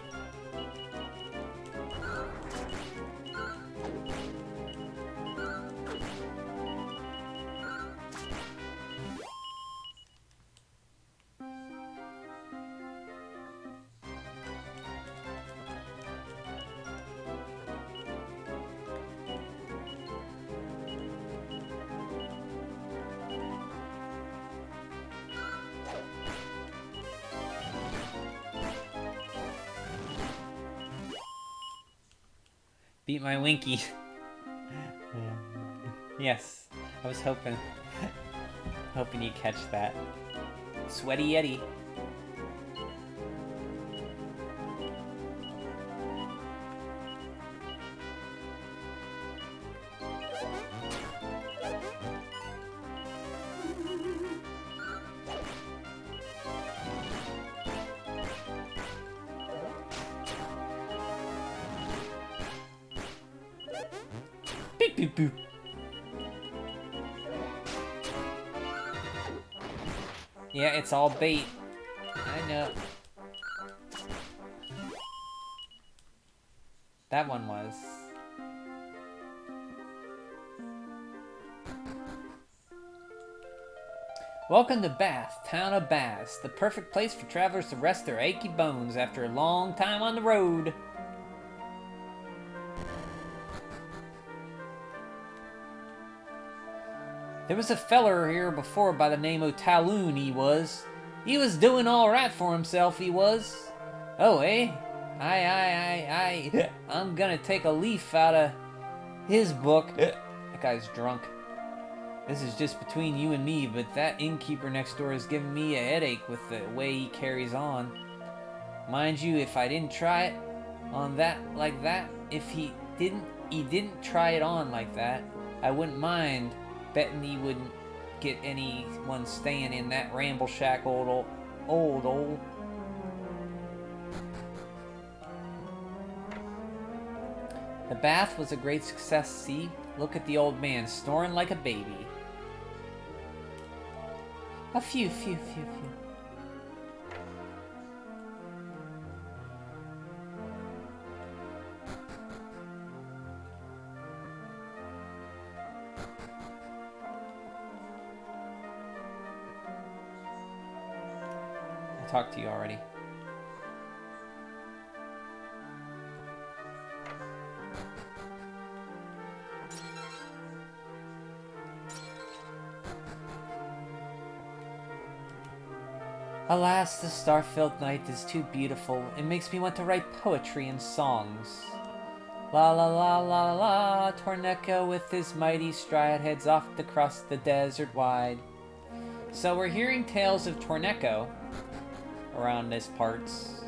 Beat my Winky. Yes, I was hoping you'd catch that. Sweaty Yeti. Beep beep boop. Yeah, it's all bait. I know. That one was. Welcome to Bath, town of Baths, the perfect place for travelers to rest their achy bones after a long time on the road. There was a feller here before by the name of Talon, he was. He was doing all right for himself, he was. Oh, eh? I'm gonna take a leaf out of his book. That guy's drunk. This is just between you and me, but that innkeeper next door is giving me a headache with the way he carries on. Mind you, if I didn't try it on that like that, if he didn't try it on like that, I wouldn't mind betting he wouldn't get anyone staying in that ramble shack old. The bath was a great success, see? Look at the old man snoring like a baby. A few. I talked to you already. Alas, the star-filled night is too beautiful. It makes me want to write poetry and songs. La la la la la, Torneko with his mighty stride heads off to cross the desert wide. So we're hearing tales of Torneko around these parts.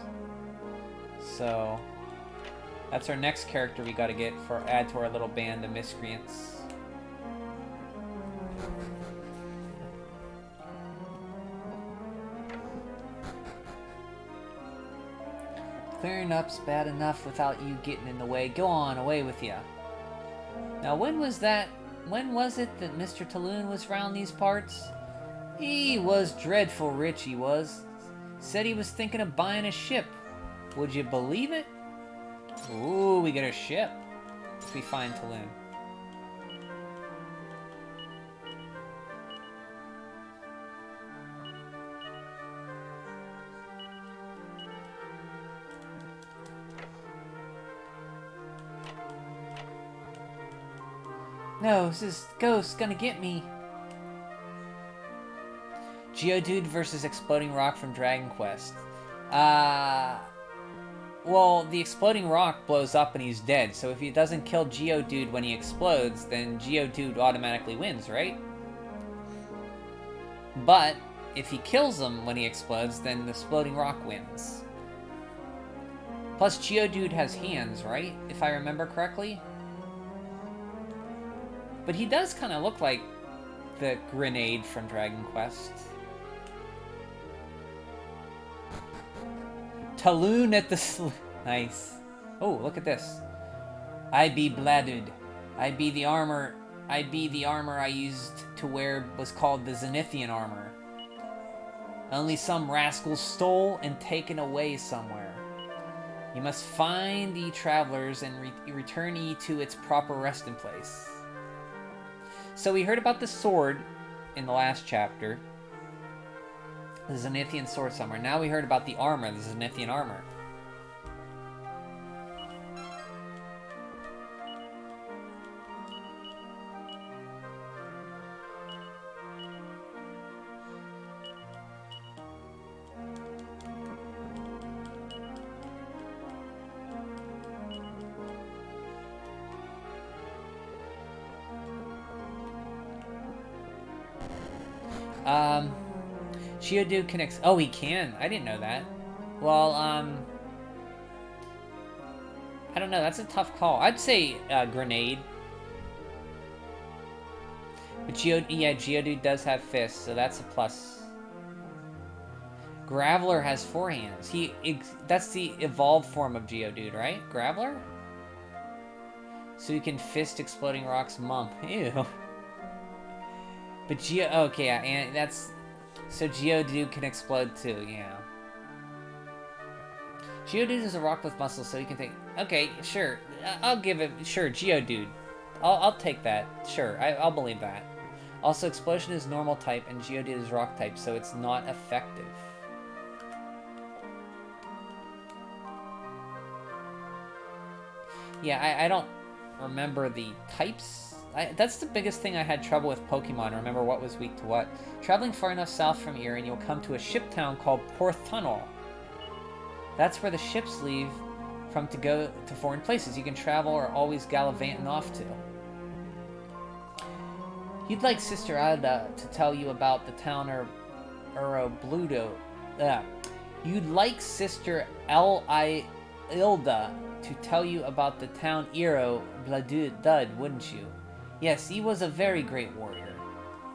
So That's our next character we gotta get for add to our little band of miscreants. Clearing up's bad enough without you getting in the way. Go on, away with ya. Now, when was it that Mr. Talon was round these parts? He was dreadful rich, he was. Said he was thinking of buying a ship. Would you believe it? Ooh, we get a ship. If we find Talon. No, this ghost gonna get me. Geodude versus Exploding Rock from Dragon Quest. Well, the exploding rock blows up and he's dead, so if he doesn't kill Geodude when he explodes, then Geodude automatically wins, right? But, if he kills him when he explodes, then the exploding rock wins. Plus, Geodude has hands, right? If I remember correctly? But he does kind of look like the grenade from Dragon Quest. Talon at the nice. Oh, look at this. I be bladud. I be the armor I used to wear was called the Zenithian armor. Only some rascal stole and taken away somewhere. You must find ye travelers and return ye to its proper resting place. So we heard about the sword in the last chapter. The Zenithian sword somewhere. Now we heard about the armor, the Zenithian armor. Geodude can oh, he can. I didn't know that. Well, I don't know. That's a tough call. I'd say grenade. But Geodude does have fists, so that's a plus. Graveler has 4 hands. That's the evolved form of Geodude, right? Graveler? So you can fist exploding rocks mump. Ew. But okay, yeah, and that's... So Geodude can explode too, yeah. Geodude is a rock with muscles, so he can take... Okay, sure. I'll give it... Sure, Geodude. I'll take that. Sure, I'll believe that. Also, Explosion is normal type, and Geodude is rock type, so it's not effective. Yeah, I don't remember the types. That's the biggest thing I had trouble with Pokemon, remember what was weak to what. Traveling far enough south from here and you'll come to a ship town called Porth Tunnel. That's where the ships leave from to go to foreign places you can travel or always gallivanting off to. You'd like Sister Ada to tell you about the town Bludo. You'd like Sister Ilda to tell you about the town Ero Bladud, wouldn't you? Yes, he was a very great warrior.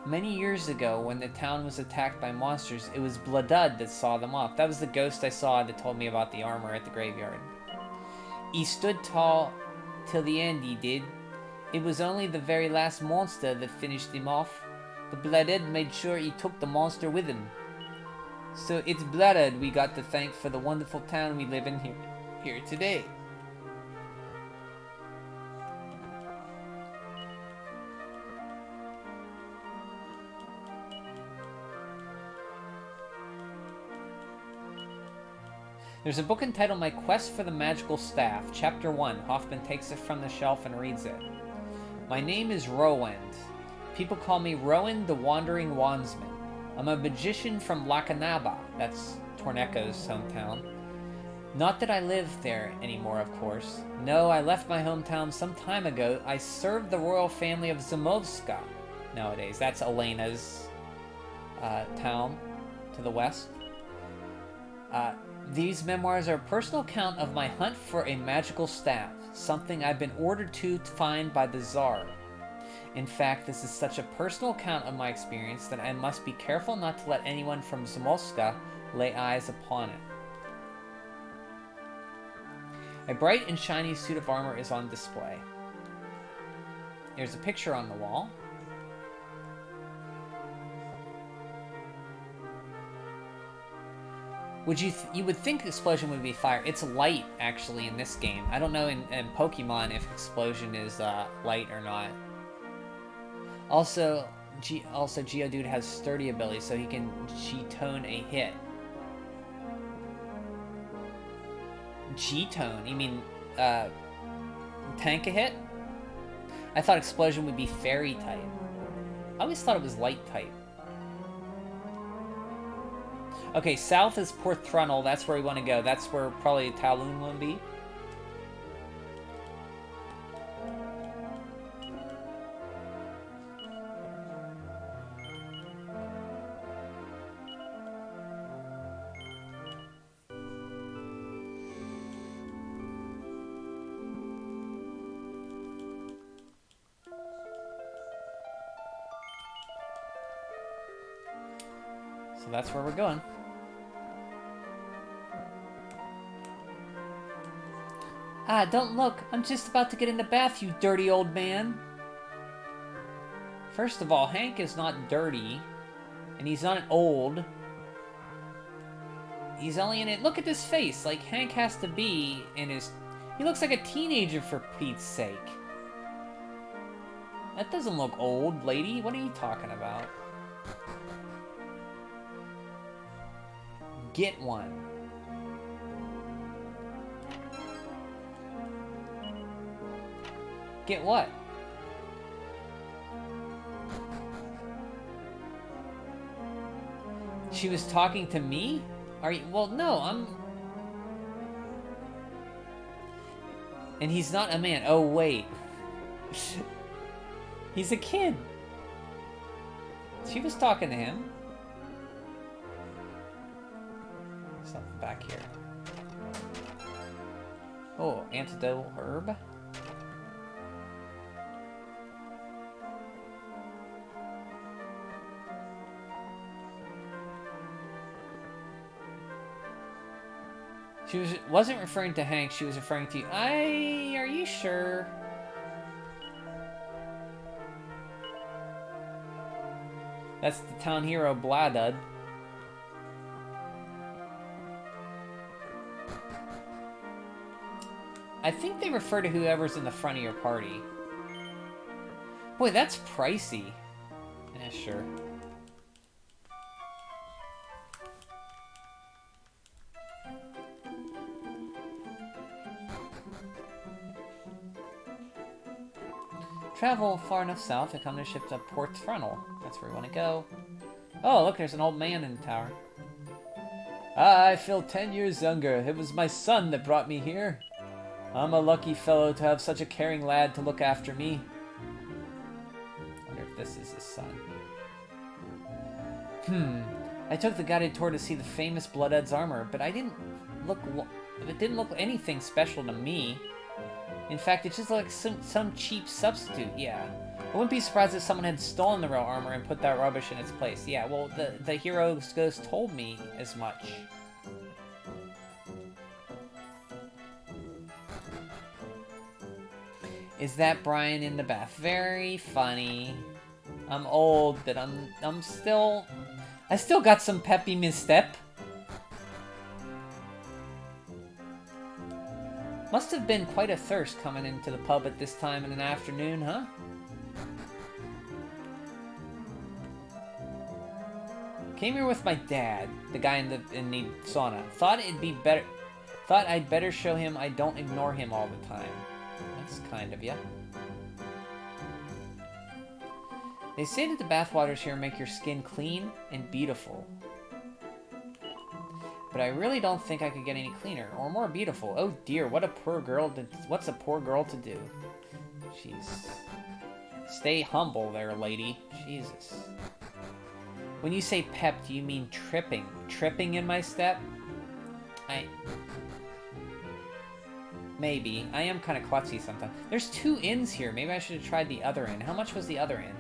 Many years ago, when the town was attacked by monsters, it was Bladud that saw them off. That was the ghost I saw that told me about the armor at the graveyard. He stood tall till the end, he did. It was only the very last monster that finished him off. But Bladud made sure he took the monster with him. So it's Bladud we got to thank for the wonderful town we live in here today. There's a book entitled My Quest for the Magical Staff, Chapter 1. Hoffman takes it from the shelf and reads it. My name is Rowend. People call me Rowan the Wandering Wandsman. I'm a magician from Lakanaba, that's Torneko's hometown. Not that I live there anymore, of course. No, I left my hometown some time ago. I served the royal family of Zamovska nowadays. That's Elena's town to the west. These memoirs are a personal account of my hunt for a magical staff, something I've been ordered to find by the Tsar. In fact, this is such a personal account of my experience that I must be careful not to let anyone from Zamoska lay eyes upon it. A bright and shiny suit of armor is on display. There's a picture on the wall. You would think explosion would be fire. It's light, actually, in this game. I don't know in Pokemon if explosion is light or not. Also, Geodude has sturdy ability, so he can G-tone a hit. G-tone? You mean, tank a hit? I thought explosion would be fairy type. I always thought it was light type. Okay, south is Port Thrunel. That's where we want to go. That's where probably Talon will be. So that's where we're going. Ah, don't look. I'm just about to get in the bath, you dirty old man. First of all, Hank is not dirty. And he's not old. He's only in it. Look at this face. Like, Hank has to be in his... He looks like a teenager, for Pete's sake. That doesn't look old, lady. What are you talking about? Get one. Get what? She was talking to me? Are you? Well, no, I'm... And he's not a man. Oh, wait. He's a kid. She was talking to him. Something back here. Oh, antidote herb. She wasn't referring to Hank, she was referring to you. Are you sure? That's the town hero, Bladud. I think they refer to whoever's in the front of your party. Boy, that's pricey. Yeah, sure. Travel far enough south to come to ship to Port Thrunel. That's where we want to go. Oh, look, there's an old man in the tower. Ah, I feel 10 years younger. It was my son that brought me here. I'm a lucky fellow to have such a caring lad to look after me. Wonder if this is his son. I took the guided tour to see the famous Blooded's armor, but it didn't look anything special to me. In fact, it's just like some cheap substitute, yeah. I wouldn't be surprised if someone had stolen the real armor and put that rubbish in its place. Yeah, well, the hero's ghost told me as much. Is that Brian in the bath? Very funny. I'm old, but I still got some peppy misstep. Must have been quite a thirst coming into the pub at this time in an afternoon, huh? Came here with my dad, the guy in the sauna. Thought I'd better show him I don't ignore him all the time. That's kind of ya. They say that the bathwaters here make your skin clean and beautiful. But I really don't think I could get any cleaner or more beautiful. Oh dear, what's a poor girl to do? Jeez. Stay humble there, lady. Jesus. When you say pep, do you mean tripping? Tripping in my step? Maybe. I am kind of klutzy sometimes. There's 2 inns here. Maybe I should have tried the other inn. How much was the other inn?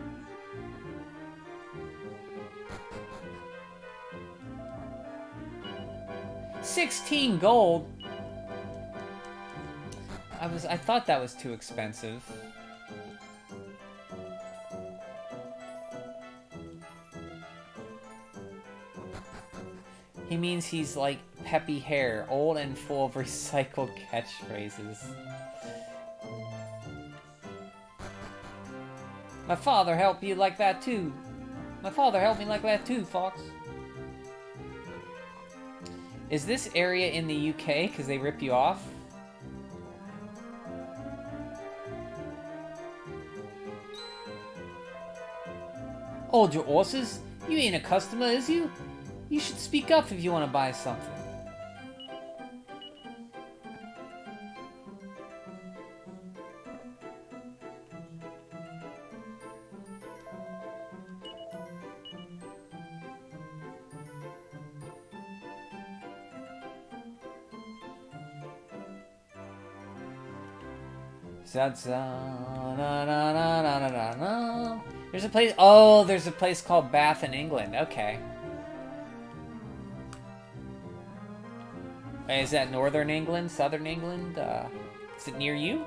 $16 gold? I thought that was too expensive. He means he's like peppy hair, old and full of recycled catchphrases. My father helped you like that too. My father helped me like that too, Fox. Is this area in the UK because they rip you off? Hold your horses. You ain't a customer, is you? You should speak up if you want to buy something. There's a place. Oh, there's a place called Bath in England. Okay. Is that northern England, southern England? Is it near you?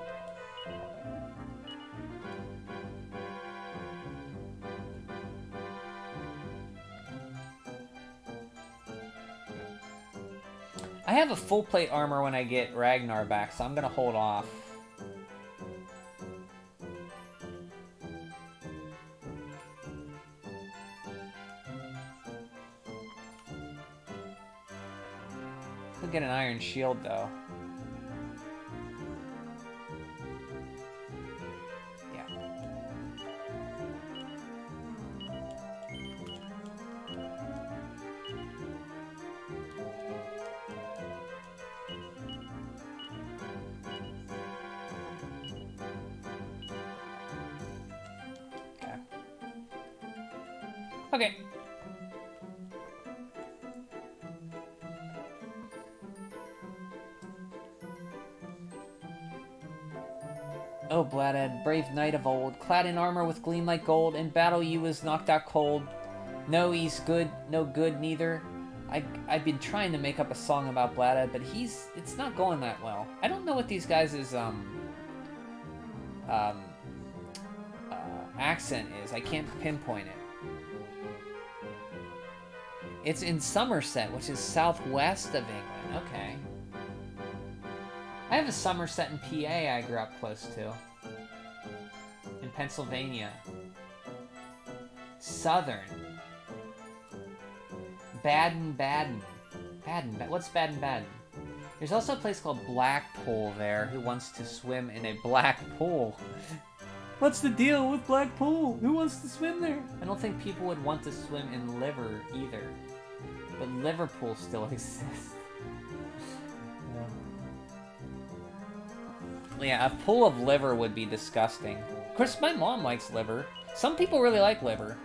I have a full plate armor when I get Ragnar back, so I'm gonna hold off. I'll get an iron shield though. Yeah. Okay. Oh, Bladad, brave knight of old, clad in armor with gleam like gold, in battle you was knocked out cold. No, he's good, no good neither. I've been trying to make up a song about Bladad, but it's not going that well. I don't know what these guys' accent is. I can't pinpoint it. It's in Somerset, which is southwest of England. Okay. I have a Somerset in PA I grew up close to. In Pennsylvania. Southern. Baden-Baden. What's Baden-Baden? There's also a place called Blackpool there. Who wants to swim in a black pool? What's the deal with Blackpool? Who wants to swim there? I don't think people would want to swim in Liver either. But Liverpool still exists. Yeah, a pool of liver would be disgusting. Of course, my mom likes liver. Some people really like liver.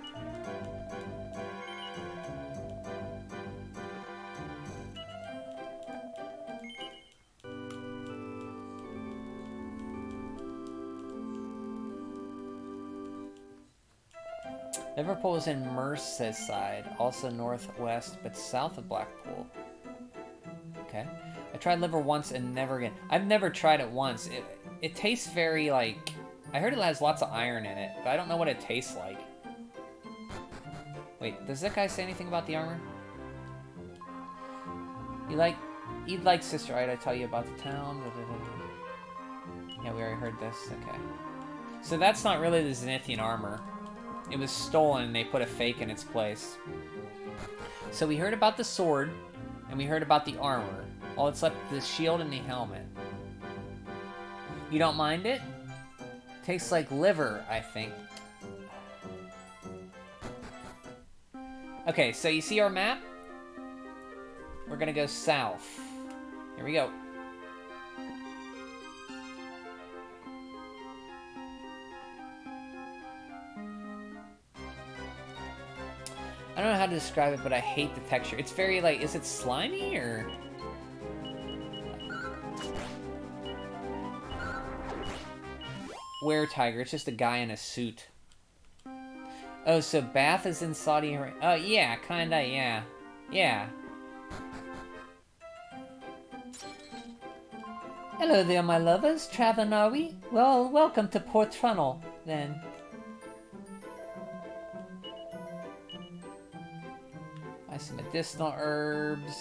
Liverpool is in Merseyside, also northwest, but south of Blackpool. Okay. I tried liver once and never again. I've never tried it once. It tastes very, like... I heard it has lots of iron in it, but I don't know what it tastes like. Wait, does that guy say anything about the armor? You'd like Sister Ida, I tell you about the town. Yeah, we already heard this. Okay. So that's not really the Zenithian armor. It was stolen and they put a fake in its place. So we heard about the sword, and we heard about the armor. All that's left is the shield and the helmet. You don't mind it? Tastes like liver, I think. Okay, so you see our map? We're gonna go south. Here we go. I don't know how to describe it, but I hate the texture. It's very, like, is it slimy, or...? were-tiger. It's just a guy in a suit. Oh, so Bath is in Saudi Arabia. Oh, yeah, kinda, yeah. Yeah. Hello there, my lovers. Traveling, are we? Well, welcome to Port Trunnel, then. Buy some medicinal herbs.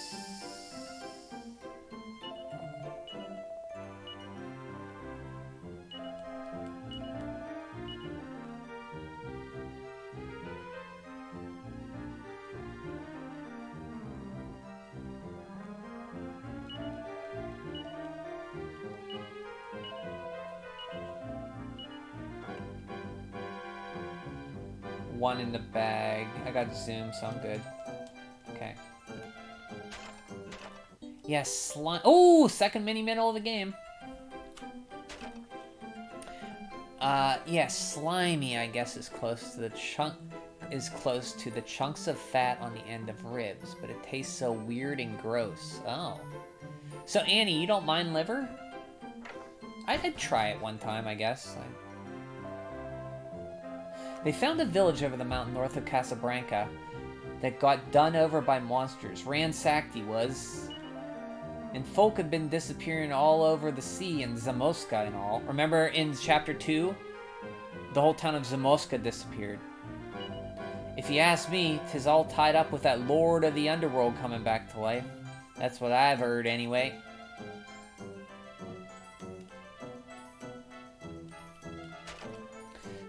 One in the bag. I got Zoom, so I'm good. Okay. Yes, slime. Oh, second mini medal of the game. Yes, slimy, I guess, is close to the chunks of fat on the end of ribs, but it tastes so weird and gross. Oh. So, Annie, you don't mind liver? I'd try it one time, I guess. They found a village over the mountain north of Casablanca that got done over by monsters. Ransacked he was. And folk had been disappearing all over the sea in Zamoska and all. Remember in chapter 2? The whole town of Zamoska disappeared. If you ask me, 'tis all tied up with that Lord of the Underworld coming back to life. That's what I've heard anyway.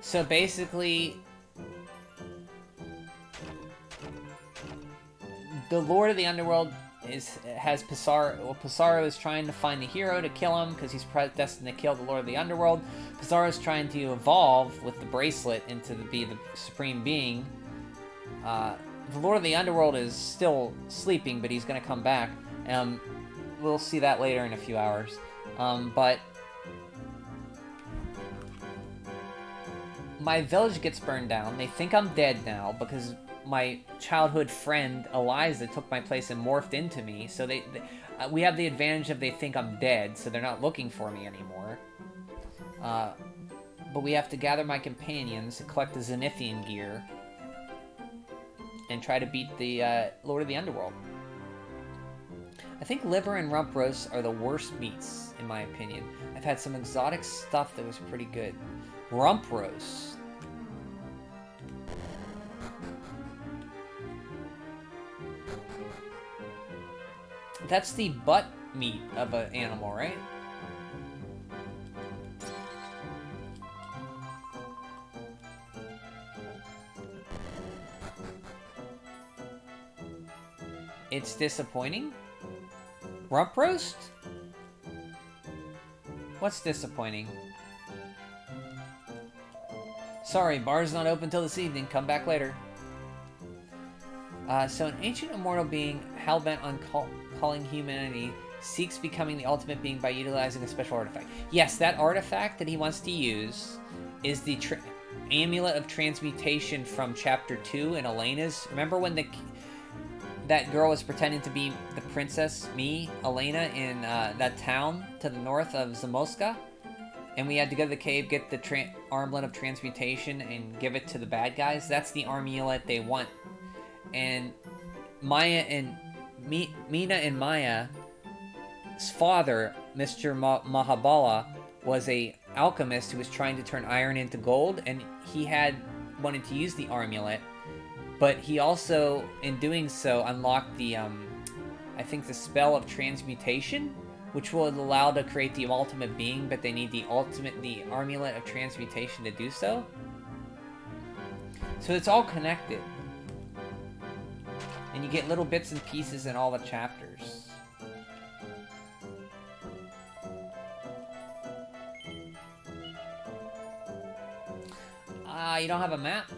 So basically, the Lord of the Underworld has Pizarro. Well, Pizarro is trying to find a hero to kill him because he's destined to kill the Lord of the Underworld. Pizarro is trying to evolve with the bracelet into be the supreme being. The Lord of the Underworld is still sleeping, but he's going to come back. We'll see that later in a few hours. But my village gets burned down. They think I'm dead now because my childhood friend Eliza took my place and morphed into me. So we have the advantage of they think I'm dead, so they're not looking for me anymore. But we have to gather my companions, collect the Zenithian gear, and try to beat the Lord of the Underworld. I think liver and rump roasts are the worst meats, in my opinion. I've had some exotic stuff that was pretty good. Rump roast. That's the butt meat of an animal, right? It's disappointing? Rump roast? What's disappointing? Sorry, bar's not open till this evening. Come back later. So an ancient immortal being, hell-bent on calling humanity, seeks becoming the ultimate being by utilizing a special artifact. Yes, that artifact that he wants to use is the Amulet of Transmutation from Chapter 2 in Elena's. Remember when that girl was pretending to be the princess, Elena, in that town to the north of Zamoska? And we had to go to the cave, get the Armlet of Transmutation, and give it to the bad guys? That's the amulet they want. And Maya and Meena and Maya's father, Mr. Mahabala, was a alchemist who was trying to turn iron into gold, and he wanted to use the amulet, but he also, in doing so, unlocked the, I think the spell of transmutation, which will allow to create the ultimate being, but they need the amulet of transmutation to do so. So it's all connected. And you get little bits and pieces in all the chapters. You don't have a map?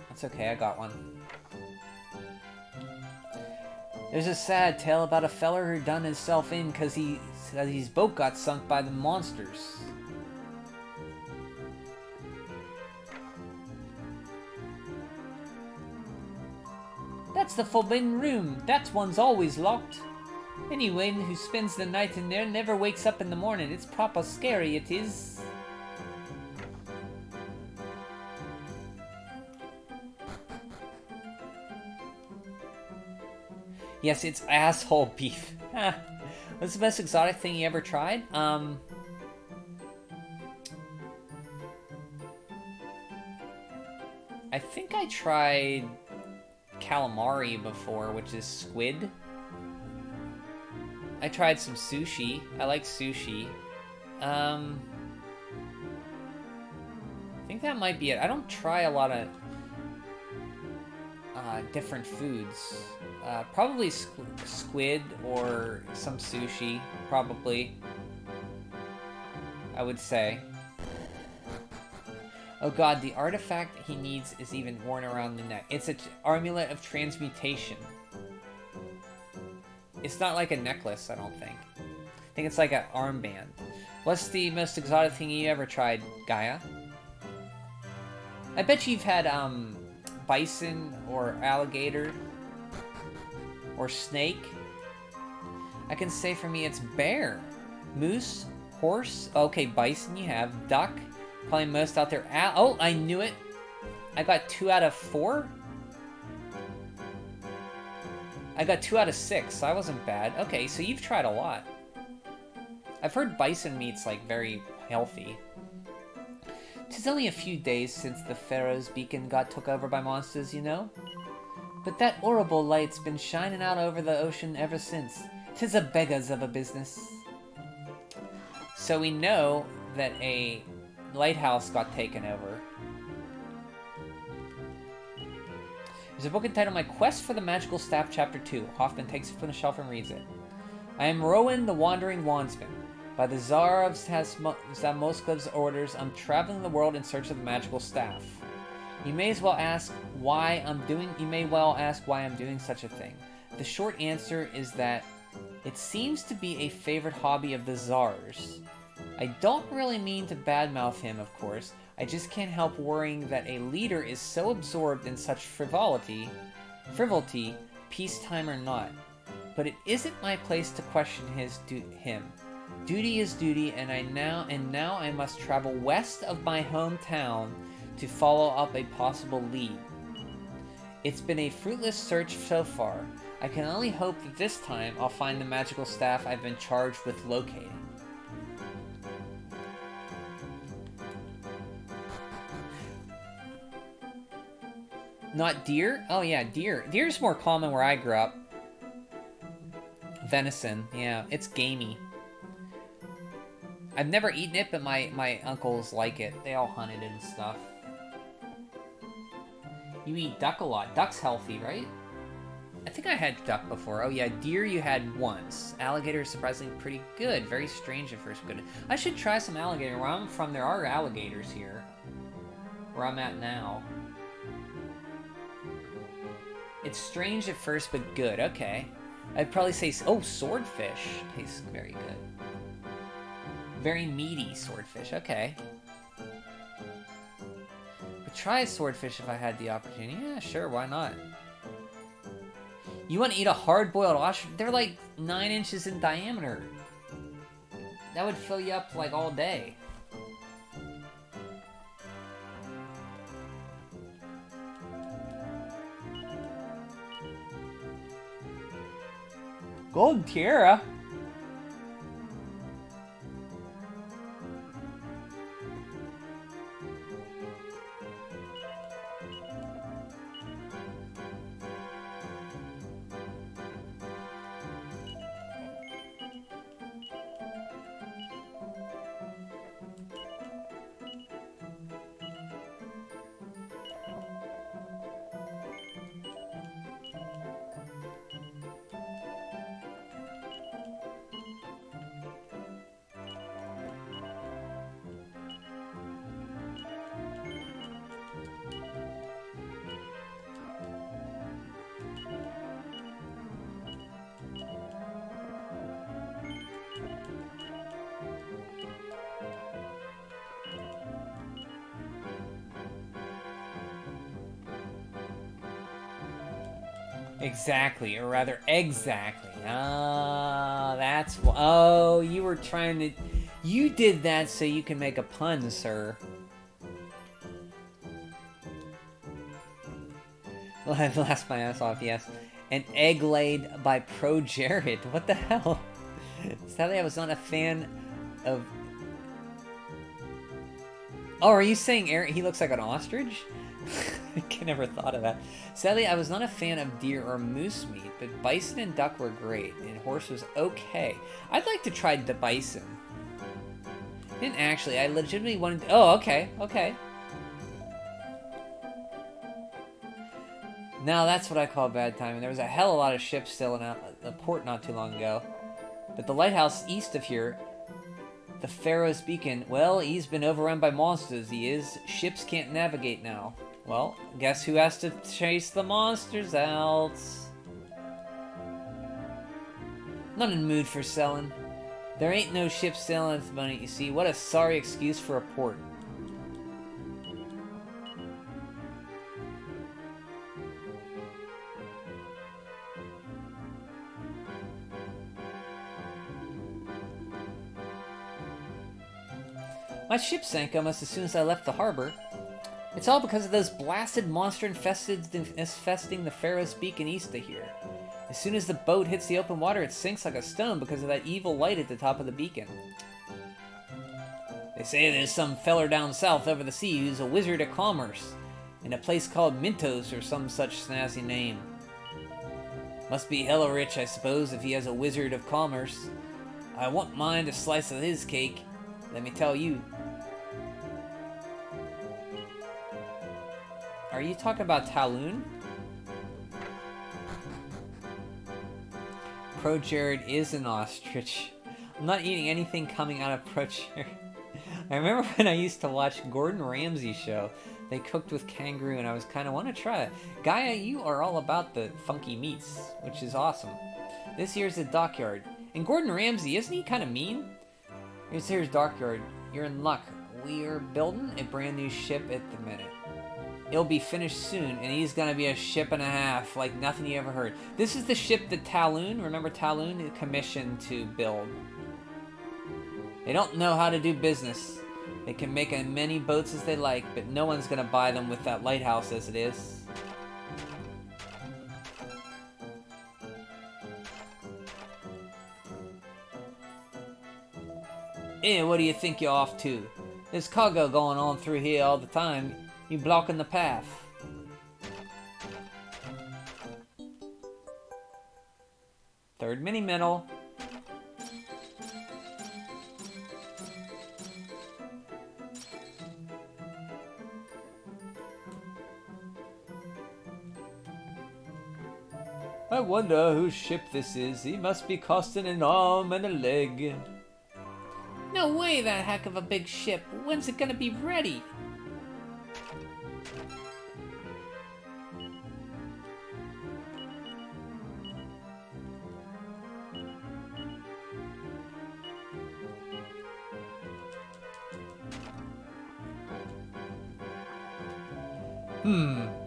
That's okay, I got one. There's a sad tale about a feller who done himself in because his boat got sunk by the monsters. That's the forbidden room. That one's always locked. Anyone who spends the night in there never wakes up in the morning. It's proper scary, it is. Yes, it's asshole beef. What's the most exotic thing you ever tried? I think I tried calamari before, which is squid. I tried some sushi. I like sushi. I think that might be it. I don't try a lot of different foods. Probably squid or some sushi, probably. I would say. Oh god, the artifact he needs is even worn around the neck. It's an amulet of transmutation. It's not like a necklace, I don't think. I think it's like an armband. What's the most exotic thing you ever tried, Gaia? I bet you've had, bison or alligator or snake. I can say for me it's bear, moose, horse. Okay, bison you have, duck. Probably most out there. Oh, I knew it. I got 2 out of 4. I got 2 out of 6, so I wasn't bad. Okay, so you've tried a lot. I've heard bison meat's, like, very healthy. 'Tis only a few days since the Pharaoh's beacon got took over by monsters, you know? But that horrible light's been shining out over the ocean ever since. 'Tis a beggars of a business. So we know that a Lighthouse got taken over. There's a book entitled My Quest for the Magical Staff, Chapter 2. Hoffman takes it from the shelf and reads it. I am Rowan, the Wandering Wandsman. By the Tsar of Zamoskov's orders, I'm traveling the world in search of the magical staff. You may well ask why I'm doing such a thing. The short answer is that it seems to be a favorite hobby of the Tsar's. I don't really mean to badmouth him, of course. I just can't help worrying that a leader is so absorbed in such frivolity, peacetime or not. But it isn't my place to question him. Duty is duty, and now I must travel west of my hometown to follow up a possible lead. It's been a fruitless search so far. I can only hope that this time I'll find the magical staff I've been charged with locating. Not deer? Oh yeah, deer. Deer's more common where I grew up. Venison, yeah, it's gamey. I've never eaten it, but my uncles like it. They all hunted it and stuff. You eat duck a lot. Duck's healthy, right? I think I had duck before. Oh yeah, deer you had once. Alligator is surprisingly pretty good. Very strange at first, but good. I should try some alligator. Where I'm from, there are alligators here. Where I'm at now. It's strange at first, but good. Okay. I'd probably say... Oh, swordfish. Tastes very good. Very meaty swordfish. Okay. Would try a swordfish if I had the opportunity. Yeah, sure. Why not? You want to eat a hard-boiled ostrich? They're like 9 inches in diameter. That would fill you up like all day. Golden tiara? Exactly, or rather, exactly. Ah, that's... Oh, you were trying to... You did that so you can make a pun, sir. I've laughed my ass off, yes. An egg laid by Pro Jared. What the hell? Sadly, I was not a fan of... Oh, are you saying Aaron? He looks like an ostrich? I never thought of that. Sadly, I was not a fan of deer or moose meat, but bison and duck were great, and horse was okay. I'd like to try the bison. Didn't actually. I legitimately wanted... Oh, okay, okay. Now that's what I call bad timing. There was a hell of a lot of ships sailing out the port not too long ago. But the lighthouse east of here, the Pharaoh's Beacon, well, he's been overrun by monsters, he is. Ships can't navigate now. Well, guess who has to chase the monsters out? Not in the mood for selling. There ain't no ship sailing at the moment, you see. What a sorry excuse for a port. My ship sank almost as soon as I left the harbor. It's all because of those blasted monster infesting the Pharaoh's Beacon east of here. As soon as the boat hits the open water, it sinks like a stone because of that evil light at the top of the beacon. They say there's some feller down south over the sea who's a wizard of commerce, in a place called Mintos or some such snazzy name. Must be hella rich, I suppose, if he has a wizard of commerce. I won't mind a slice of his cake, let me tell you. Are you talking about Talon? Pro Jared is an ostrich. I'm not eating anything coming out of Pro Jared. I remember when I used to watch Gordon Ramsay's show. They cooked with kangaroo and I was kind of want to try it. Gaia, you are all about the funky meats, which is awesome. This here's the dockyard. And Gordon Ramsay, isn't he kind of mean? Here's dockyard. You're in luck. We are building a brand new ship at the minute. It'll be finished soon, and he's gonna be a ship and a half, like nothing you ever heard. This is the ship that Talon, remember Talon, commissioned to build. They don't know how to do business. They can make as many boats as they like, but no one's gonna buy them with that lighthouse as it is. Eh, what do you think you're off to? There's cargo going on through here all the time. You blocking the path. Third mini medal. I wonder whose ship this is. He must be costing an arm and a leg. No way, that heck of a big ship. When's it gonna be ready?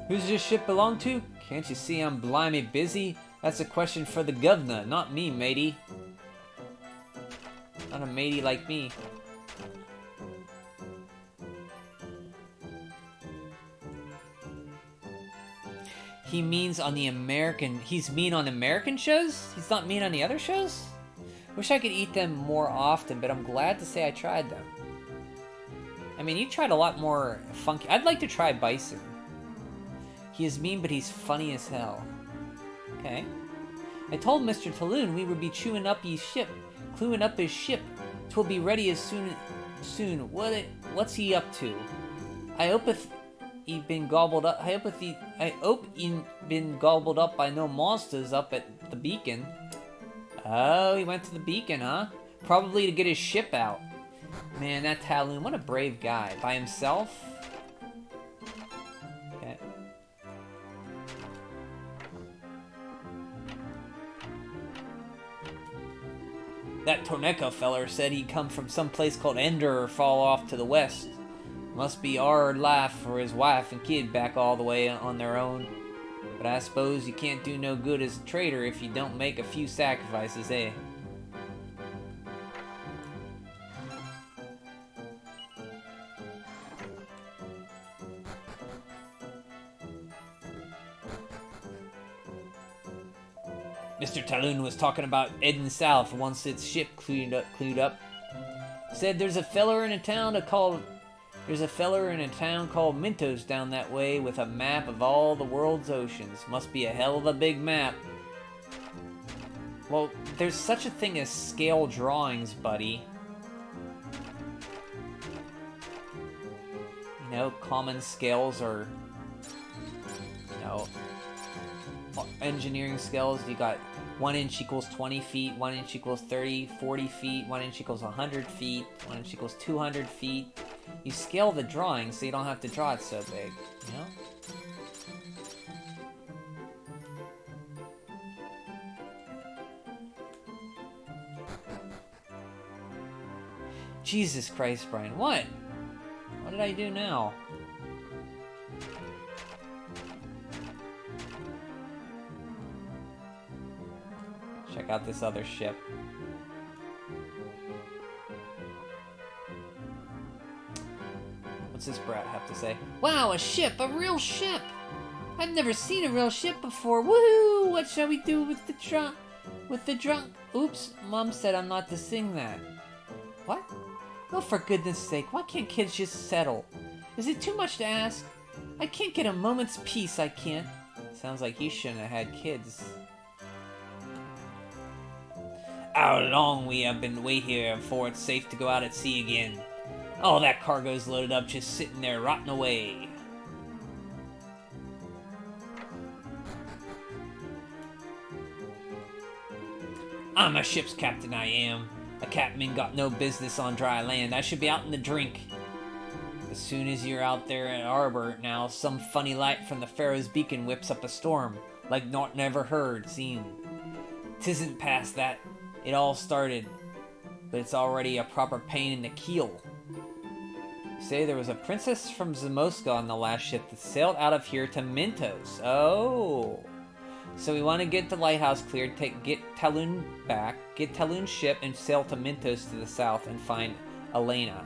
Who's this ship belong to? Can't you see I'm blimey busy? That's a question for the governor, not me, matey. Not a matey like me. He means on the American... He's mean on American shows? He's not mean on the other shows? Wish I could eat them more often, but I'm glad to say I tried them. I mean, you tried a lot more funky... I'd like to try bison. He is mean, but he's funny as hell. Okay. I told Mr. Talon we would be chewing up his ship. Cluing up his ship. 'Twill be ready as soon. What's he up to? I hopeth he been gobbled up. I hope he been gobbled up by no monsters up at the beacon. Oh, he went to the beacon, huh? Probably to get his ship out. Man, that Talon, what a brave guy. By himself? Okay. That Torneko feller said he'd come from some place called Endor or fall off to the west. Must be hard life for his wife and kid back all the way on their own. But I suppose you can't do no good as a trader if you don't make a few sacrifices, eh? Mr. Talon was talking about heading south once its ship cleaned up. Said there's a feller in a town called Mintos down that way with a map of all the world's oceans. Must be a hell of a big map. Well, there's such a thing as scale drawings, buddy. You know, common scales are, you know, engineering scales. You got 1 inch equals 20 feet, 1 inch equals 30, 40 feet, 1 inch equals 100 feet, 1 inch equals 200 feet. You scale the drawing so you don't have to draw it so big, you know? Jesus Christ, Brian, what? What did I do now? Check out this other ship. What's this brat have to say? Wow, a ship! A real ship! I've never seen a real ship before. Woohoo! What shall we do with the trunk? With the drunk? Oops, Mom said I'm not to sing that. What? Oh, for goodness sake, why can't kids just settle? Is it too much to ask? I can't get a moment's peace, I can't. Sounds like you shouldn't have had kids. How long we have been wait here before it's safe to go out at sea again. All that cargo's loaded up, just sitting there rotting away. I'm a ship's captain, I am. A captain got no business on dry land. I should be out in the drink. As soon as you're out there in harbor now, some funny light from the Pharaoh's beacon whips up a storm, like naught never heard, seen. 'Tisn't past that. It all started, but it's already a proper pain in the keel. Say there was a princess from Zamoska on the last ship that sailed out of here to Mintos. Oh. So we want to get the lighthouse cleared, get Talon back, get Talon's ship, and sail to Mintos to the south and find Elena.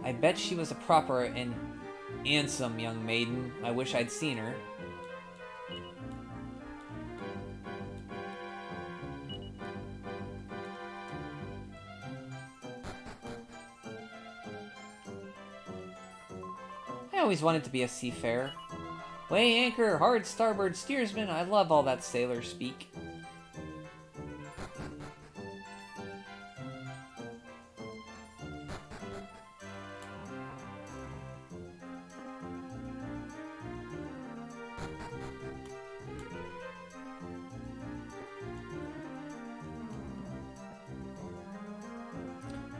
I bet she was a proper and handsome young maiden. I wish I'd seen her. I always wanted to be a seafarer. Weigh anchor, hard starboard steersman. I love all that sailor speak.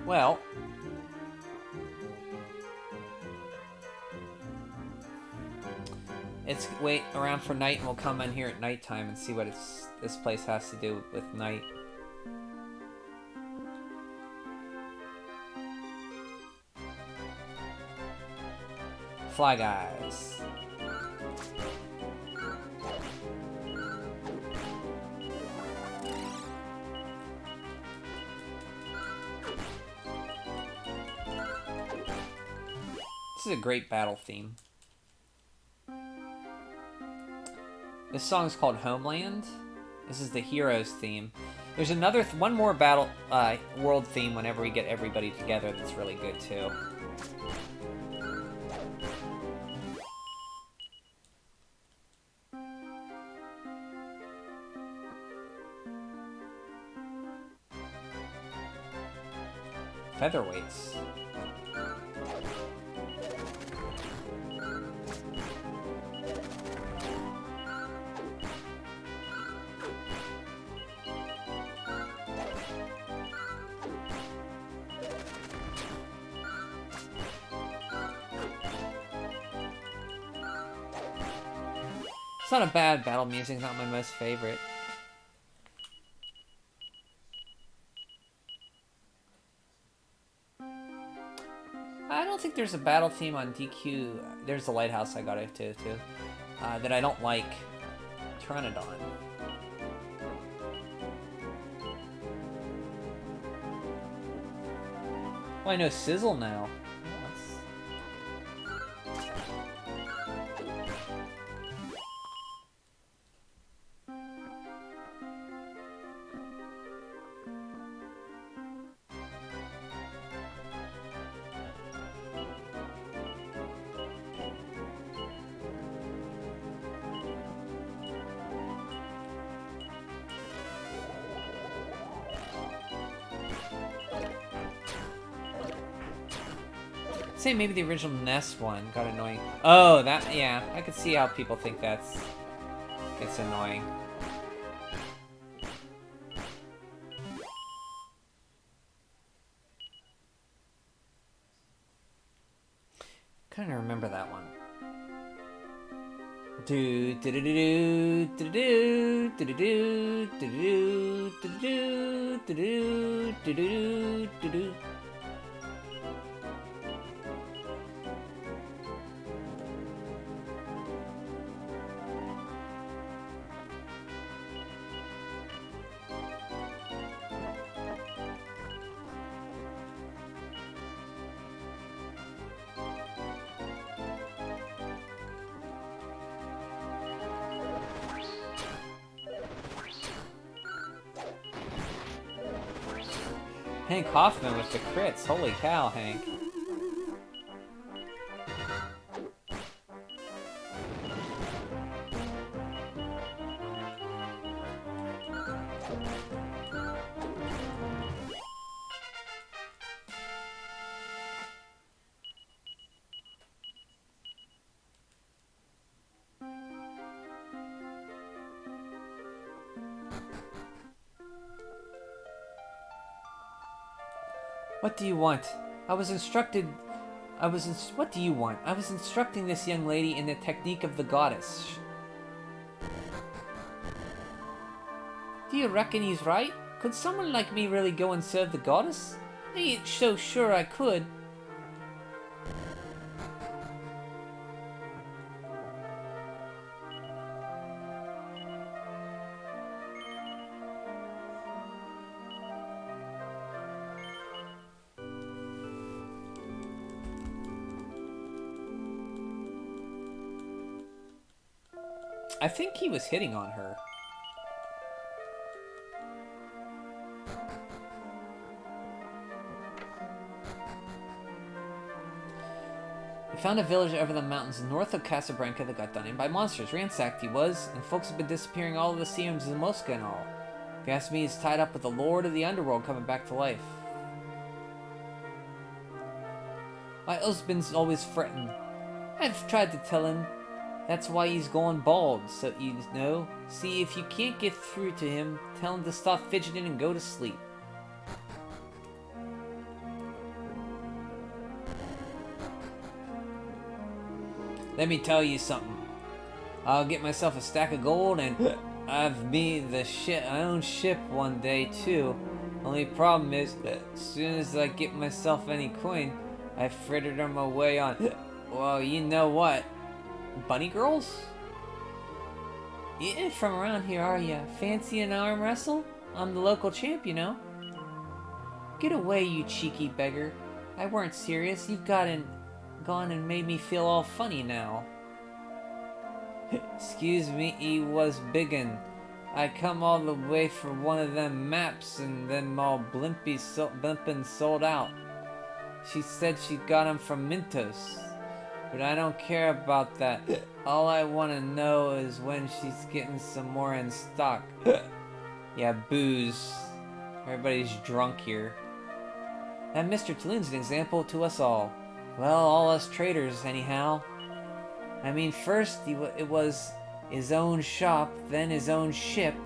Well, let's wait around for night, and we'll come in here at nighttime and see what this place has to do with night. Fly Guys. This is a great battle theme. This song is called Homeland. This is the Heroes theme. There's one more battle world theme whenever we get everybody together that's really good too. Featherweights. It's not a bad battle music, not my most favorite. I don't think there's a battle theme on DQ. There's the Lighthouse I got it too, that I don't like. Pteranodon. Well, I know Sizzle now. say maybe the original NES one got annoying. Oh, that, yeah. I could see how people think it's annoying. Kind of remember that one. Do do do do do do do do do do do do do do do do. Hank Hoffman with the crits. Holy cow, Hank. What do you want? What do you want? I was instructing this young lady in the technique of the goddess. Do you reckon he's right? Could someone like me really go and serve the goddess? I ain't so sure I could. I think he was hitting on her. We found a village over the mountains north of Casablanca that got done in by monsters. Ransacked he was, and folks have been disappearing all of the Seams and Mosca and all. If you ask me, he's tied up with the Lord of the Underworld coming back to life. My husband's always fretting. I've tried to tell him. That's why he's going bald, so you know. See, if you can't get through to him, tell him to stop fidgeting and go to sleep. Let me tell you something. I'll get myself a stack of gold and I've me my own ship one day too. Only problem is, as soon as I get myself any coin, I frittered them away on, well, you know what. Bunny girls? You ain't from around here, are ya? Fancy an arm wrestle? I'm the local champ, you know. Get away, you cheeky beggar. I weren't serious. You've gone and made me feel all funny now. Excuse me, he was biggin'. I come all the way for one of them maps and them all blimpin' sold out. She said she got 'em from Mintos. But I don't care about that. All I want to know is when she's getting some more in stock. Yeah, booze. Everybody's drunk here. That Mr. Talloon's an example to us all. Well, all us traders, anyhow. I mean, first it was his own shop, then his own ship,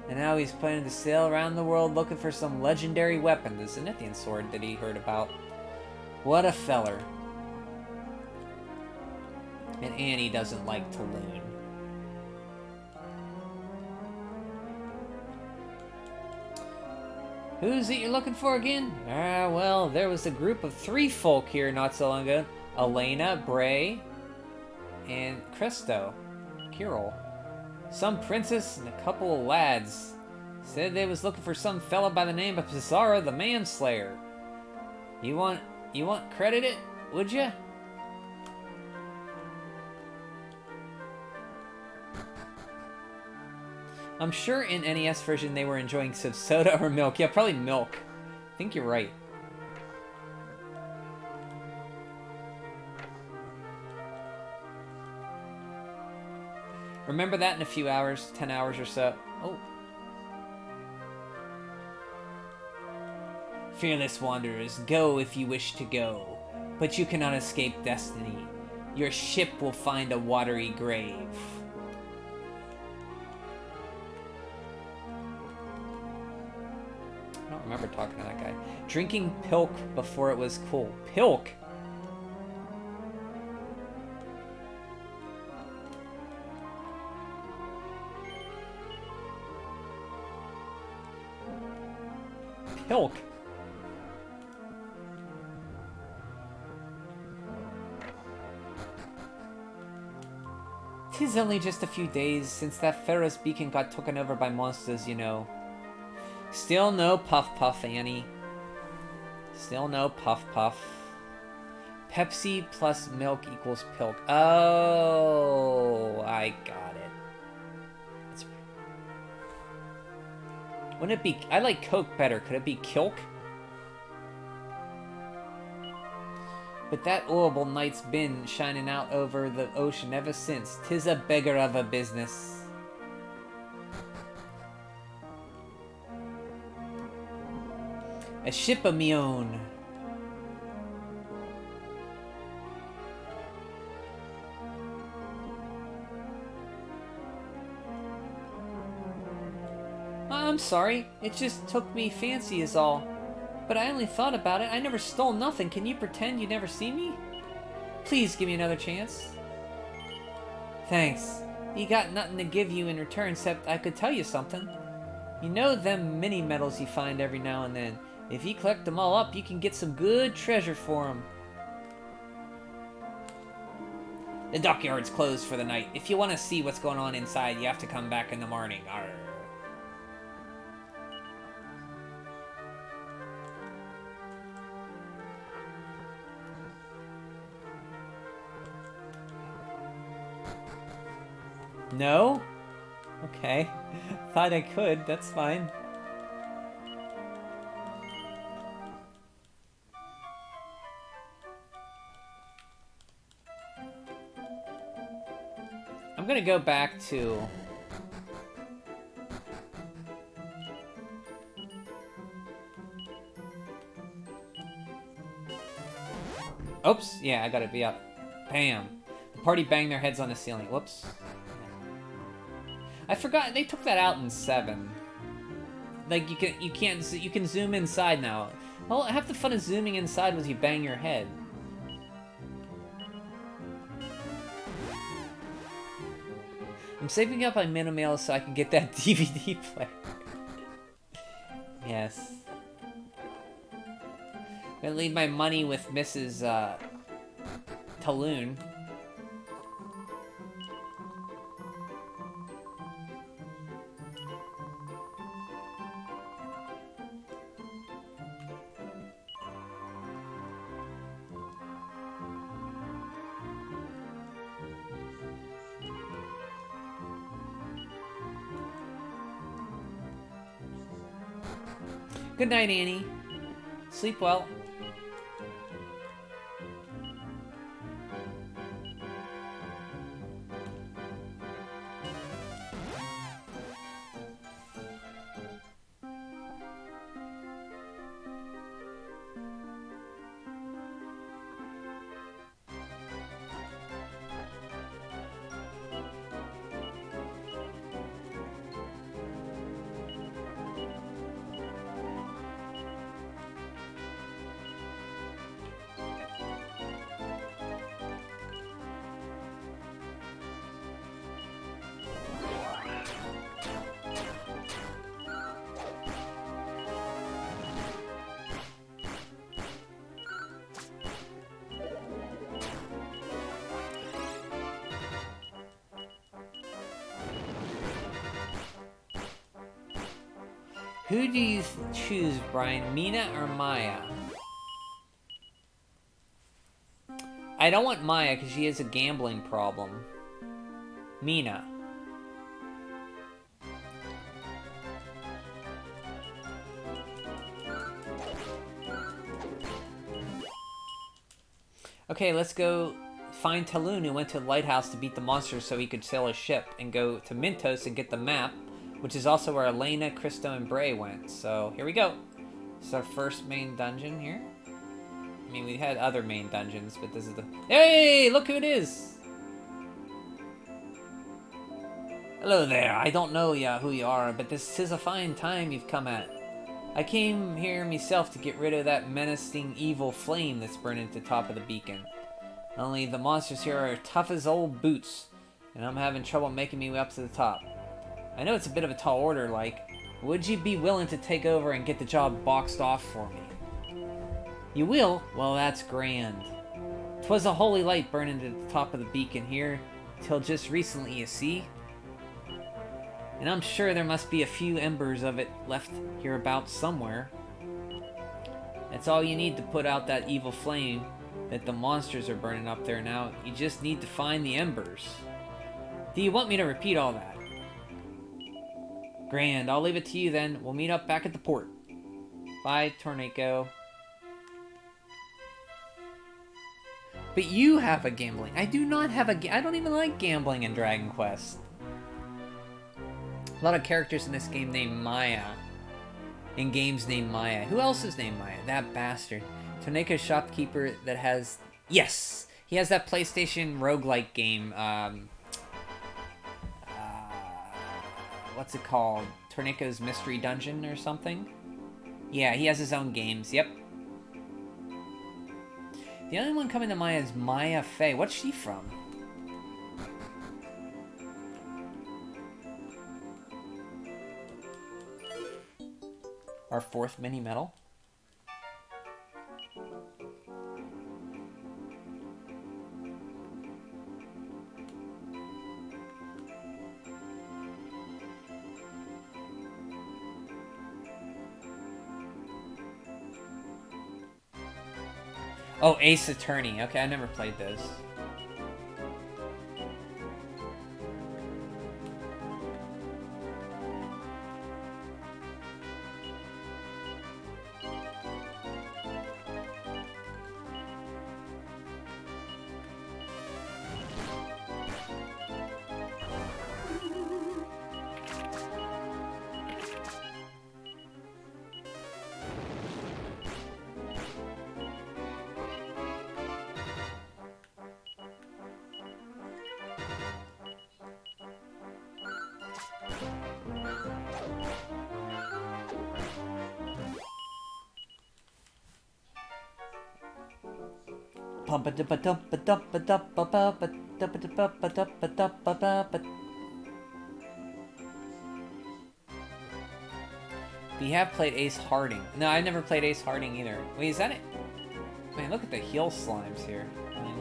and now he's planning to sail around the world looking for some legendary weapon, the Zenithian sword that he heard about. What a feller. And Annie doesn't like Talloon. Who's it you're looking for again? Well, there was a group of 3 folk here not so long ago. Elena, Bray, and Cristo. Kirill. Some princess and a couple of lads. Said they was looking for some fella by the name of Pizarro the Manslayer. You want credit it, would ya? I'm sure in NES version they were enjoying some soda or milk. Yeah, probably milk. I think you're right. Remember that in a few hours, 10 hours or so. Oh. Fearless wanderers, go if you wish to go. But you cannot escape destiny. Your ship will find a watery grave. I don't remember talking to that guy. Drinking pilk before it was cool. Pilk? Pilk? 'Tis only just a few days since that Pharaoh's beacon got taken over by monsters, you know. Still no Puff Puff, Annie. Still no Puff Puff. Pepsi plus milk equals pilk. Oh, I got it. That's... Wouldn't it be... I like Coke better. Could it be Kilk? But that horrible night's been shining out over the ocean ever since. 'Tis a beggar of a business. A ship of me own. I'm sorry. It just took me fancy is all. But I only thought about it. I never stole nothing. Can you pretend you never see me? Please give me another chance. Thanks. You got nothing to give you in return except I could tell you something. You know them mini medals you find every now and then. If you collect them all up, you can get some good treasure for them. The dockyard's closed for the night. If you want to see what's going on inside, you have to come back in the morning. Arr. No? Okay. Thought I could. That's fine. I'm gonna go back to... Oops. Yeah, I gotta be up. Bam. The party banged their heads on the ceiling. Whoops. I forgot they took that out in 7. Like you can zoom inside now. Well, half the fun of zooming inside was you bang your head. I'm saving up my Minimail so I can get that DVD player. Yes. I'm gonna leave my money with Mrs. Talon. Good night, Annie. Sleep well. Who do you choose, Brian? Meena or Maya? I don't want Maya because she has a gambling problem. Meena. Okay, let's go find Talon, who went to the Lighthouse to beat the monsters so he could sail his ship, and go to Mintos and get the map, which is also where Elena, Christo, and Bray went. So, here we go. It's our first main dungeon here. I mean, we had other main dungeons, but this is the... Hey, look who it is! Hello there, I don't know who you are, but this is a fine time you've come at. I came here myself to get rid of that menacing evil flame that's burning at the top of the beacon. Only the monsters here are tough as old boots, and I'm having trouble making me way up to the top. I know it's a bit of a tall order, like, would you be willing to take over and get the job boxed off for me? You will? Well, that's grand. 'Twas a holy light burning at the top of the beacon here, till just recently, you see? And I'm sure there must be a few embers of it left hereabouts somewhere. That's all you need to put out that evil flame that the monsters are burning up there now. You just need to find the embers. Do you want me to repeat all that? Grand, I'll leave it to you then. We'll meet up back at the port. Bye, Torneko. But you have a gambling. I do not have a... I don't even like gambling in Dragon Quest. A lot of characters in this game named Maya. In games named Maya. Who else is named Maya? That bastard. Torneko's shopkeeper that has... Yes! He has that PlayStation roguelike game. What's it called? Torneko's Mystery Dungeon or something? Yeah, he has his own games. Yep. The only one coming to mind is Maya Fey. What's she from? Our fourth mini medal. Oh, Ace Attorney. Okay, I never played this. We have played Ace Harding. No, I never played Ace Harding either. Wait, is that it? Man, look at the heel slimes here. I mean...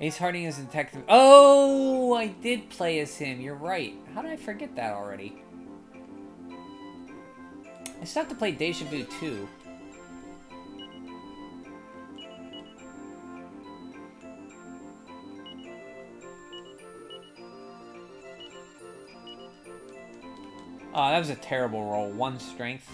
Ace Harding is a detective. Oh, I did play as him. You're right. How did I forget that already? I still have to play Deja Vu 2. Oh, that was a terrible roll. 1 strength.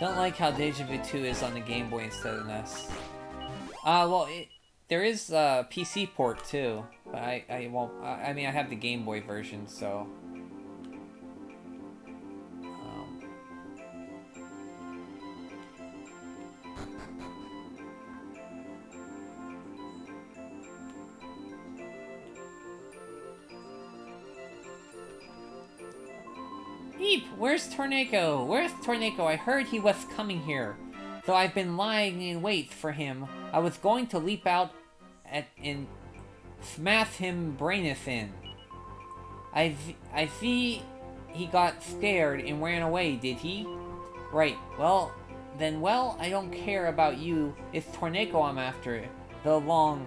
Don't like how Deja Vu 2 is on the Game Boy instead of NES. Well, there is a PC port too, but I won't. I mean, I have the Game Boy version, so. Eep! Where's Torneko? Where's Torneko? I heard he was coming here. Though I've been lying in wait for him, I was going to leap out and smash him braineth in. I see he got scared and ran away, did he? Right, well, I don't care about you. It's Torneko I'm after. So long,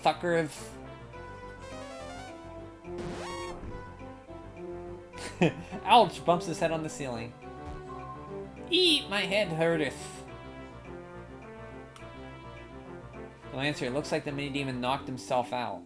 suckers. Ouch, bumps his head on the ceiling. Eat, my head hurteth. No answer, it looks like the mini-demon knocked himself out.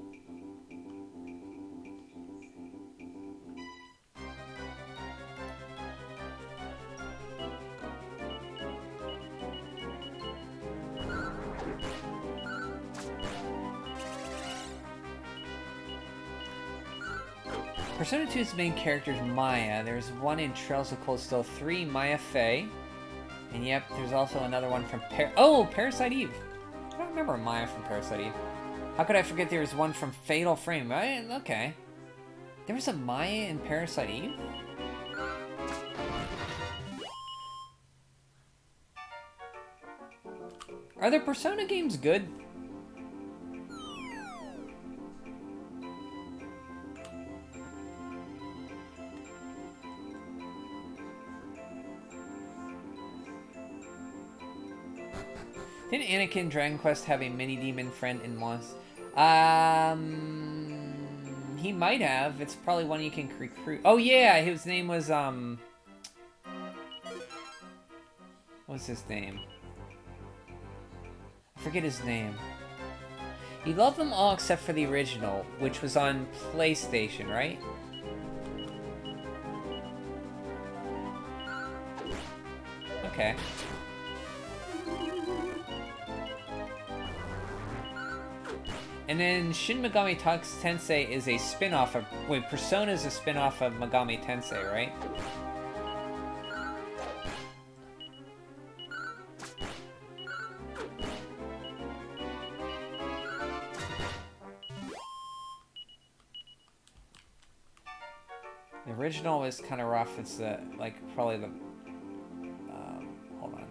Persona 2's main character is Maya. There's one in Trails of Cold Steel 3, Maya Fey. And yep, there's also another one from Parasite Eve. I don't remember Maya from Parasite Eve. How could I forget there was one from Fatal Frame, right? Okay. There was a Maya in Parasite Eve? Are the Persona games good? Didn't Anakin Dragon Quest have a mini-demon friend in Lost? He might have. It's probably one you can recruit. Oh yeah, his name was, what's his name? I forget his name. You love them all except for the original, which was on PlayStation, right? Okay. And then Shin Megami Tensei is a spin-off of... Wait, Persona is a spin-off of Megami Tensei, right? The original is kind of rough. It's like probably the... hold on.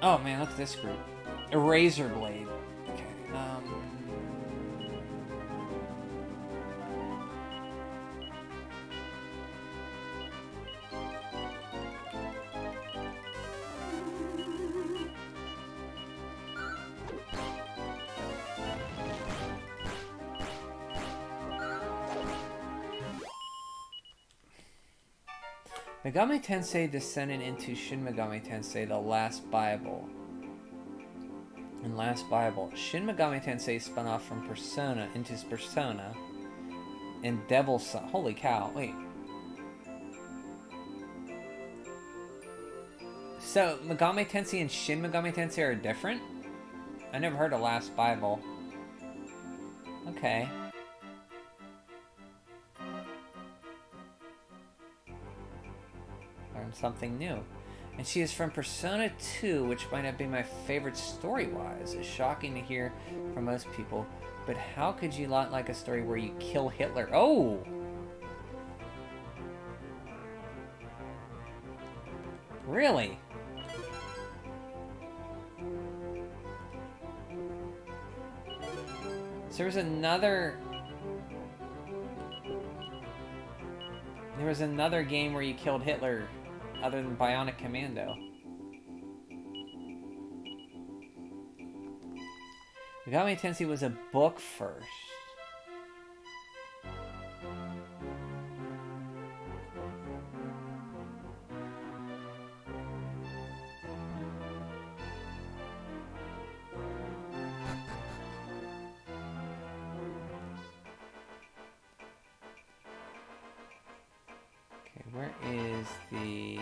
Oh man, look at this group. Eraser Blade. Okay, Megami Tensei descended into Shin Megami Tensei, the Last Bible. In Last Bible, Shin Megami Tensei spun off from Persona into Persona and Devil's Son. Holy cow, wait. So, Megami Tensei and Shin Megami Tensei are different? I never heard of Last Bible. Okay. Learned something new. And she is from Persona 2, which might not be my favorite story-wise. It's shocking to hear from most people. But how could you not like a story where you kill Hitler? Oh! Really? So there was another game where you killed Hitler other than Bionic Commando. Megami Tensei was a book first. Okay, where is the...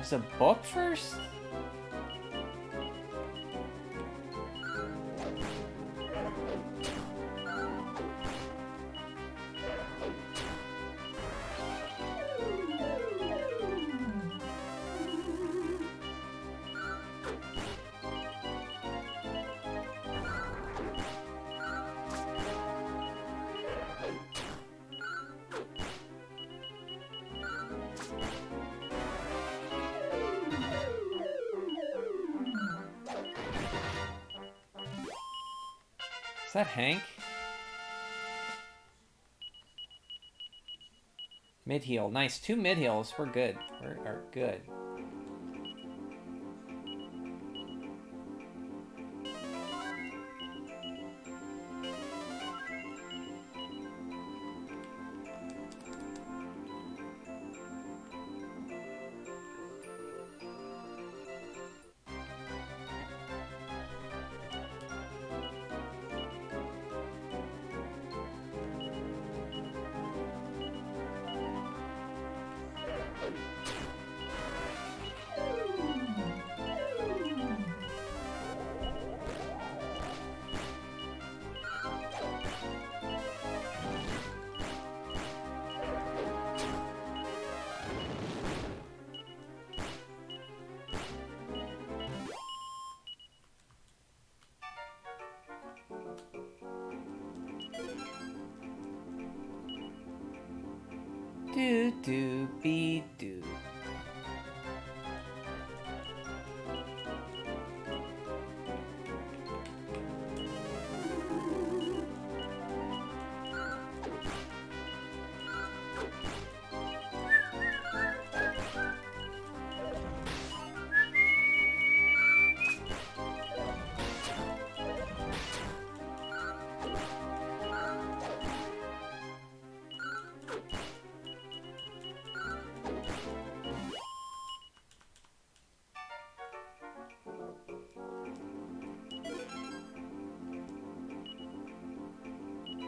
There's a book first? Is that Hank? Mid-heal. Nice. 2 mid-heals. We're good. We're good. Do-do-be-do.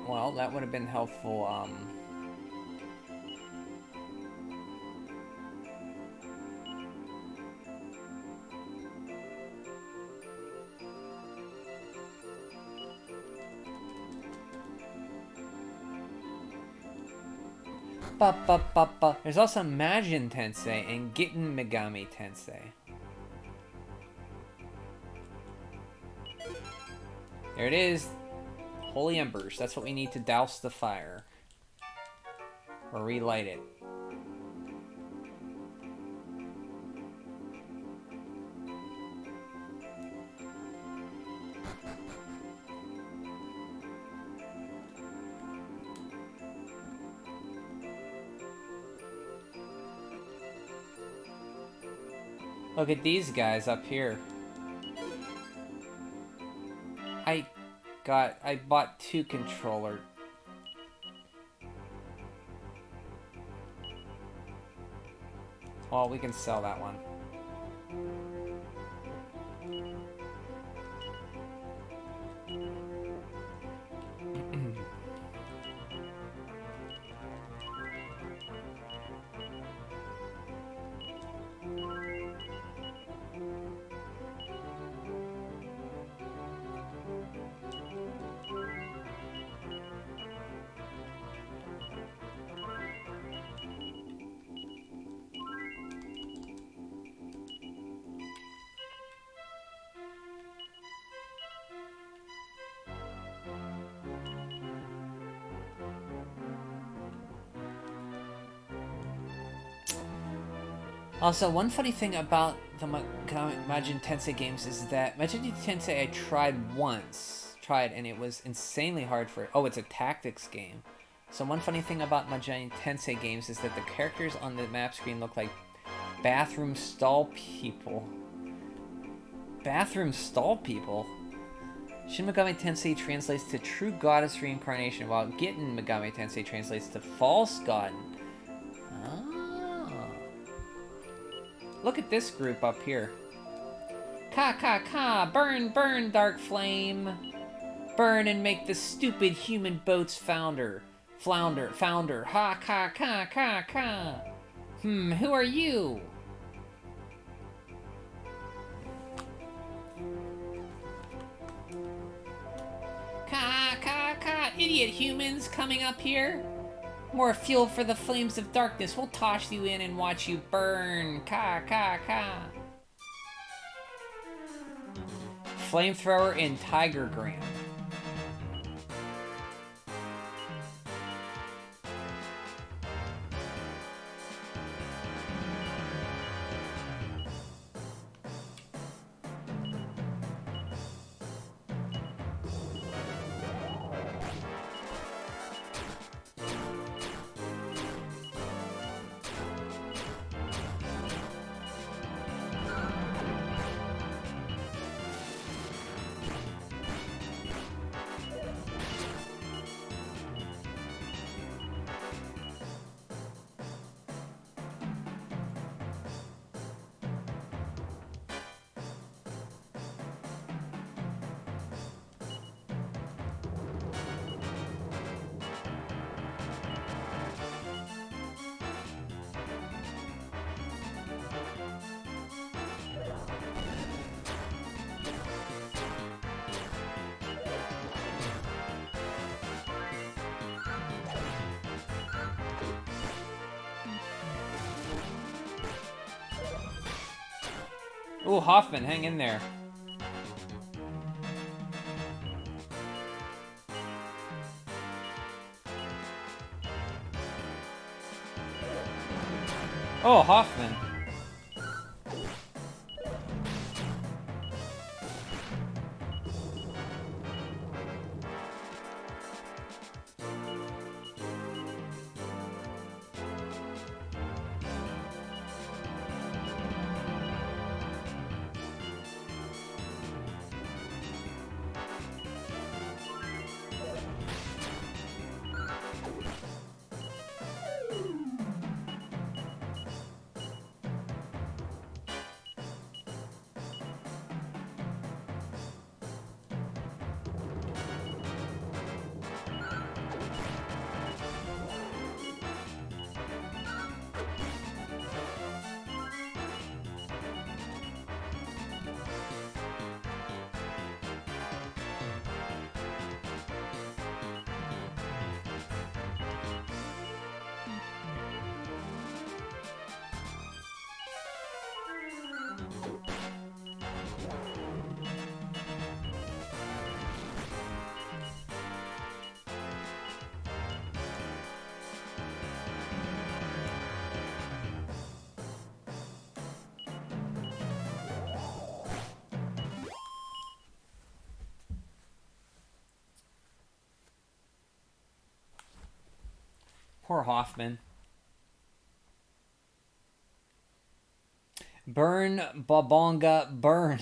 Well, that would have been helpful, There's also Majin Tensei and Gitten Megami Tensei. There it is. Holy embers. That's what we need to douse the fire. Or relight it. Look at these guys up here. I bought 2 controllers. Well, we can sell that one. Also, one funny thing about the Majin Tensei games is that Majin Tensei I tried and it was insanely hard for it. Oh, it's a tactics game. So one funny thing about Majin Tensei games is that the characters on the map screen look like bathroom stall people. Bathroom stall people? Shin Megami Tensei translates to True Goddess Reincarnation, while Gitten Megami Tensei translates to False God. Look at this group up here. Ka, burn, burn, dark flame. Burn and make the stupid human boats founder. Ha, ka. Who are you? idiot humans coming up here? More fuel for the flames of darkness. We'll toss you in and watch you burn. Ka, ka, ka. Flamethrower and Tiger Gram. Ooh, Hoffman, hang in there. Oh, Hoffman. Poor Hoffman. Burn, babonga, burn.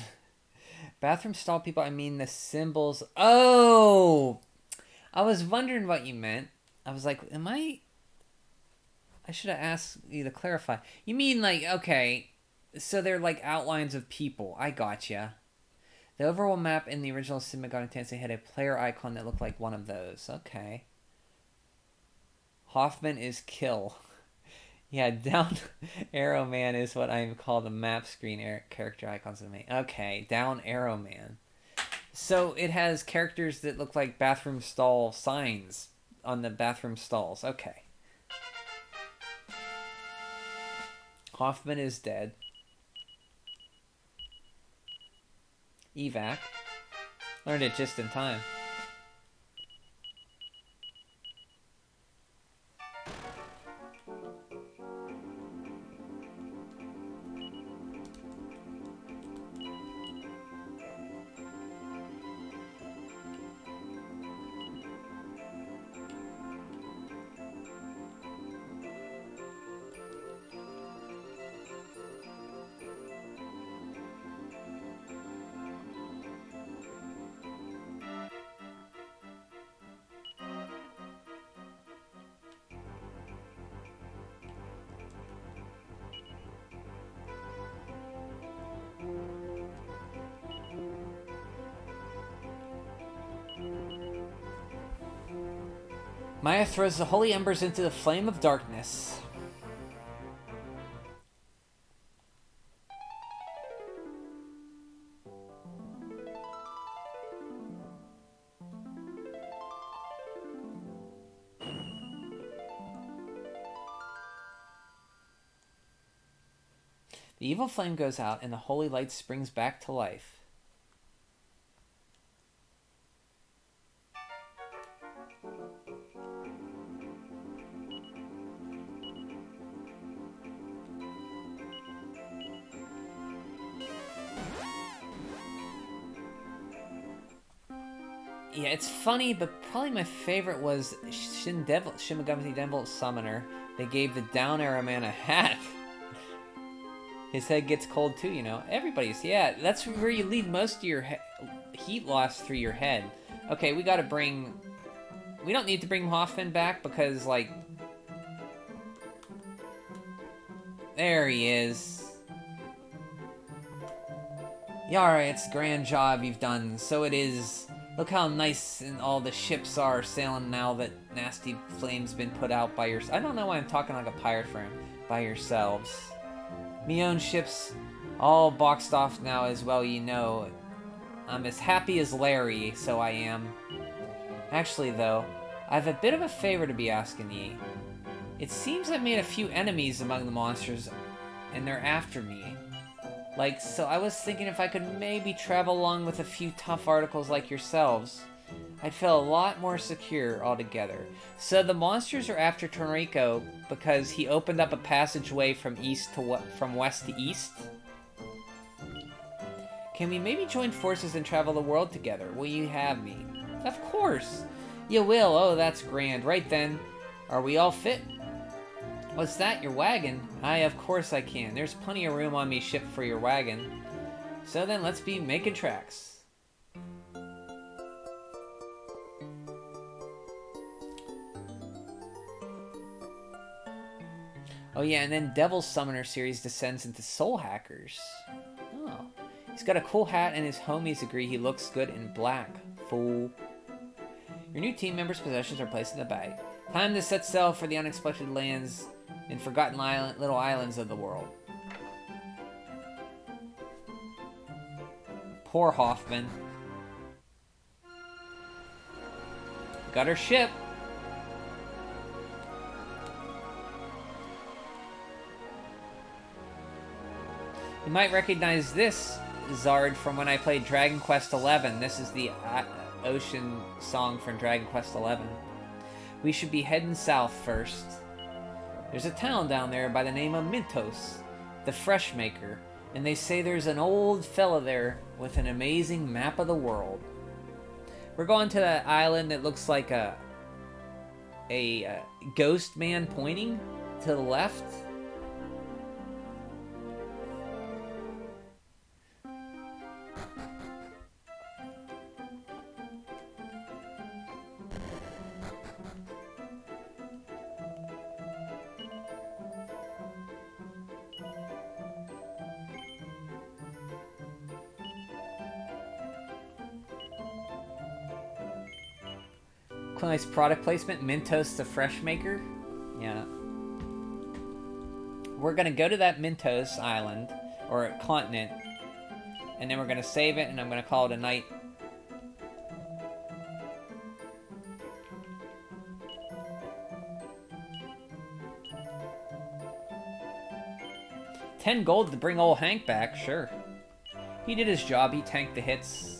Bathroom stall people, I mean the symbols. Oh! I was wondering what you meant. I was like, I should have asked you to clarify. You mean like, okay, so they're like outlines of people. I gotcha. The overall map in the original Sin Megami Tensei had a player icon that looked like one of those. Okay. Hoffman is kill. Yeah, down arrow man is what I call the map screen character icons of me. Okay, down arrow man. So it has characters that look like bathroom stall signs on the bathroom stalls. Okay. Hoffman is dead. Evac. Learned it just in time. Maya throws the holy embers into the flame of darkness. The evil flame goes out and the holy light springs back to life. Yeah, it's funny, but probably my favorite was Shimagami Devil Summoner. They gave the down arrow man a hat. His head gets cold too, you know. Everybody's, yeah, that's where you lead most of your heat loss through your head. Okay, we gotta bring... We don't need to bring Hoffman back because, like... There he is. Yeah, alright, it's a grand job you've done. So it is... Look how nice and all the ships are sailing now that nasty flame's been put out by your... I don't know why I'm talking like a pirate friend. By yourselves. Me own ships all boxed off now as well, you know. I'm as happy as Larry, so I am. Actually, though, I have a bit of a favor to be asking ye. It seems I've made a few enemies among the monsters, and they're after me. Like, so I was thinking if I could maybe travel along with a few tough articles like yourselves, I'd feel a lot more secure altogether. So the monsters are after Torneko because he opened up a passageway from west to east? Can we maybe join forces and travel the world together? Will you have me? Of course! You will, oh that's grand. Right then, are we all fit? What's that, your wagon? Aye, of course I can. There's plenty of room on me ship for your wagon. So then, let's be making tracks. Oh yeah, and then Devil Summoner series descends into Soul Hackers. Oh. He's got a cool hat and his homies agree he looks good in black. Fool. Your new team members' possessions are placed in the bag. Time to set sail for the unexpected lands and forgotten little islands of the world. Poor Hoffman. Got her ship. You might recognize this Zard from when I played Dragon Quest XI. This is the ocean song from Dragon Quest XI. We should be heading south first. There's a town down there by the name of Mintos, the fresh maker, and they say there's an old fella there with an amazing map of the world. We're going to that island that looks like a ghost man pointing to the left. Nice product placement. Mintos the fresh maker. Yeah. We're gonna go to that Mintos island or continent, and then we're gonna save it, and I'm gonna call it a night. $10 gold to bring old Hank back. Sure. He did his job. He tanked the hits.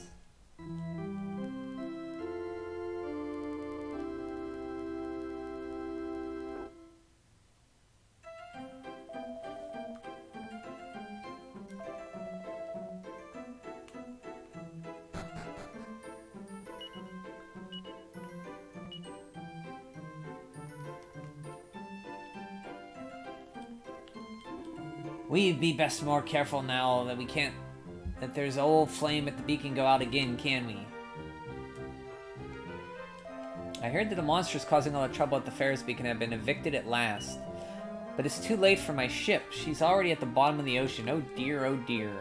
We'd be best more careful now that we can't... that there's an old flame at the beacon go out again, can we? I heard that the monsters causing all the trouble at the Ferris beacon have been evicted at last. But it's too late for my ship. She's already at the bottom of the ocean. Oh dear, oh dear.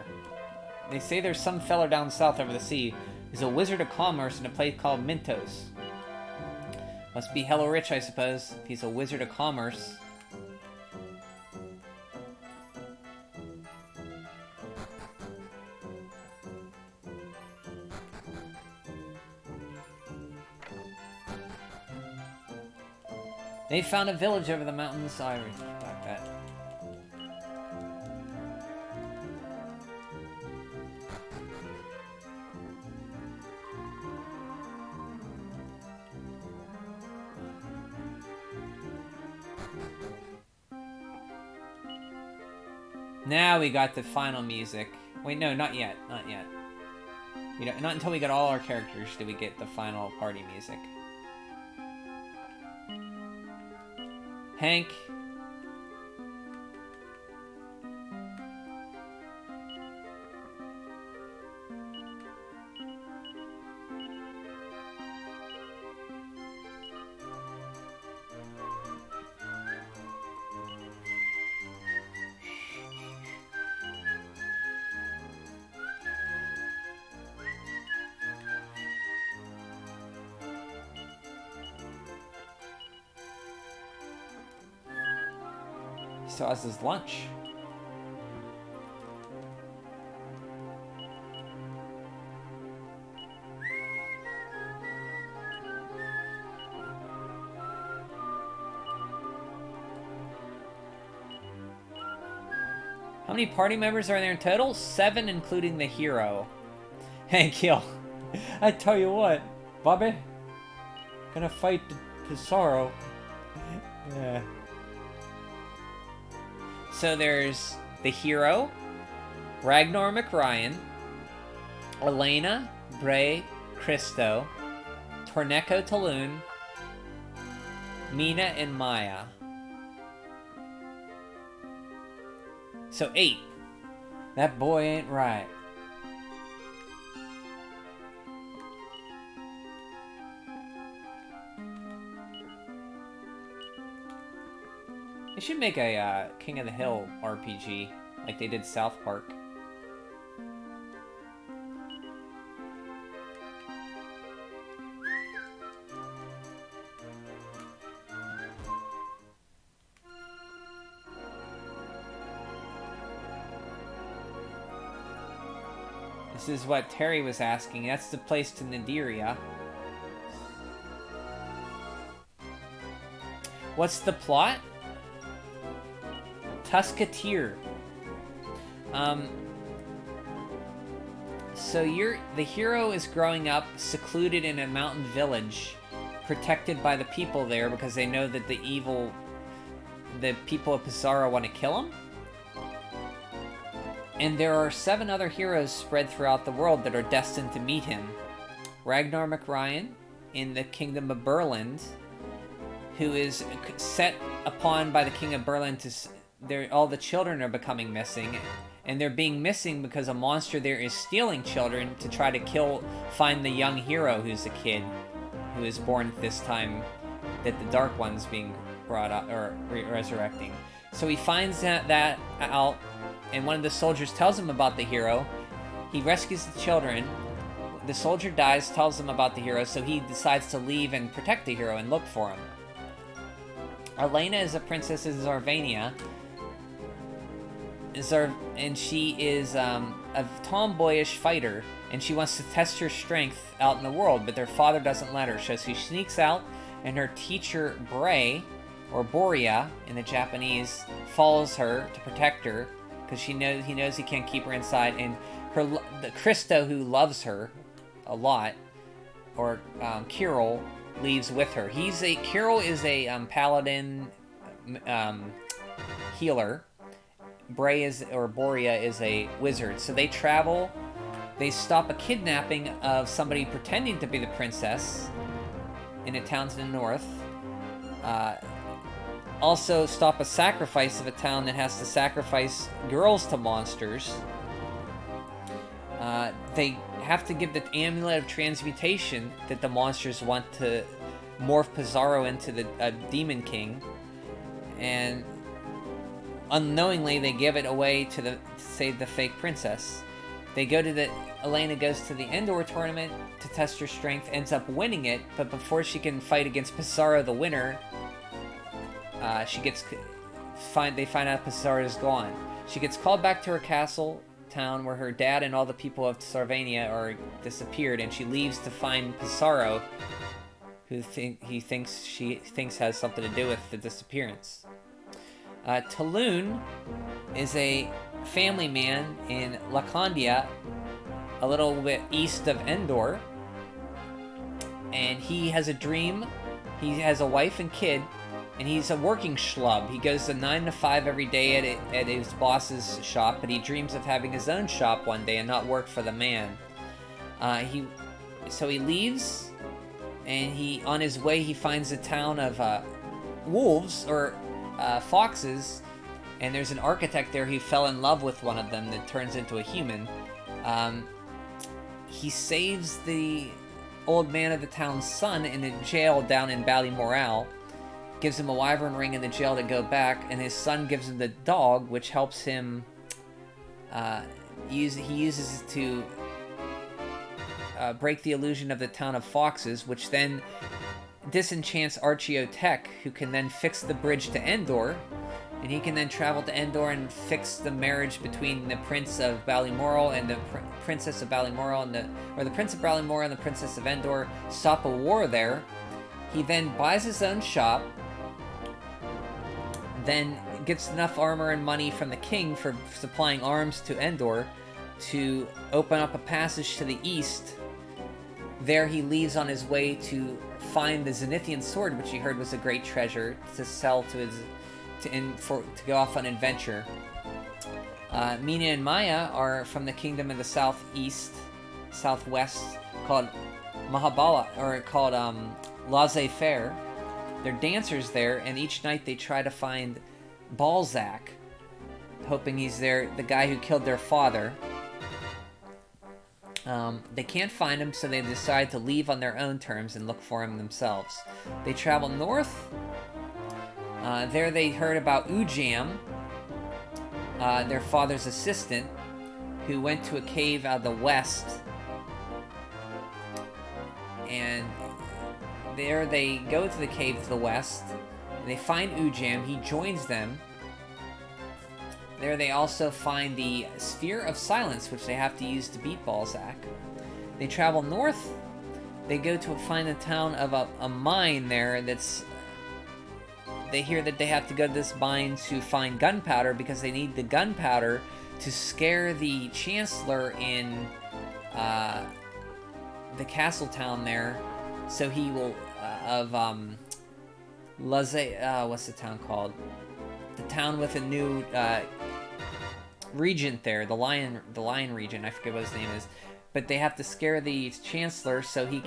They say there's some feller down south over the sea who's a wizard of commerce in a place called Mintos. Must be hella rich, I suppose, if he's a wizard of commerce. They found a village over the mountains. I respect that. Now we got the final music. Wait, no, not yet. Not yet. Not until we get all our characters do we get the final party music. Hank. Still has his lunch. How many party members are there in total? 7, including the hero. Hank, yo, I tell you what, Bobby, gonna fight Pizarro. Yeah. So there's the hero, Ragnar McRyan, Elena, Bray, Christo, Torneko Talun, Meena and Maya. So 8. That boy ain't right. They should make a King of the Hill RPG, like they did South Park. This is what Terry was asking. That's the place to Nadiria. What's the plot? Tusketeer. So the hero is growing up secluded in a mountain village, protected by the people there because they know that the people of Pizarro want to kill him. And there are 7 other heroes spread throughout the world that are destined to meet him. Ragnar McRyan in the Kingdom of Berland, who is set upon by the King of Berland to... all the children are becoming missing, and they're being missing because a monster there is stealing children to try to find the young hero who's a kid, who is born at this time that the Dark One's being brought up, or resurrecting. So he finds that out, and one of the soldiers tells him about the hero. He rescues the children. The soldier dies, tells him about the hero, so he decides to leave and protect the hero and look for him. Elena is a princess in Zarvania, and she is a tomboyish fighter, and she wants to test her strength out in the world, but their father doesn't let her. So she sneaks out, and her teacher Bray, or Boria in the Japanese, follows her to protect her because he knows he can't keep her inside. And the Christo, who loves her a lot, or Kirill, leaves with her. Kirill is a paladin healer. Boria is a wizard. So they travel. They stop a kidnapping of somebody pretending to be the princess in a town to the north. Also stop a sacrifice of a town that has to sacrifice girls to monsters. They have to give the amulet of transmutation that the monsters want to morph Pizarro into the Demon King, and unknowingly they give it away to save the fake princess. Elena goes to the Endor tournament to test her strength, ends up winning it, but before she can fight against Pizarro, the winner, they find out Pizarro is gone. She gets called back to her castle town where her dad and all the people of Sarvania are disappeared, and she leaves to find Pizarro, who she thinks has something to do with the disappearance. Talun is a family man in Lacandia, a little bit east of Endor, and he has a dream. He has a wife and kid, and he's a working schlub. He goes to 9 to 5 every day at his boss's shop, but he dreams of having his own shop one day and not work for the man. So he leaves, and on his way he finds a town of wolves or foxes, and there's an architect there who fell in love with one of them that turns into a human. He saves the old man of the town's son in a jail down in Ballymoral, gives him a wyvern ring in the jail to go back, and his son gives him the dog, which helps him. He uses it to break the illusion of the town of foxes, which then disenchants Archaeotech, who can then fix the bridge to Endor, and he can then travel to Endor and fix the marriage between the Prince of Ballymoral and the Princess of Ballymoral, or the Prince of Ballymoral and the Princess of Endor, stop a war there. He then buys his own shop, then gets enough armor and money from the king for supplying arms to Endor to open up a passage to the east. There he leaves on his way to find the Zenithian sword, which he heard was a great treasure, to sell to go off on an adventure. Meena and Maya are from the kingdom in the southwest, called Mahabala, or called Laissez-faire. They're dancers there, and each night they try to find Balzac, hoping he's the guy who killed their father. They can't find him, so they decide to leave on their own terms and look for him themselves. They travel north. There they heard about Ujam, their father's assistant, who went to a cave out of the west. And there they go to the cave to the west, and they find Ujam. He joins them. There they also find the Sphere of Silence, which they have to use to beat Balzac. They travel north. They go to find the town of a mine there that's... They hear that they have to go to this mine to find gunpowder because they need the gunpowder to scare the Chancellor in the castle town there, so he will... what's the town called? The town with a new... regent there, the lion regent, I forget what his name is, but they have to scare the Chancellor so they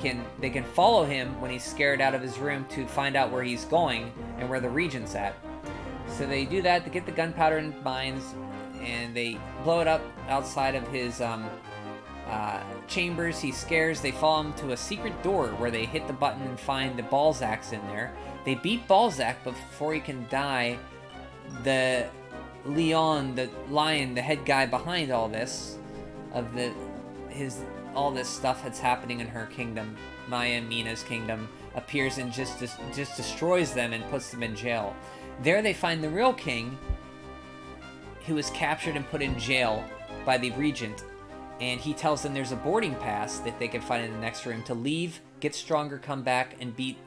can follow him when he's scared out of his room to find out where he's going and where the regent's at. So they do that to get the gunpowder in mines, and they blow it up outside of his chambers. He scares. They follow him to a secret door where they hit the button and find the Balzacs in there. They beat Balzac, but before he can die, the Leon, the lion, the head guy behind all this, all this stuff that's happening in her kingdom, Maya and Meena's kingdom, appears and just destroys them and puts them in jail. There they find the real king, who was captured and put in jail by the regent, and he tells them there's a boarding pass that they can find in the next room to leave, get stronger, come back, and beat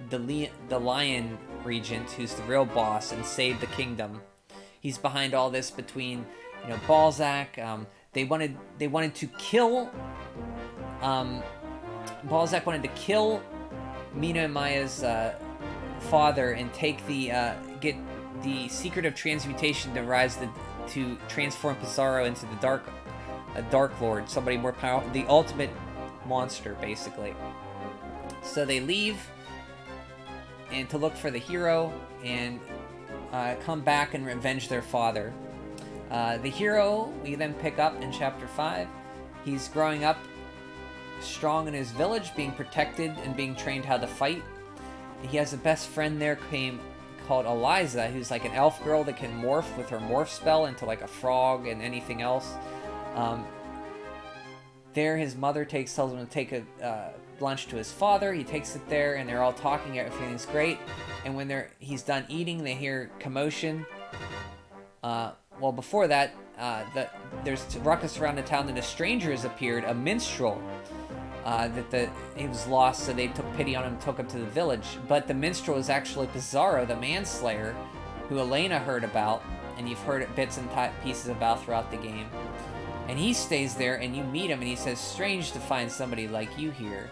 the lion regent, who's the real boss, and save the kingdom. He's behind all this between, Balzac. They wanted to kill. Balzac wanted to kill Meena and Maya's father and take get the secret of transmutation to transform Pizarro into the Dark Lord, somebody more powerful, the ultimate monster, basically. So they leave and to look for the hero and come back and revenge their father. The hero we then pick up in chapter 5. He's growing up strong in his village, being protected and being trained how to fight. He has a best friend there called Eliza, who's like an elf girl that can morph with her morph spell into like a frog and anything else. There his mother tells him to take a lunch to his father. He takes it there, and they're all talking. Everything's great. And when he's done eating, they hear commotion. Well, before that, there's ruckus around the town that a stranger has appeared, a minstrel. He was lost, so they took pity on him and took him to the village. But the minstrel is actually Pizarro, the manslayer, who Elena heard about, and you've heard bits and pieces about throughout the game. And he stays there, and you meet him, and he says, "Strange to find somebody like you here."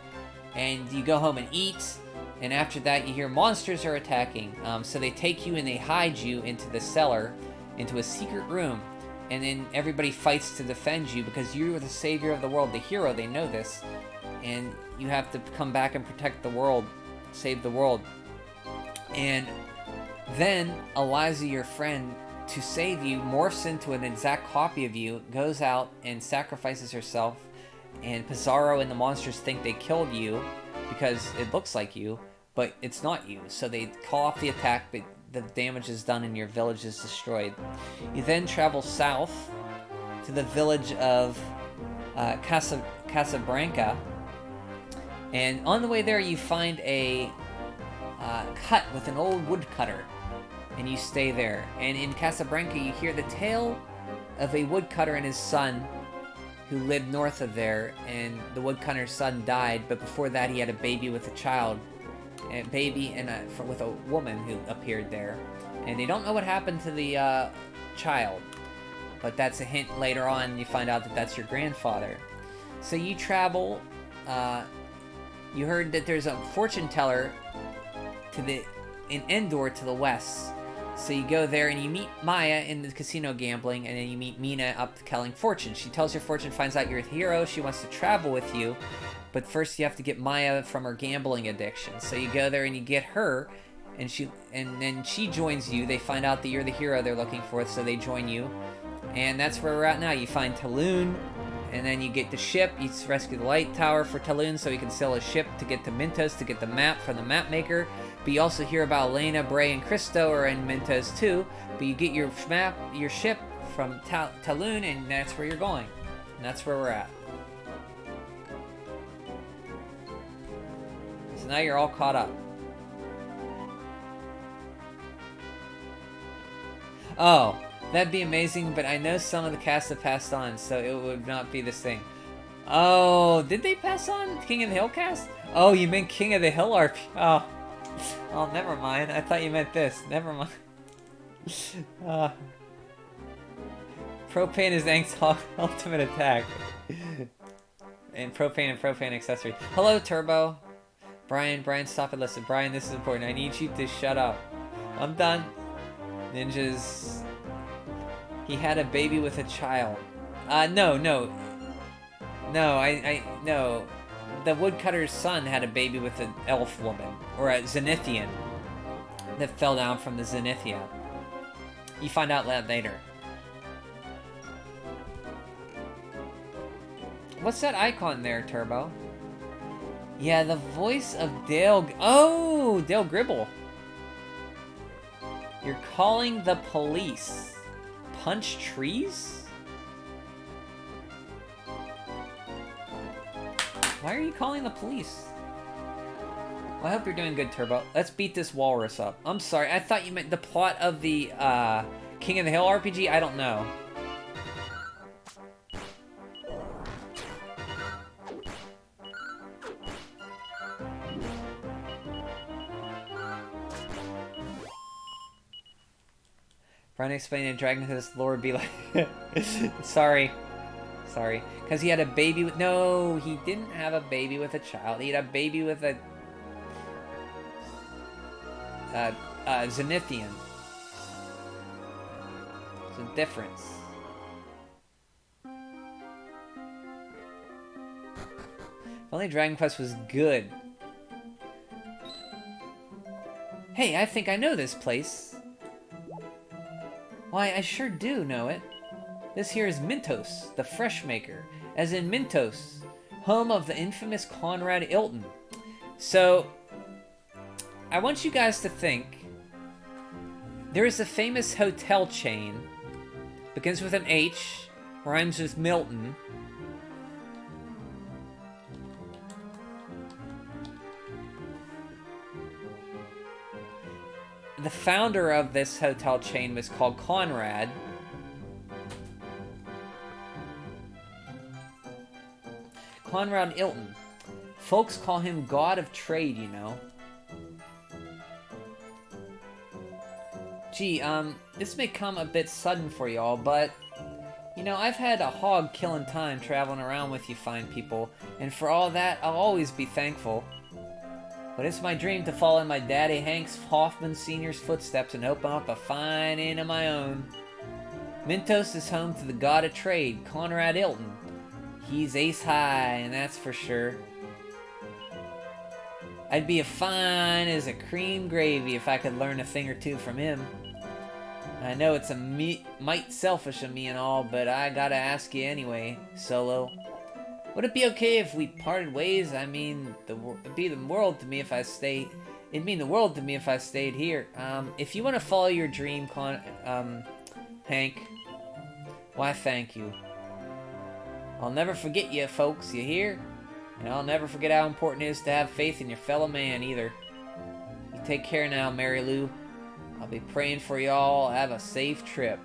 and you go home and eat. And after that, you hear monsters are attacking. So they take you and they hide you into the cellar, into a secret room. And then everybody fights to defend you because you are the savior of the world, the hero. They know this. And you have to come back and protect the world, save the world. And then Eliza, your friend, to save you, morphs into an exact copy of you, goes out and sacrifices herself. And Pizarro and the monsters think they killed you because it looks like you, but it's not you. So they call off the attack, but the damage is done and your village is destroyed. You then travel south to the village of Casablanca, and on the way there you find a hut with an old woodcutter, and you stay there. And in Casablanca you hear the tale of a woodcutter and his son who lived north of there, and the woodcutter's son died, but before that he had a baby with a child. A baby and with a woman who appeared there, and they don't know what happened to the child, but that's a hint later on. You find out that that's your grandfather. So you travel. You heard that there's a fortune teller in Endor to the west. So you go there and you meet Maya in the casino gambling, and then you meet Meena up telling fortune. She tells your fortune, finds out you're a hero. She wants to travel with you. But first you have to get Maya from her gambling addiction. So you go there and you get her, and then she joins you. They find out that you're the hero they're looking for, so they join you. And that's where we're at now. You find Talon, and then you get the ship. You rescue the light tower for Talon so he can sail a ship to get to Mintos to get the map from the map maker. But you also hear about Elena, Bray, and Cristo are in Mintos too. But you get your ship from Talon, and that's where you're going. And that's where we're at. So now you're all caught up. Oh, that'd be amazing, but I know some of the cast have passed on, so it would not be the same. Oh, did they pass on King of the Hill cast? Oh, you meant King of the Hill RP. Oh, never mind. I thought you meant this. Never mind. Propane is Ank's ultimate attack. And propane accessory. Hello, Turbo. Brian, stop and listen. Brian, this is important. I need you to shut up. I'm done. Ninjas. He had a baby with a child. No. No. The woodcutter's son had a baby with an elf woman. Or a Zenithian. That fell down from the Zenithia. You find out that later. What's that icon there, Turbo? Yeah, the voice of Dale... Oh! Dale Gribble. You're calling the police. Punch trees? Why are you calling the police? Well, I hope you're doing good, Turbo. Let's beat this walrus up. I'm sorry, I thought you meant the plot of the King of the Hill RPG? I don't know. Brian explained in Dragon Quest lore be like... Sorry. Because he had a baby with... No, he didn't have a baby with a child. He had a baby with a... Zenithian. It's a difference. If only Dragon Quest was good. Hey, I think I know this place. Why, I sure do know it. This here is Mintos, the fresh maker, as in Mintos, home of the infamous Conrad Ilton. So, I want you guys to think, there is a famous hotel chain, begins with an H, rhymes with Milton. The founder of this hotel chain was called Conrad. Conrad Ilton. Folks call him God of Trade, you know. Gee, this may come a bit sudden for y'all, but You know, I've had a hog killing time traveling around with you fine people, and for all that, I'll always be thankful. But it's my dream to follow in my daddy Hank Hoffman Sr.'s footsteps and open up a fine inn of my own. Mintos is home to the god of trade, Conrad Ilton. He's ace high, and that's for sure. I'd be as fine as a cream gravy if I could learn a thing or two from him. I know it's mite selfish of me and all, but I gotta ask you anyway, Solo. Would it be okay if we parted ways? I mean, it'd mean the world to me if I stayed here. If you want to follow your dream, Hank, why thank you. I'll never forget you, folks, you hear? And I'll never forget how important it is to have faith in your fellow man, either. You take care now, Mary Lou. I'll be praying for you all. Have a safe trip.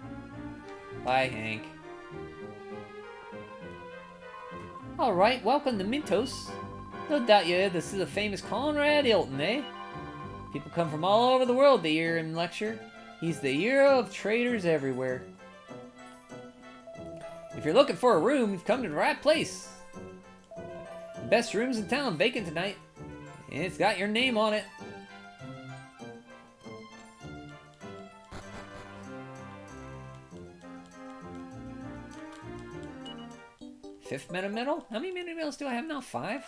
Bye, Hank. Alright, welcome to Mintos. No doubt you heard this is the famous Conrad Ilton, eh? People come from all over the world to hear him lecture. He's the hero of traders everywhere. If you're looking for a room, you've come to the right place. The best rooms in town vacant tonight. And it's got your name on it. Fifth meta medal? How many meta medals do I have now? 5?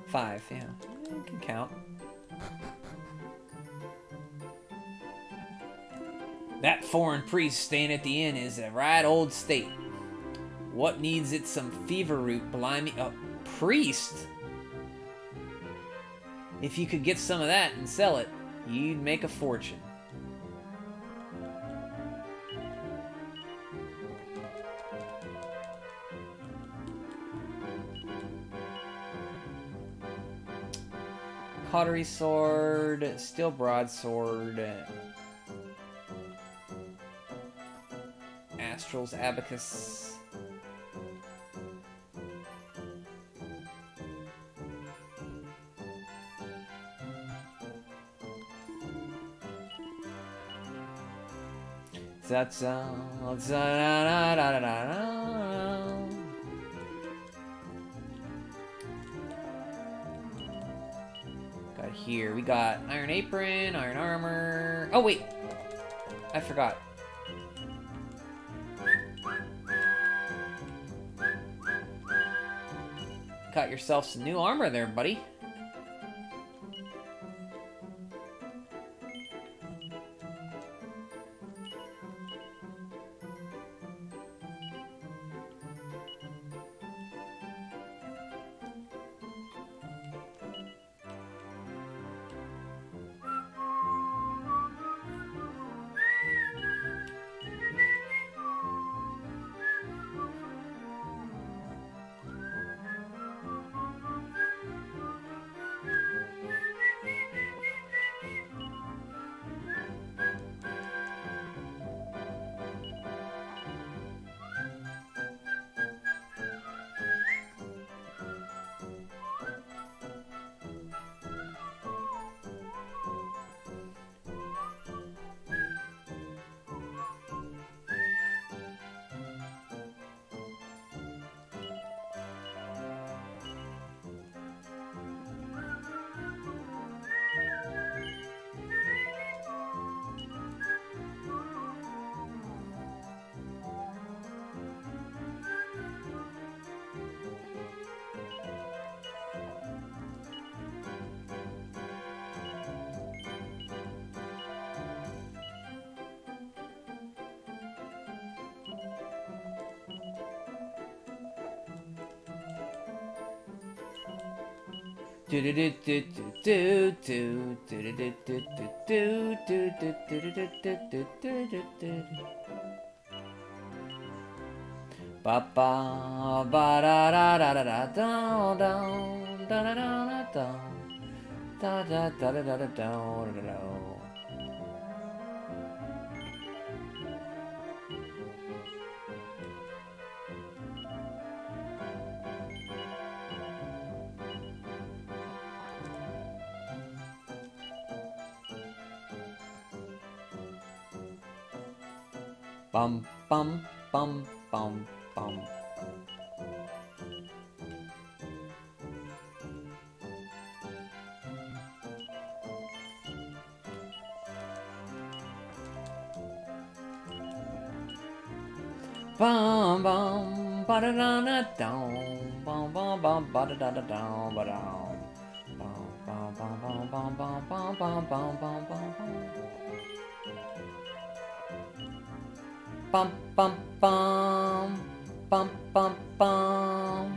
Five, yeah. You can count. That foreign priest staying at the inn is a right old state. What needs it some fever root, blimey? A priest? If you could get some of that and sell it, you'd make a fortune. Pottery sword, steel broadsword, Astral's abacus. Got here, we got iron apron, iron armor. Oh wait, I forgot. Got yourself some new armor there, buddy. Ba ba ba da da da da da da da da da da da da da da da da da. Bum, bum, bum, bum, bum. Bum bum ba da da da down bum bum bum ba da da da down ba down bum bum bum bum bum bum bum bum bum bum bum bum bum bum bum bum.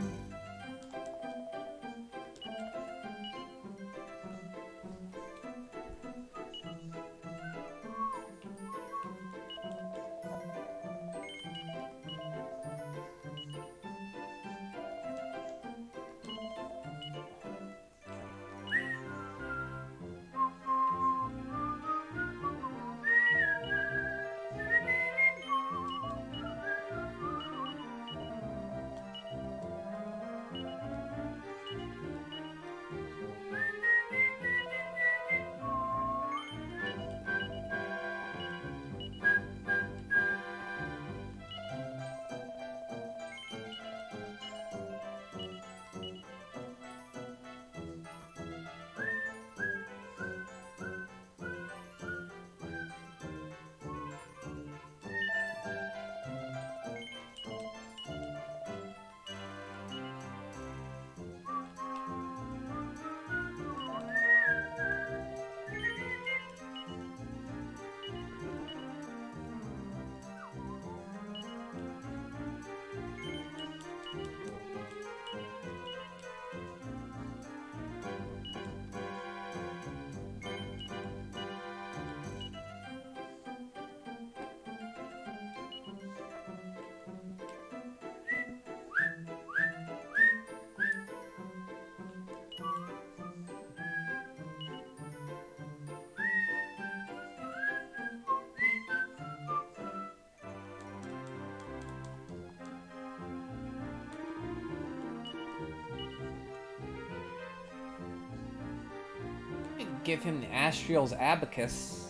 Give him the Astriel's abacus.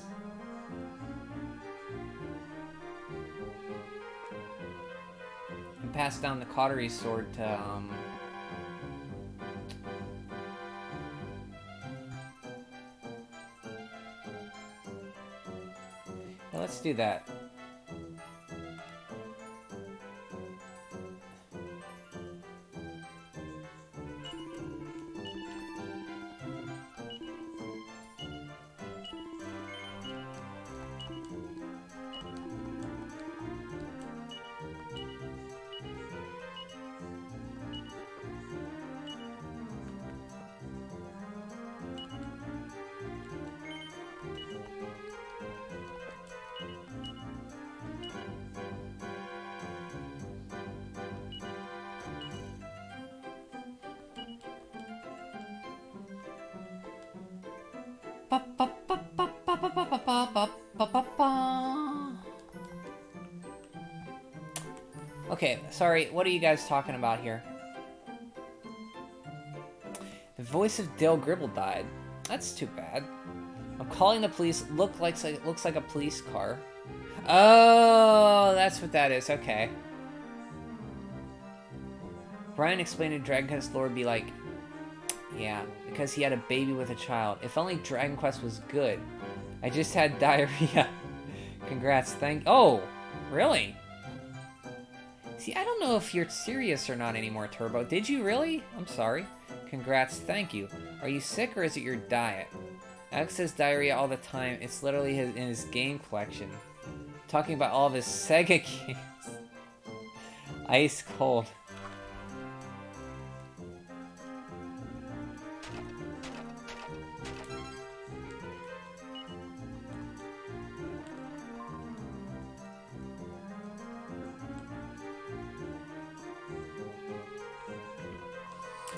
And pass down the cautery sword to, yeah, let's do that. Okay, sorry, what are you guys talking about here? The voice of Dale Gribble died. That's too bad. I'm calling the police. Looks like a police car. Oh, that's what that is. Okay. Brian explained to Dragon Quest lore be like, yeah, because he had a baby with a child. If only Dragon Quest was good. I just had diarrhea. Congrats, oh, really? See, I don't know if you're serious or not anymore, Turbo. Did you really? I'm sorry. Congrats, thank you. Are you sick or is it your diet? Alex says diarrhea all the time. It's literally in his game collection. Talking about all of his Sega games. Ice cold.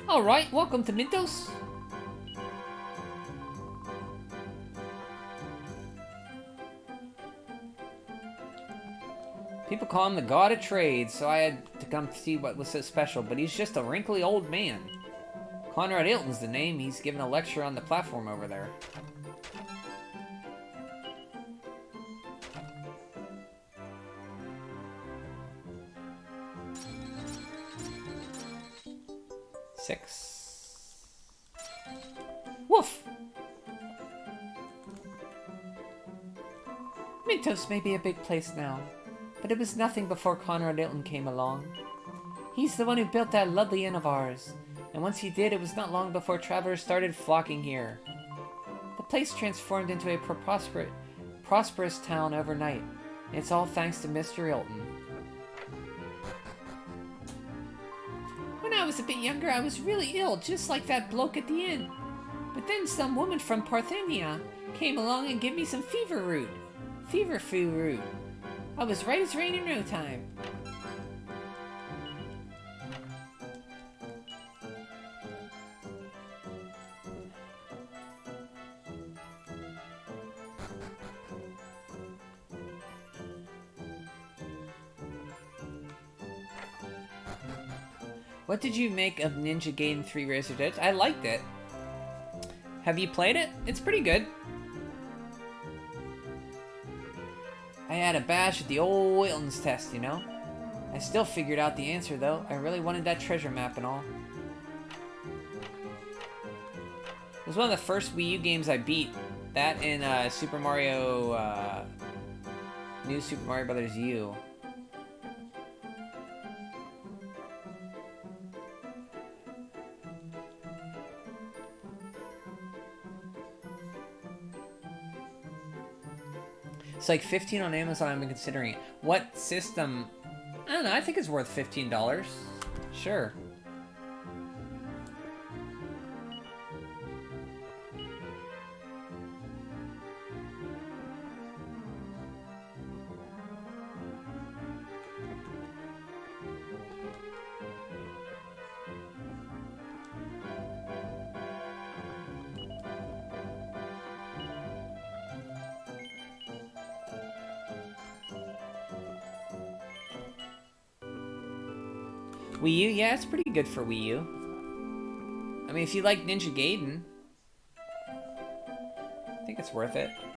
Alright, welcome to Mintos. People call him the god of trade, so I had to come see what was so special, but he's just a wrinkly old man. Conrad Hilton's the name. He's giving a lecture on the platform over there. 6. Woof! Mintos may be a big place now, but it was nothing before Conrad Hilton came along. He's the one who built that lovely inn of ours, and once he did, it was not long before travelers started flocking here. The place transformed into a prosperous town overnight, and it's all thanks to Mr. Hilton. When I was a bit younger, I was really ill, just like that bloke at the inn. But then some woman from Parthenia came along and gave me some fever foo root. I was right as rain in no time. What did you make of Ninja Gaiden 3 Razor Edge? I liked it. Have you played it? It's pretty good. I had a bash at the old Wilton's test, you know? I still figured out the answer, though. I really wanted that treasure map and all. It was one of the first Wii U games I beat. That and Super Mario... New Super Mario Bros. U. It's like $15 on Amazon. I've been considering it. What system? I don't know. I think it's worth $15. Sure. Wii U? Yeah, it's pretty good for Wii U. I mean, if you like Ninja Gaiden, I think it's worth it.